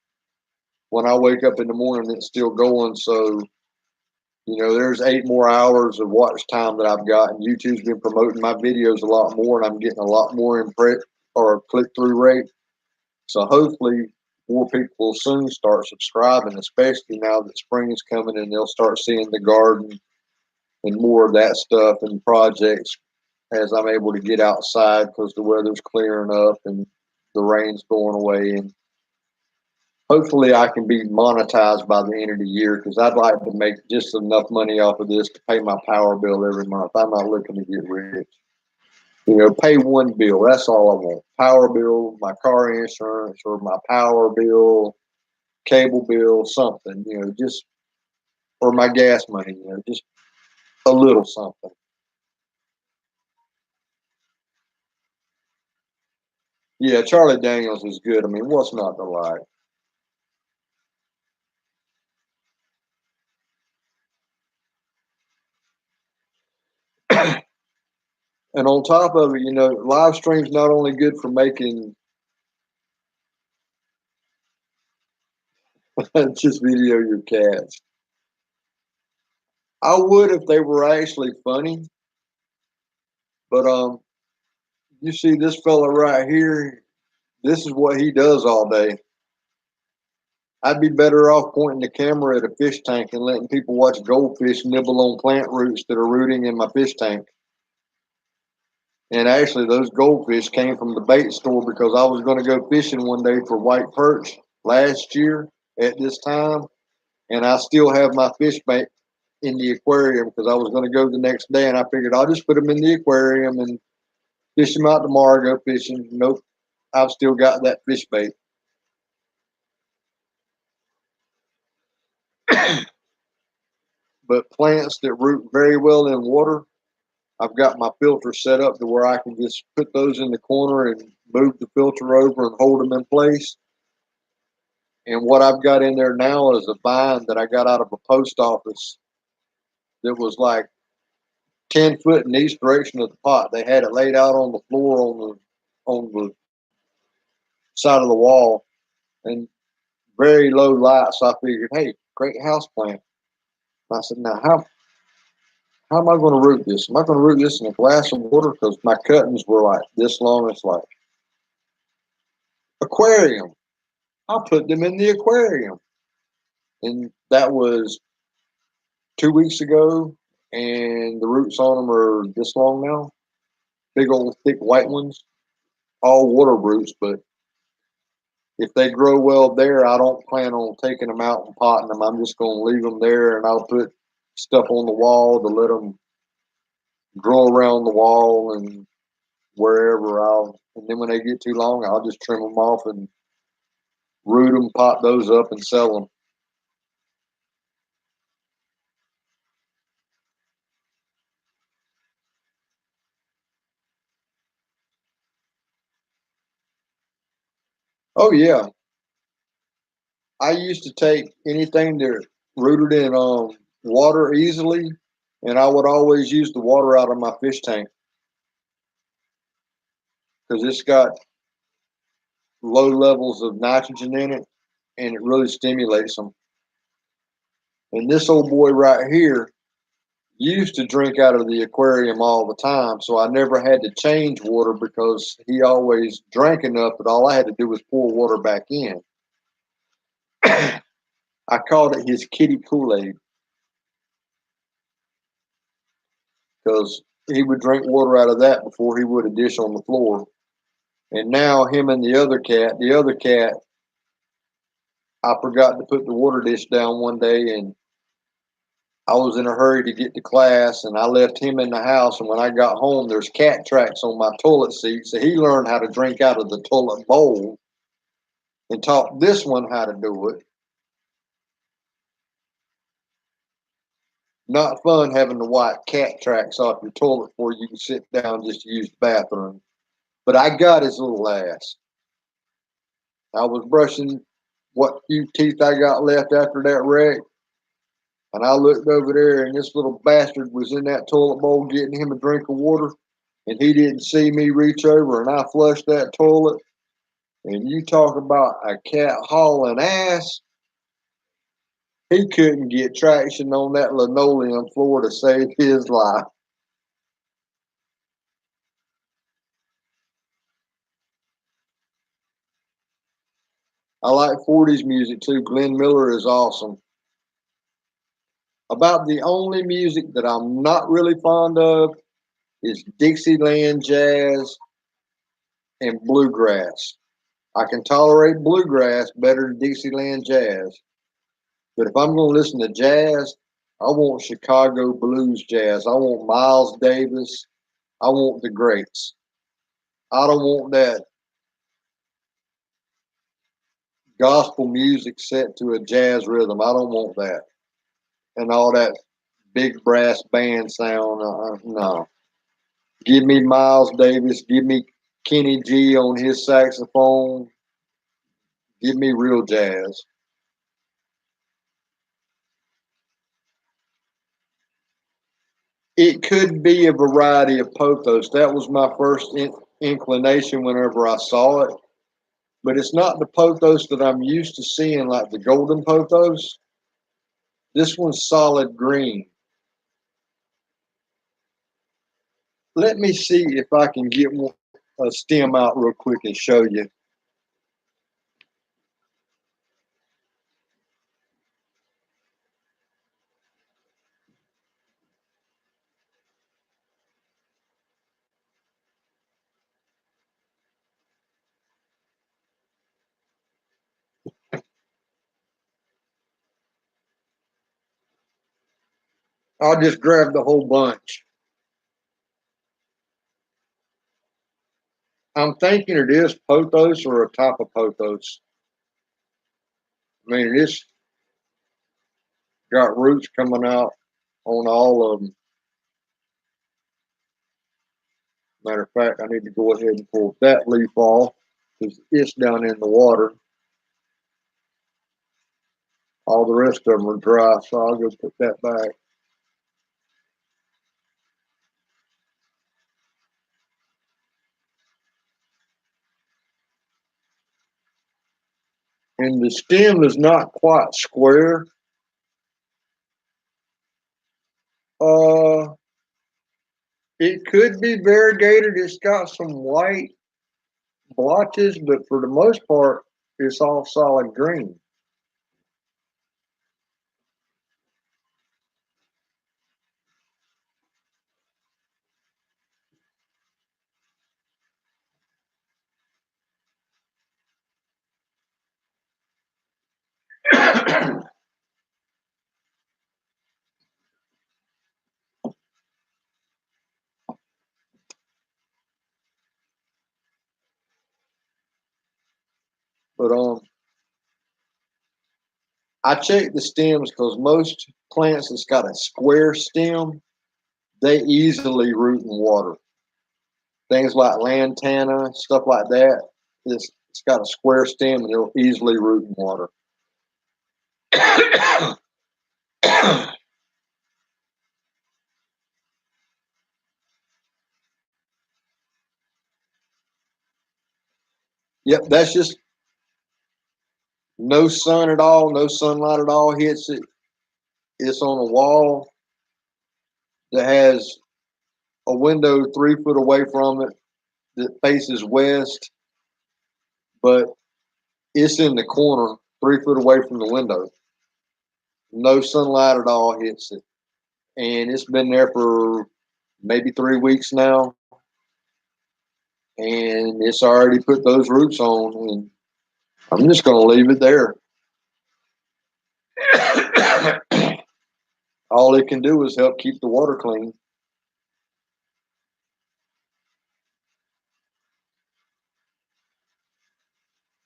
when I wake up in the morning, it's still going. So, there's 8 more hours of watch time that I've got. And YouTube's been promoting my videos a lot more, and I'm getting a lot more click-through rate. So hopefully more people will soon start subscribing, especially now that spring is coming and they'll start seeing the garden and more of that stuff and projects as I'm able to get outside because the weather's clearing up and the rain's going away. And hopefully I can be monetized by the end of the year, because I'd like to make just enough money off of this to pay my power bill every month. I'm not looking to get rich. Pay one bill. That's all I want. Power bill, my car insurance, or my power bill, cable bill, something, or my gas money, just a little something. Yeah, Charlie Daniels is good. I mean, what's not to like? And on top of it, live stream's not only good for making just video your cats. I would if they were actually funny, but you see this fella right here. This is what he does all day. I'd be better off pointing the camera at a fish tank and letting people watch goldfish nibble on plant roots that are rooting in my fish tank. And actually, those goldfish came from the bait store because I was going to go fishing one day for white perch last year at this time. And I still have my fish bait in the aquarium because I was going to go the next day. And I figured I'll just put them in the aquarium and fish them out tomorrow, go fishing. Nope, I've still got that fish bait. But plants that root very well in water, I've got my filter set up to where I can just put those in the corner and move the filter over and hold them in place. And what I've got in there now is a vine that I got out of a post office that was like 10 foot in each direction of the pot. They had it laid out on the floor on the side of the wall and very low light. So I figured, hey, great house plant. I said, now how am I going to root this? Am I going to root this in a glass of water? Because my cuttings were like this long. It's like aquarium. I'll put them in the aquarium. And that was 2 weeks ago. And the roots on them are this long now. Big old thick white ones. All water roots. But if they grow well there, I don't plan on taking them out and potting them. I'm just going to leave them there. And I'll put stuff on the wall to let them grow around the wall and wherever. And then when they get too long, I'll just trim them off and root them, pot those up, and sell them. Oh yeah, I used to take anything that rooted in water easily, and I would always use the water out of my fish tank because it's got low levels of nitrogen in it, and it really stimulates them. And this old boy right here used to drink out of the aquarium all the time, so I never had to change water because he always drank enough that all I had to do was pour water back in. I called it his kitty Kool-Aid because he would drink water out of that before he would a dish on the floor. And now him and the other cat, I forgot to put the water dish down one day, and I was in a hurry to get to class, and I left him in the house. And when I got home, there's cat tracks on my toilet seat. So he learned how to drink out of the toilet bowl and taught this one how to do it. Not fun having to wipe cat tracks off your toilet before you can sit down just to use the bathroom. But I got his little ass. I was brushing what few teeth I got left after that wreck. And I looked over there, and this little bastard was in that toilet bowl getting him a drink of water, and he didn't see me reach over, and I flushed that toilet. And you talk about a cat hauling ass. He couldn't get traction on that linoleum floor to save his life. I like 40s music too. Glenn Miller is awesome. About the only music that I'm not really fond of is Dixieland jazz and bluegrass. I can tolerate bluegrass better than Dixieland jazz. But if I'm going to listen to jazz, I want Chicago blues jazz. I want Miles Davis. I want the greats. I don't want that gospel music set to a jazz rhythm. I don't want that. And all that big brass band sound. No. Give me Miles Davis. Give me Kenny G on his saxophone. Give me real jazz. It could be a variety of pothos. That was my first inclination whenever I saw it. But it's not the pothos that I'm used to seeing, like the golden pothos. This one's solid green. Let me see if I can get a stem out real quick and show you. I'll just grab the whole bunch. I'm thinking it is pothos or a type of pothos. I mean, it's got roots coming out on all of them. Matter of fact, I need to go ahead and pull that leaf off because it's down in the water. All the rest of them are dry, so I'll go put that back. And the stem is not quite square. Uh, it could be variegated. It's got some white blotches, but for the most part, it's all solid green. But I check the stems because most plants that's got a square stem, they easily root in water. Things like lantana, stuff like that, it's got a square stem and it'll easily root in water. Yep, that's just no sun at all, no sunlight at all hits it. It's on a wall that has a window 3 foot away from it that faces west, but it's in the corner 3 foot away from the window. No sunlight at all hits it. And it's been there for maybe 3 weeks now. And it's already put those roots on, and I'm just going to leave it there. All it can do is help keep the water clean.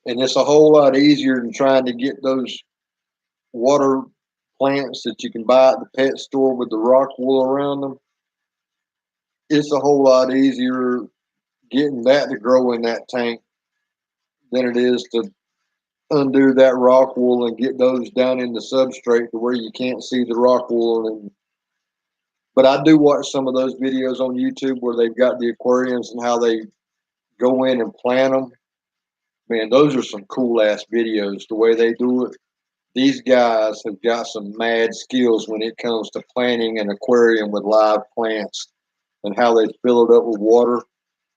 And it's a whole lot easier than trying to get those water plants that you can buy at the pet store with the rock wool around them. It's a whole lot easier getting that to grow in that tank than it is to undo that rock wool and get those down in the substrate to where you can't see the rock wool. And but I do watch some of those videos on YouTube where they've got the aquariums and how they go in and plant them. Man, those are some cool ass videos. The way they do it. These guys have got some mad skills when it comes to planting an aquarium with live plants and how they fill it up with water.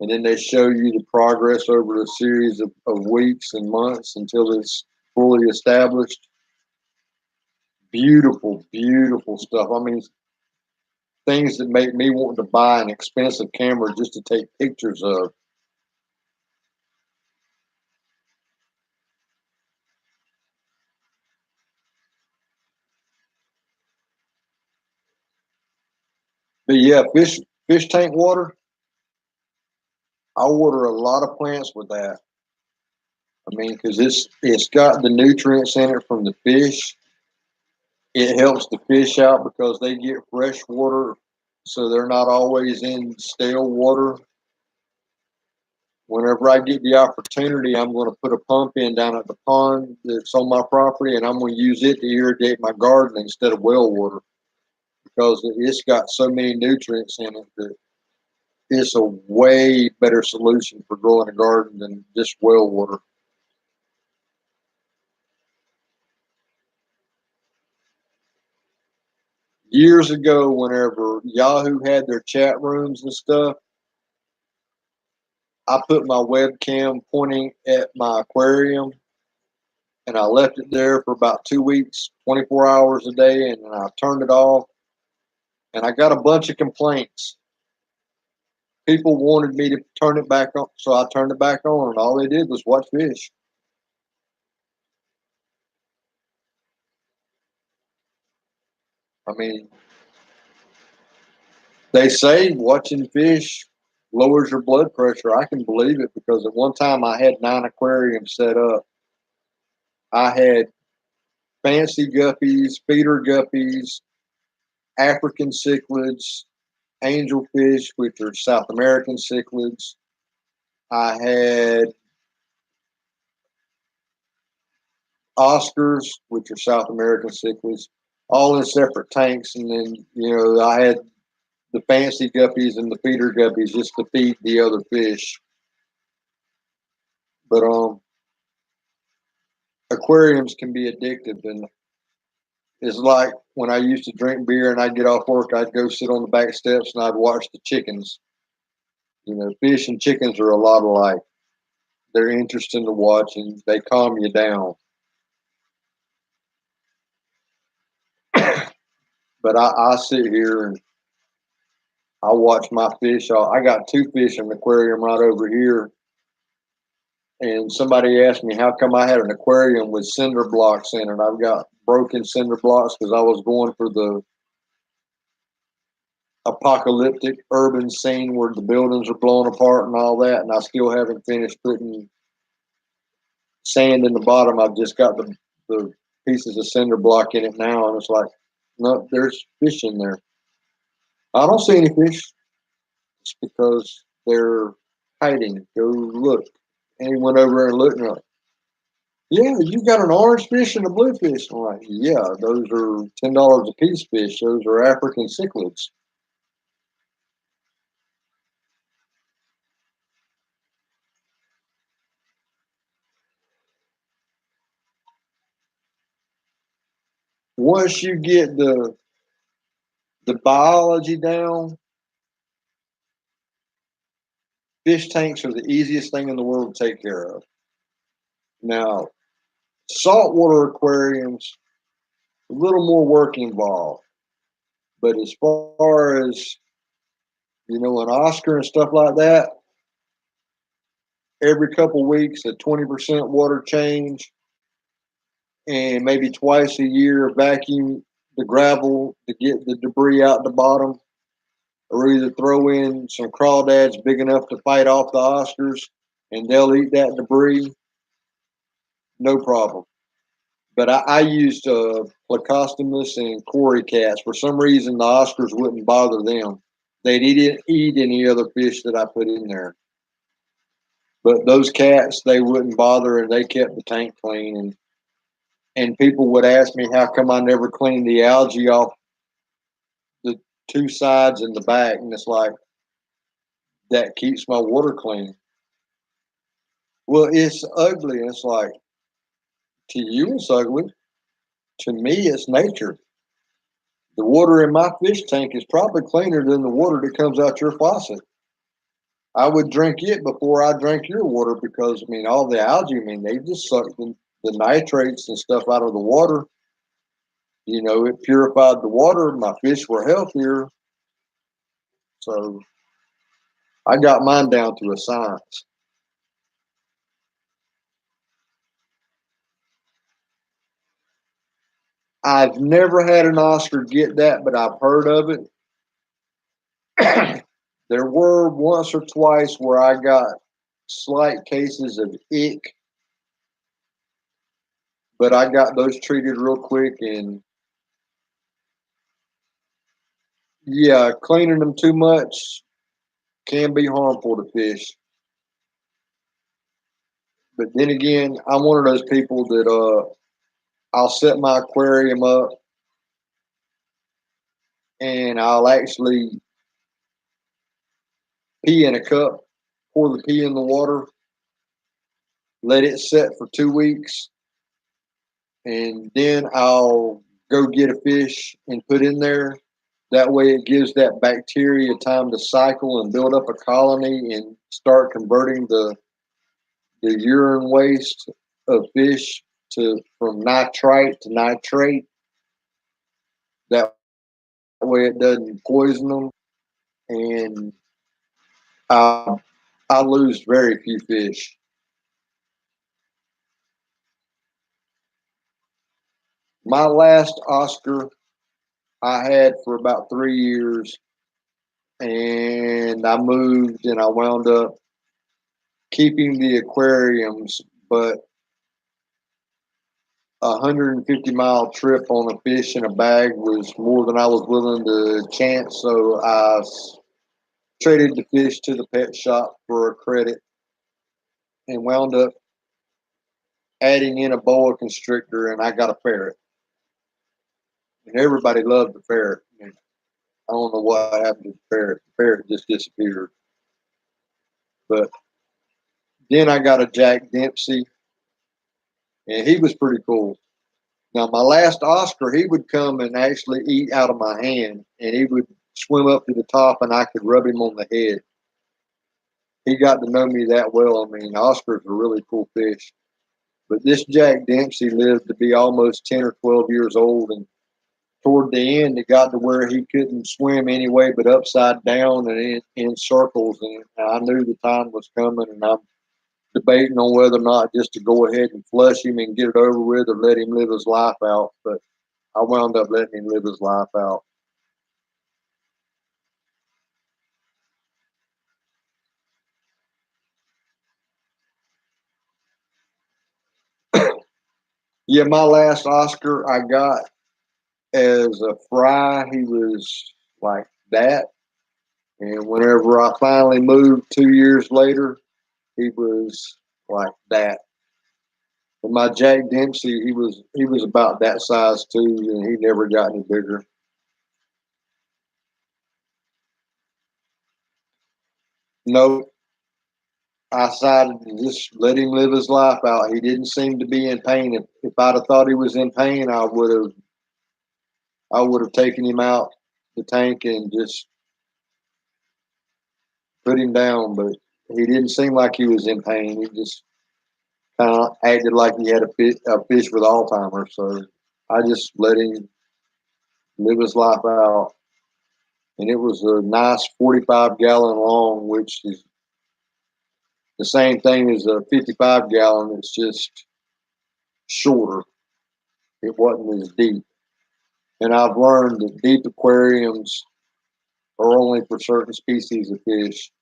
And then they show you the progress over a series of weeks and months until it's fully established. Beautiful, beautiful stuff. I mean, things that make me want to buy an expensive camera just to take pictures of. But yeah, fish tank water. I order a lot of plants with that. I mean, because it's got the nutrients in it from the fish. It helps the fish out because they get fresh water, so they're not always in stale water. Whenever I get the opportunity, I'm going to put a pump in down at the pond that's on my property, and I'm going to use it to irrigate my garden instead of well water because it's got so many nutrients in it that it's a way better solution for growing a garden than just well water. Years ago, whenever Yahoo had their chat rooms and stuff, I put my webcam pointing at my aquarium and I left it there for about 2 weeks, 24 hours a day, and I turned it off. And I got a bunch of complaints. People wanted me to turn it back on, so I turned it back on, and all they did was watch fish. I mean, they say watching fish lowers your blood pressure. I can believe it because at one time I had 9 aquariums set up. I had fancy guppies, feeder guppies, African cichlids, angelfish, which are South American cichlids. I had Oscars, which are South American cichlids, all in separate tanks. And then, I had the fancy guppies and the feeder guppies just to feed the other fish. But aquariums can be addictive, and it's like when I used to drink beer and I'd get off work, I'd go sit on the back steps and I'd watch the chickens. Fish and chickens are a lot alike. They're interesting to watch and they calm you down. But I sit here and I watch my fish. I got 2 fish in the aquarium right over here. And somebody asked me how come I had an aquarium with cinder blocks in it. I've got broken cinder blocks because I was going for the apocalyptic urban scene where the buildings are blown apart and all that. And I still haven't finished putting sand in the bottom. I've just got the pieces of cinder block in it now. And it's like, no, there's fish in there. I don't see any fish. It's because they're hiding. Go look. And he went over and looked and like, yeah, you got an orange fish and a blue fish. I'm like, yeah, those are $10 a piece fish. Those are African cichlids. Once you get the biology down, fish tanks are the easiest thing in the world to take care of. Now, saltwater aquariums, a little more work involved. But as far as, an Oscar and stuff like that, every couple weeks, a 20% water change, and maybe twice a year, vacuum the gravel to get the debris out the bottom, or either throw in some crawdads big enough to fight off the Oscars, and they'll eat that debris, no problem. But I used Plecostomus and Cory cats. For some reason, the Oscars wouldn't bother them. They'd eat any other fish that I put in there. But those cats, they wouldn't bother, and they kept the tank clean. And people would ask me how come I never cleaned the algae off the two sides and the back, and it's like that keeps my water clean. Well, it's ugly. And it's like, to you, it's ugly. To me, it's nature. The water in my fish tank is probably cleaner than the water that comes out your faucet. I would drink it before I drank your water because, I mean, all the algae, I mean, they just suck the nitrates and stuff out of the water. You know, it purified the water. My fish were healthier. So I got mine down to a science. I've never had an Oscar get that, but I've heard of it. There were once or twice where I got slight cases of ick, but I got those treated real quick. And yeah, cleaning them too much can be harmful to fish. But then again, I'm one of those people that I'll set my aquarium up and I'll actually pee in a cup, pour the pee in the water, let it set for 2 weeks, and then I'll go get a fish and put in there. That way it gives that bacteria time to cycle and build up a colony and start converting the urine waste of fish from nitrite to nitrate. That way it doesn't poison them. And I lose very few fish. My last Oscar I had for about 3 years, and I moved and I wound up keeping the aquariums, but 150-mile trip on a fish in a bag was more than I was willing to chance, so I traded the fish to the pet shop for a credit and wound up adding in a boa constrictor, and I got a ferret. And everybody loved the ferret. And I don't know what happened to the ferret. The ferret just disappeared. But then I got a Jack Dempsey, and he was pretty cool. Now, my last Oscar, he would come and actually eat out of my hand, and he would swim up to the top, and I could rub him on the head. He got to know me that well. I mean, Oscar's a really cool fish. But this Jack Dempsey lived to be almost 10 or 12 years old, and toward the end, it got to where he couldn't swim anyway but upside down and in circles. And I knew the time was coming, and I'm debating on whether or not just to go ahead and flush him and get it over with or let him live his life out. But I wound up letting him live his life out. Yeah, my last Oscar I got as a fry, he was like that. And whenever I finally moved 2 years later, he was like that. And my Jack Dempsey, he was about that size too, and he never got any bigger. No, I decided to just let him live his life out. He didn't seem to be in pain. If I'd have thought he was in pain, I would have taken him out the tank and just put him down. But he didn't seem like he was in pain. He just kind of acted like he had a fish with Alzheimer's. So I just let him live his life out. And it was a nice 45-gallon long, which is the same thing as a 55-gallon. It's just shorter. It wasn't as deep. And I've learned that deep aquariums are only for certain species of fish.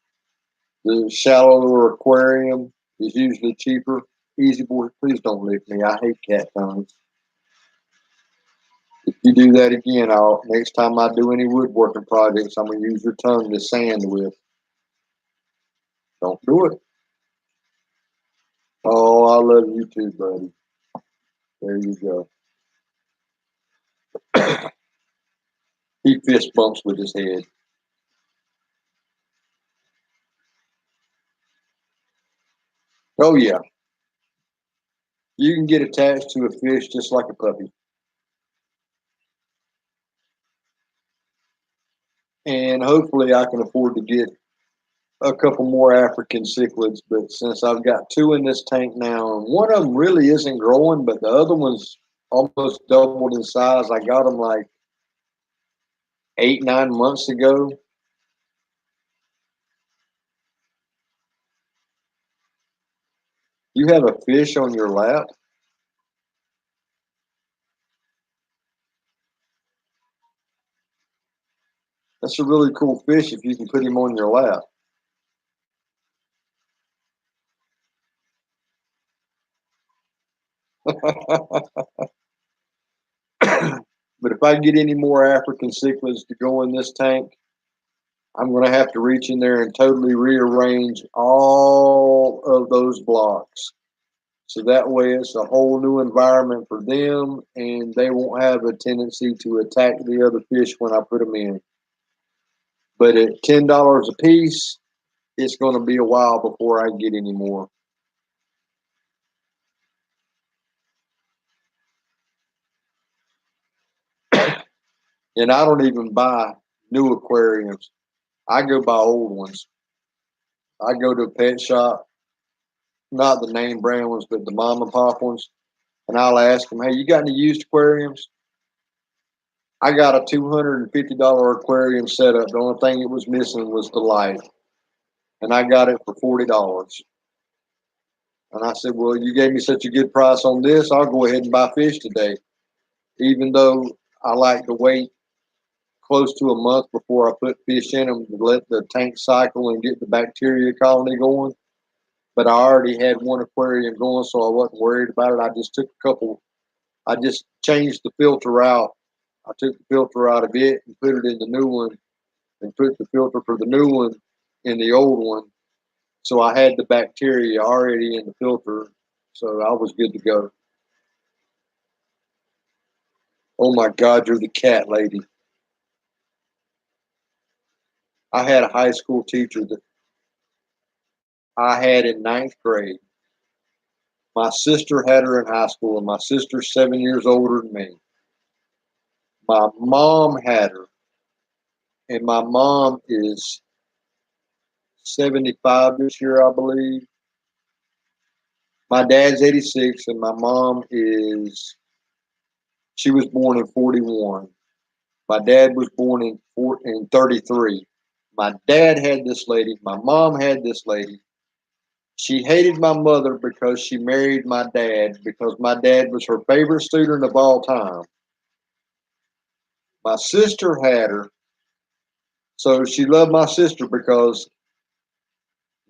The shallower aquarium is usually cheaper. Easy boy, please don't lick me. I hate cat tongues. If you do that again, next time I do any woodworking projects, I'm gonna use your tongue to sand with. Don't do it. I love you too, buddy. There you go. He fist bumps with his head. Oh yeah, you can get attached to a fish just like a puppy. And hopefully I can afford to get a couple more African cichlids, but since I've got two in this tank now, and one of them really isn't growing, but the other one's almost doubled in size. I got them like 8, 9 months ago. You have a fish on your lap? That's a really cool fish if you can put him on your lap. But if I get any more African cichlids to go in this tank, I'm going to have to reach in there and totally rearrange all of those blocks. So that way it's a whole new environment for them and they won't have a tendency to attack the other fish when I put them in. But at $10 a piece, it's going to be a while before I get any more. And I don't even buy new aquariums. I go buy old ones. I go to a pet shop, not the name brand ones, but the mom and pop ones, and I'll ask them, "Hey, you got any used aquariums?" I got a $250 aquarium set up. The only thing it was missing was the light, and I got it for $40. And I said, "Well, you gave me such a good price on this. I'll go ahead and buy fish today, even though I like to wait close to a month before I put fish in them to let the tank cycle and get the bacteria colony going." But I already had one aquarium going, so I wasn't worried about it. I just took a couple. I just changed the filter out. I took the filter out of it and put it in the new one, and put the filter for the new one in the old one. So I had the bacteria already in the filter, so I was good to go. Oh my God, you're the cat lady. I had a high school teacher that I had in ninth grade. My sister had her in high school, and my sister's 7 years older than me. My mom had her, and my mom is 75 this year, I believe. My dad's 86, and my mom she was born in 41. My dad was born in 33. My dad had this lady. My mom had this lady. She hated my mother because she married my dad because my dad was her favorite student of all time. My sister had her, so she loved my sister because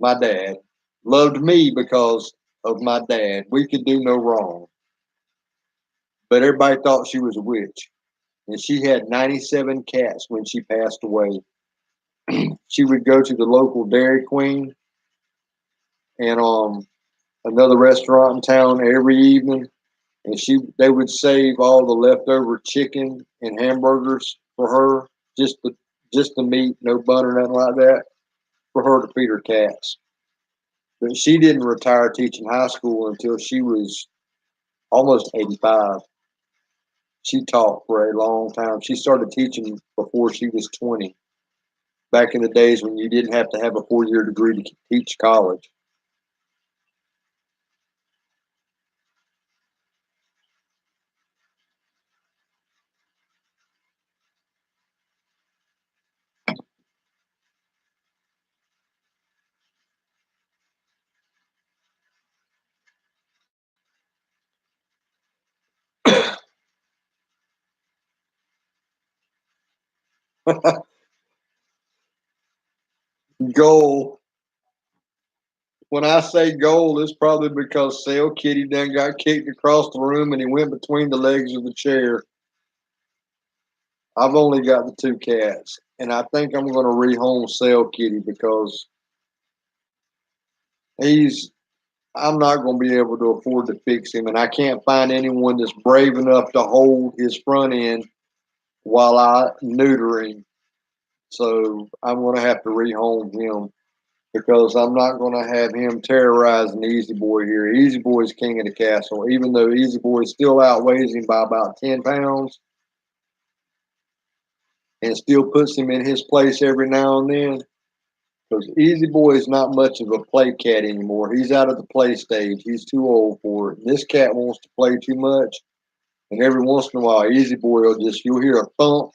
my dad loved me because of my dad. We could do no wrong. But everybody thought she was a witch. And she had 97 cats when she passed away. She would go to the local Dairy Queen and another restaurant in town every evening, and they would save all the leftover chicken and hamburgers for her, just the meat, no butter, nothing like that, for her to feed her cats. But she didn't retire teaching high school until she was almost 85. She taught for a long time. She started teaching before she was 20, back in the days when you didn't have to have a 4-year degree to teach college. Goal. When I say goal, it's probably because Sale Kitty done got kicked across the room and he went between the legs of the chair. I've only got the two cats, and I think I'm going to rehome Sale Kitty because he's I'm not going to be able to afford to fix him, and I can't find anyone that's brave enough to hold his front end while I neuter him. So I'm going to have to rehome him because I'm not going to have him terrorizing Easy Boy here. Easy Boy is king of the castle, even though Easy Boy still outweighs him by about 10 pounds and still puts him in his place every now and then. Because Easy Boy is not much of a play cat anymore. He's out of the play stage. He's too old for it. This cat wants to play too much. And every once in a while, Easy Boy will you'll hear a thump,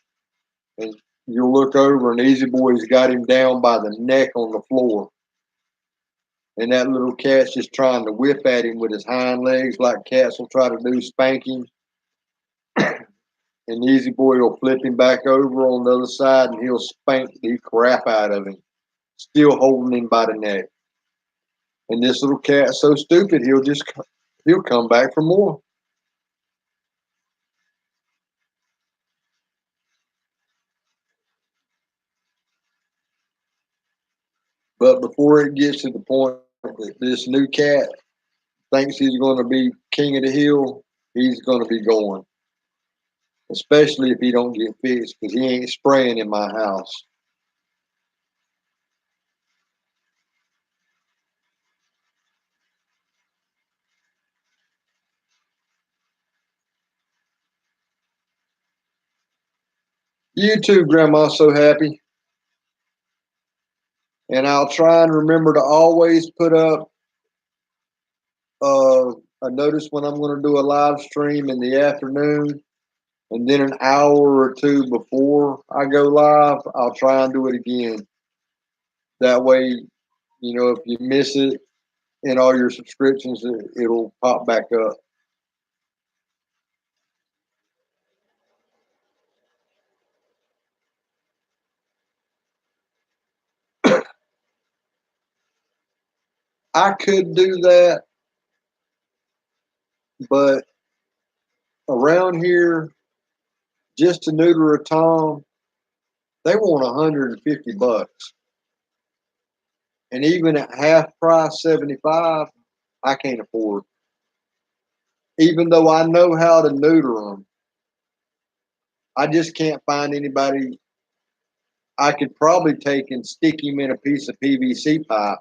and you'll look over, and Easy Boy's got him down by the neck on the floor. And that little cat's just trying to whip at him with his hind legs like cats will try to do, spank him. And Easy Boy will flip him back over on the other side, and he'll spank the crap out of him, still holding him by the neck. And this little cat's so stupid, he'll come back for more. But before it gets to the point that this new cat thinks he's going to be king of the hill, he's going to be going. Especially if he don't get fixed, because he ain't spraying in my house. You too, Grandma, so happy. And I'll try and remember to always put up a notice when I'm going to do a live stream in the afternoon. And then an hour or two before I go live, I'll try and do it again. That way, if you miss it in all your subscriptions, it'll pop back up. I could do that, but around here, just to neuter a tom, they want $150. And even at half price, 75, I can't afford. Even though I know how to neuter them, I just can't find anybody. I could probably take and stick him in a piece of PVC pipe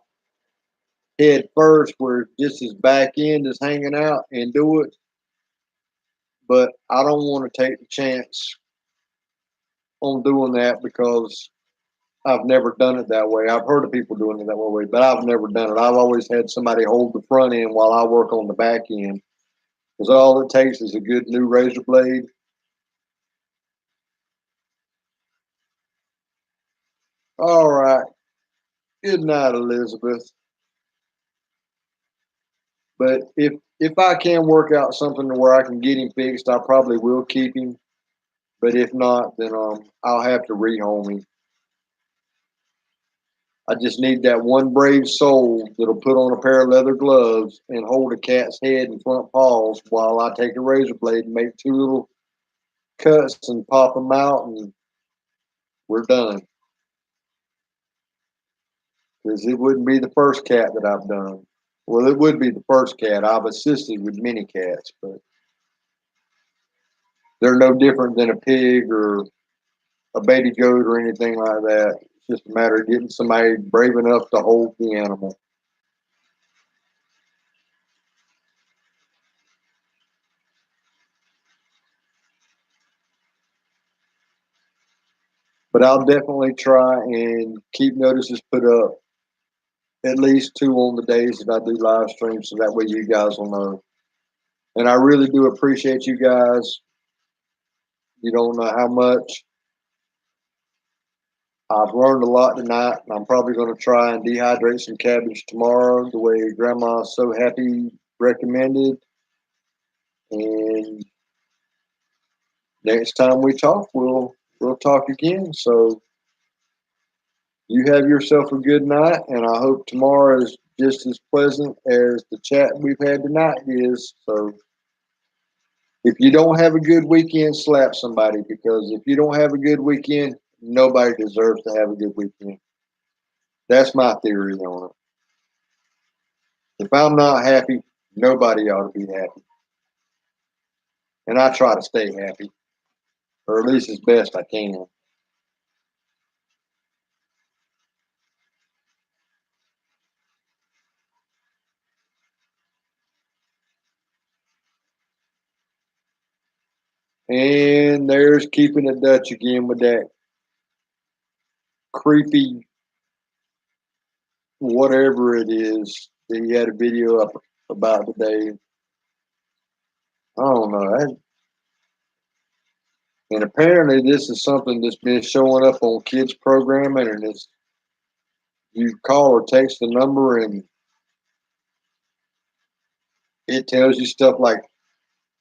head first, where just his back end is hanging out, and do it. But I don't want to take the chance on doing that because I've never done it that way. I've heard of people doing it that way, but I've never done it. I've always had somebody hold the front end while I work on the back end. Because all it takes is a good new razor blade. All right. Good night, Elizabeth. But if I can work out something to where I can get him fixed, I probably will keep him. But if not, then I'll have to rehome him. I just need that one brave soul that'll put on a pair of leather gloves and hold a cat's head and front paws while I take a razor blade and make two little cuts and pop them out, and we're done. Because it wouldn't be the first cat that I've done. Well, it would be the first cat. I've assisted with many cats, but they're no different than a pig or a baby goat or anything like that. It's just a matter of getting somebody brave enough to hold the animal. But I'll definitely try and keep notices put up, at least 2 on the days that I do live streams, so that way you guys will know. And I really do appreciate you guys. You don't know how much. I've learned a lot tonight, and I'm probably going to try and dehydrate some cabbage tomorrow, the way Grandma's so happy recommended. And next time we talk, we'll talk again. So you have yourself a good night, and I hope tomorrow is just as pleasant as the chat we've had tonight is. So if you don't have a good weekend, slap somebody, because if you don't have a good weekend, nobody deserves to have a good weekend. That's my theory on it. If I'm not happy, nobody ought to be happy. And I try to stay happy, or at least as best I can. And there's keeping it Dutch again with that creepy whatever it is that he had a video up about today. I don't know. And apparently this is something that's been showing up on kids programming, and it's you call or text the number and it tells you stuff like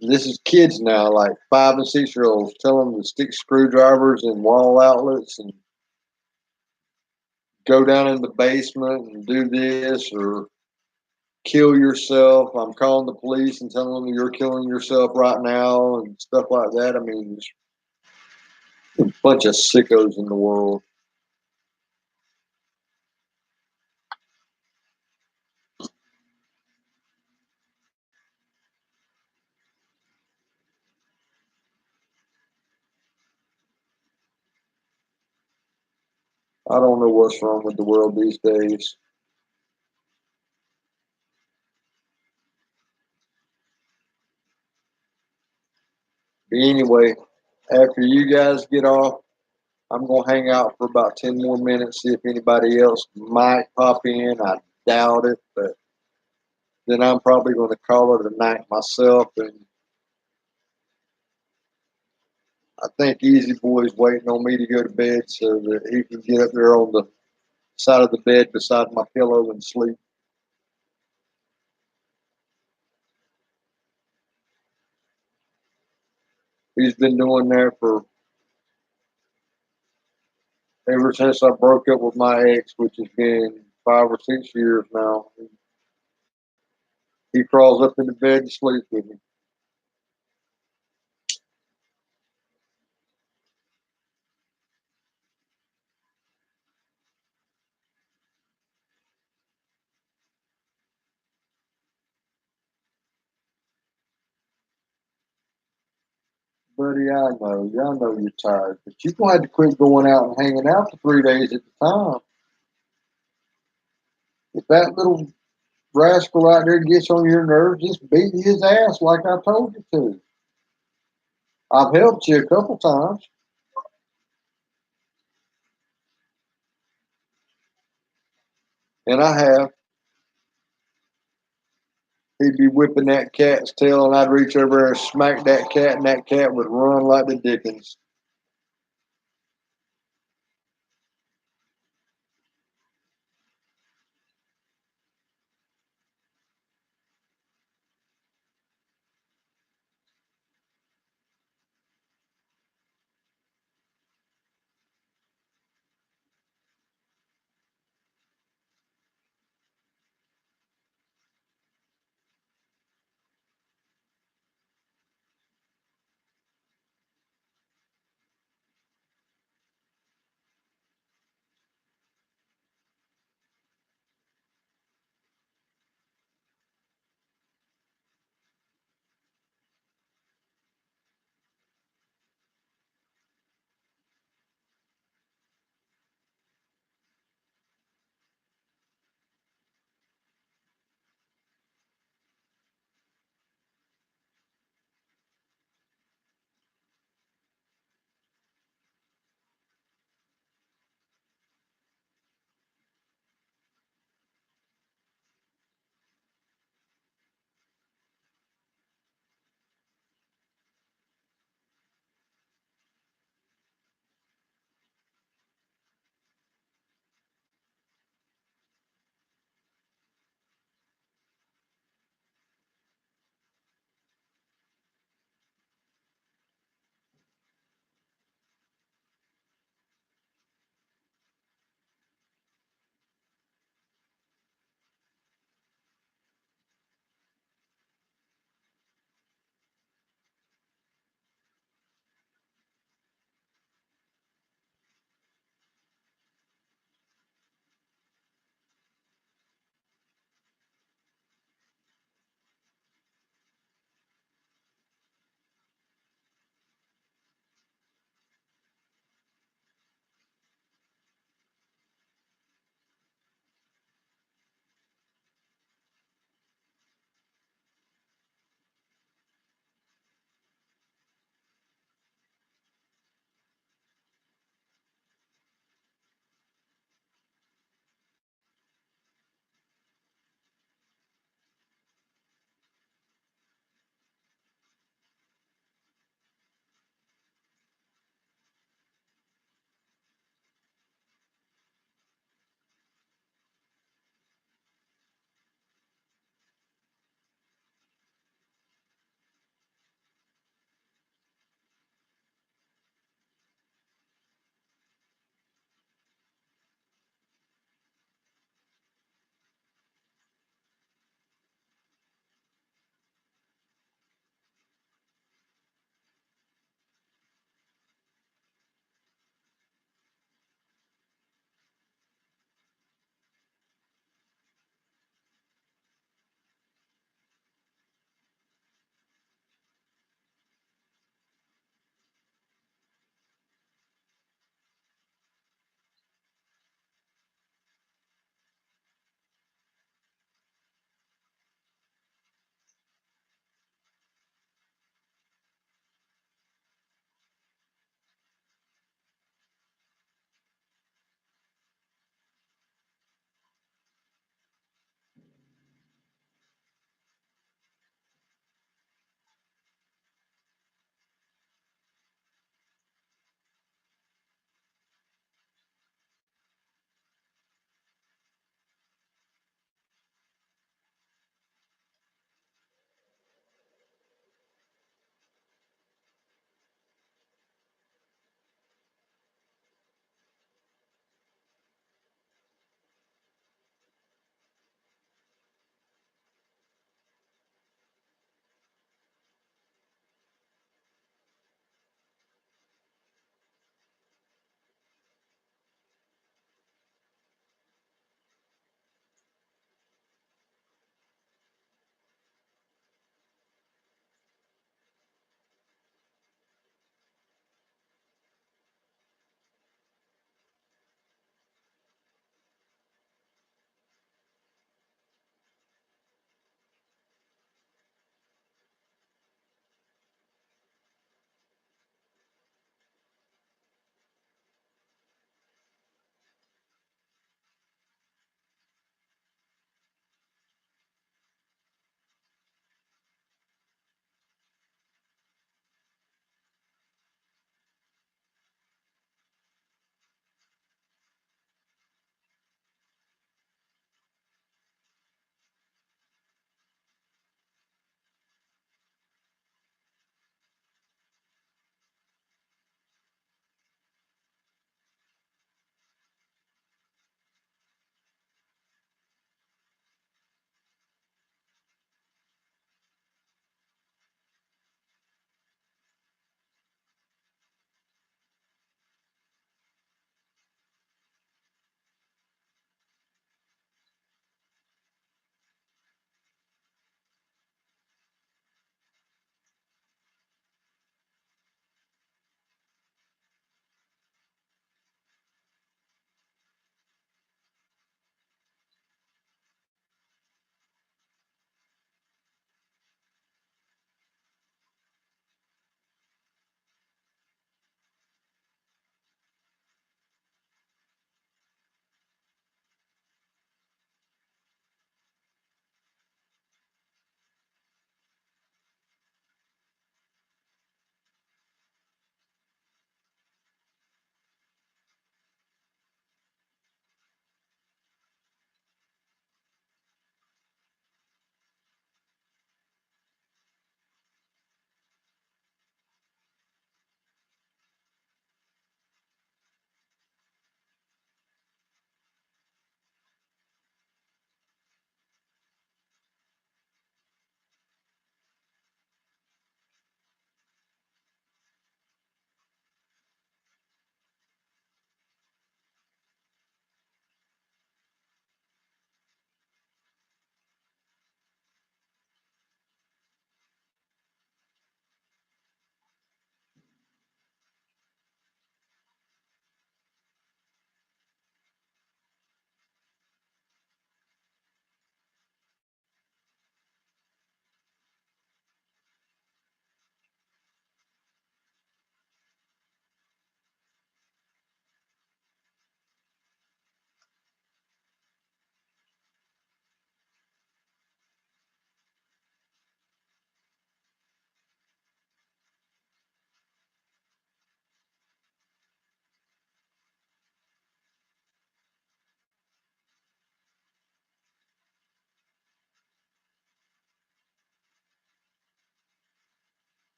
this is kids now, like 5 and 6 year olds, telling them to stick screwdrivers in wall outlets and go down in the basement and do this or kill yourself. I'm calling the police and telling them you're killing yourself right now and stuff like that. I mean, there's a bunch of sickos in the world. I don't know what's wrong with the world these days. But anyway, after you guys get off, I'm going to hang out for about 10 more minutes, see if anybody else might pop in. I doubt it, but then I'm probably going to call it a night myself. And I think Easy Boy's waiting on me to go to bed so that he can get up there on the side of the bed beside my pillow and sleep. He's been doing that for ever since I broke up with my ex, which has been 5 or 6 years now. He crawls up in the bed and sleeps with me. Buddy, I know. Y'all know you're tired, but you're going to have to quit going out and hanging out for 3 days at a time. If that little rascal out there gets on your nerves, just beat his ass like I told you to. I've helped you a couple times, and I have. He'd be whipping that cat's tail, and I'd reach over there and smack that cat, and that cat would run like the dickens.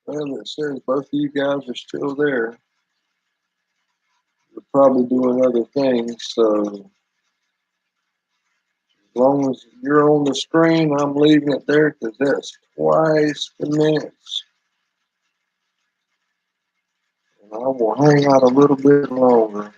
Well, it says both of you guys are still there. You're probably doing other things, so as long as you're on the screen, I'm leaving it there because that's twice the minutes. And I will hang out a little bit longer.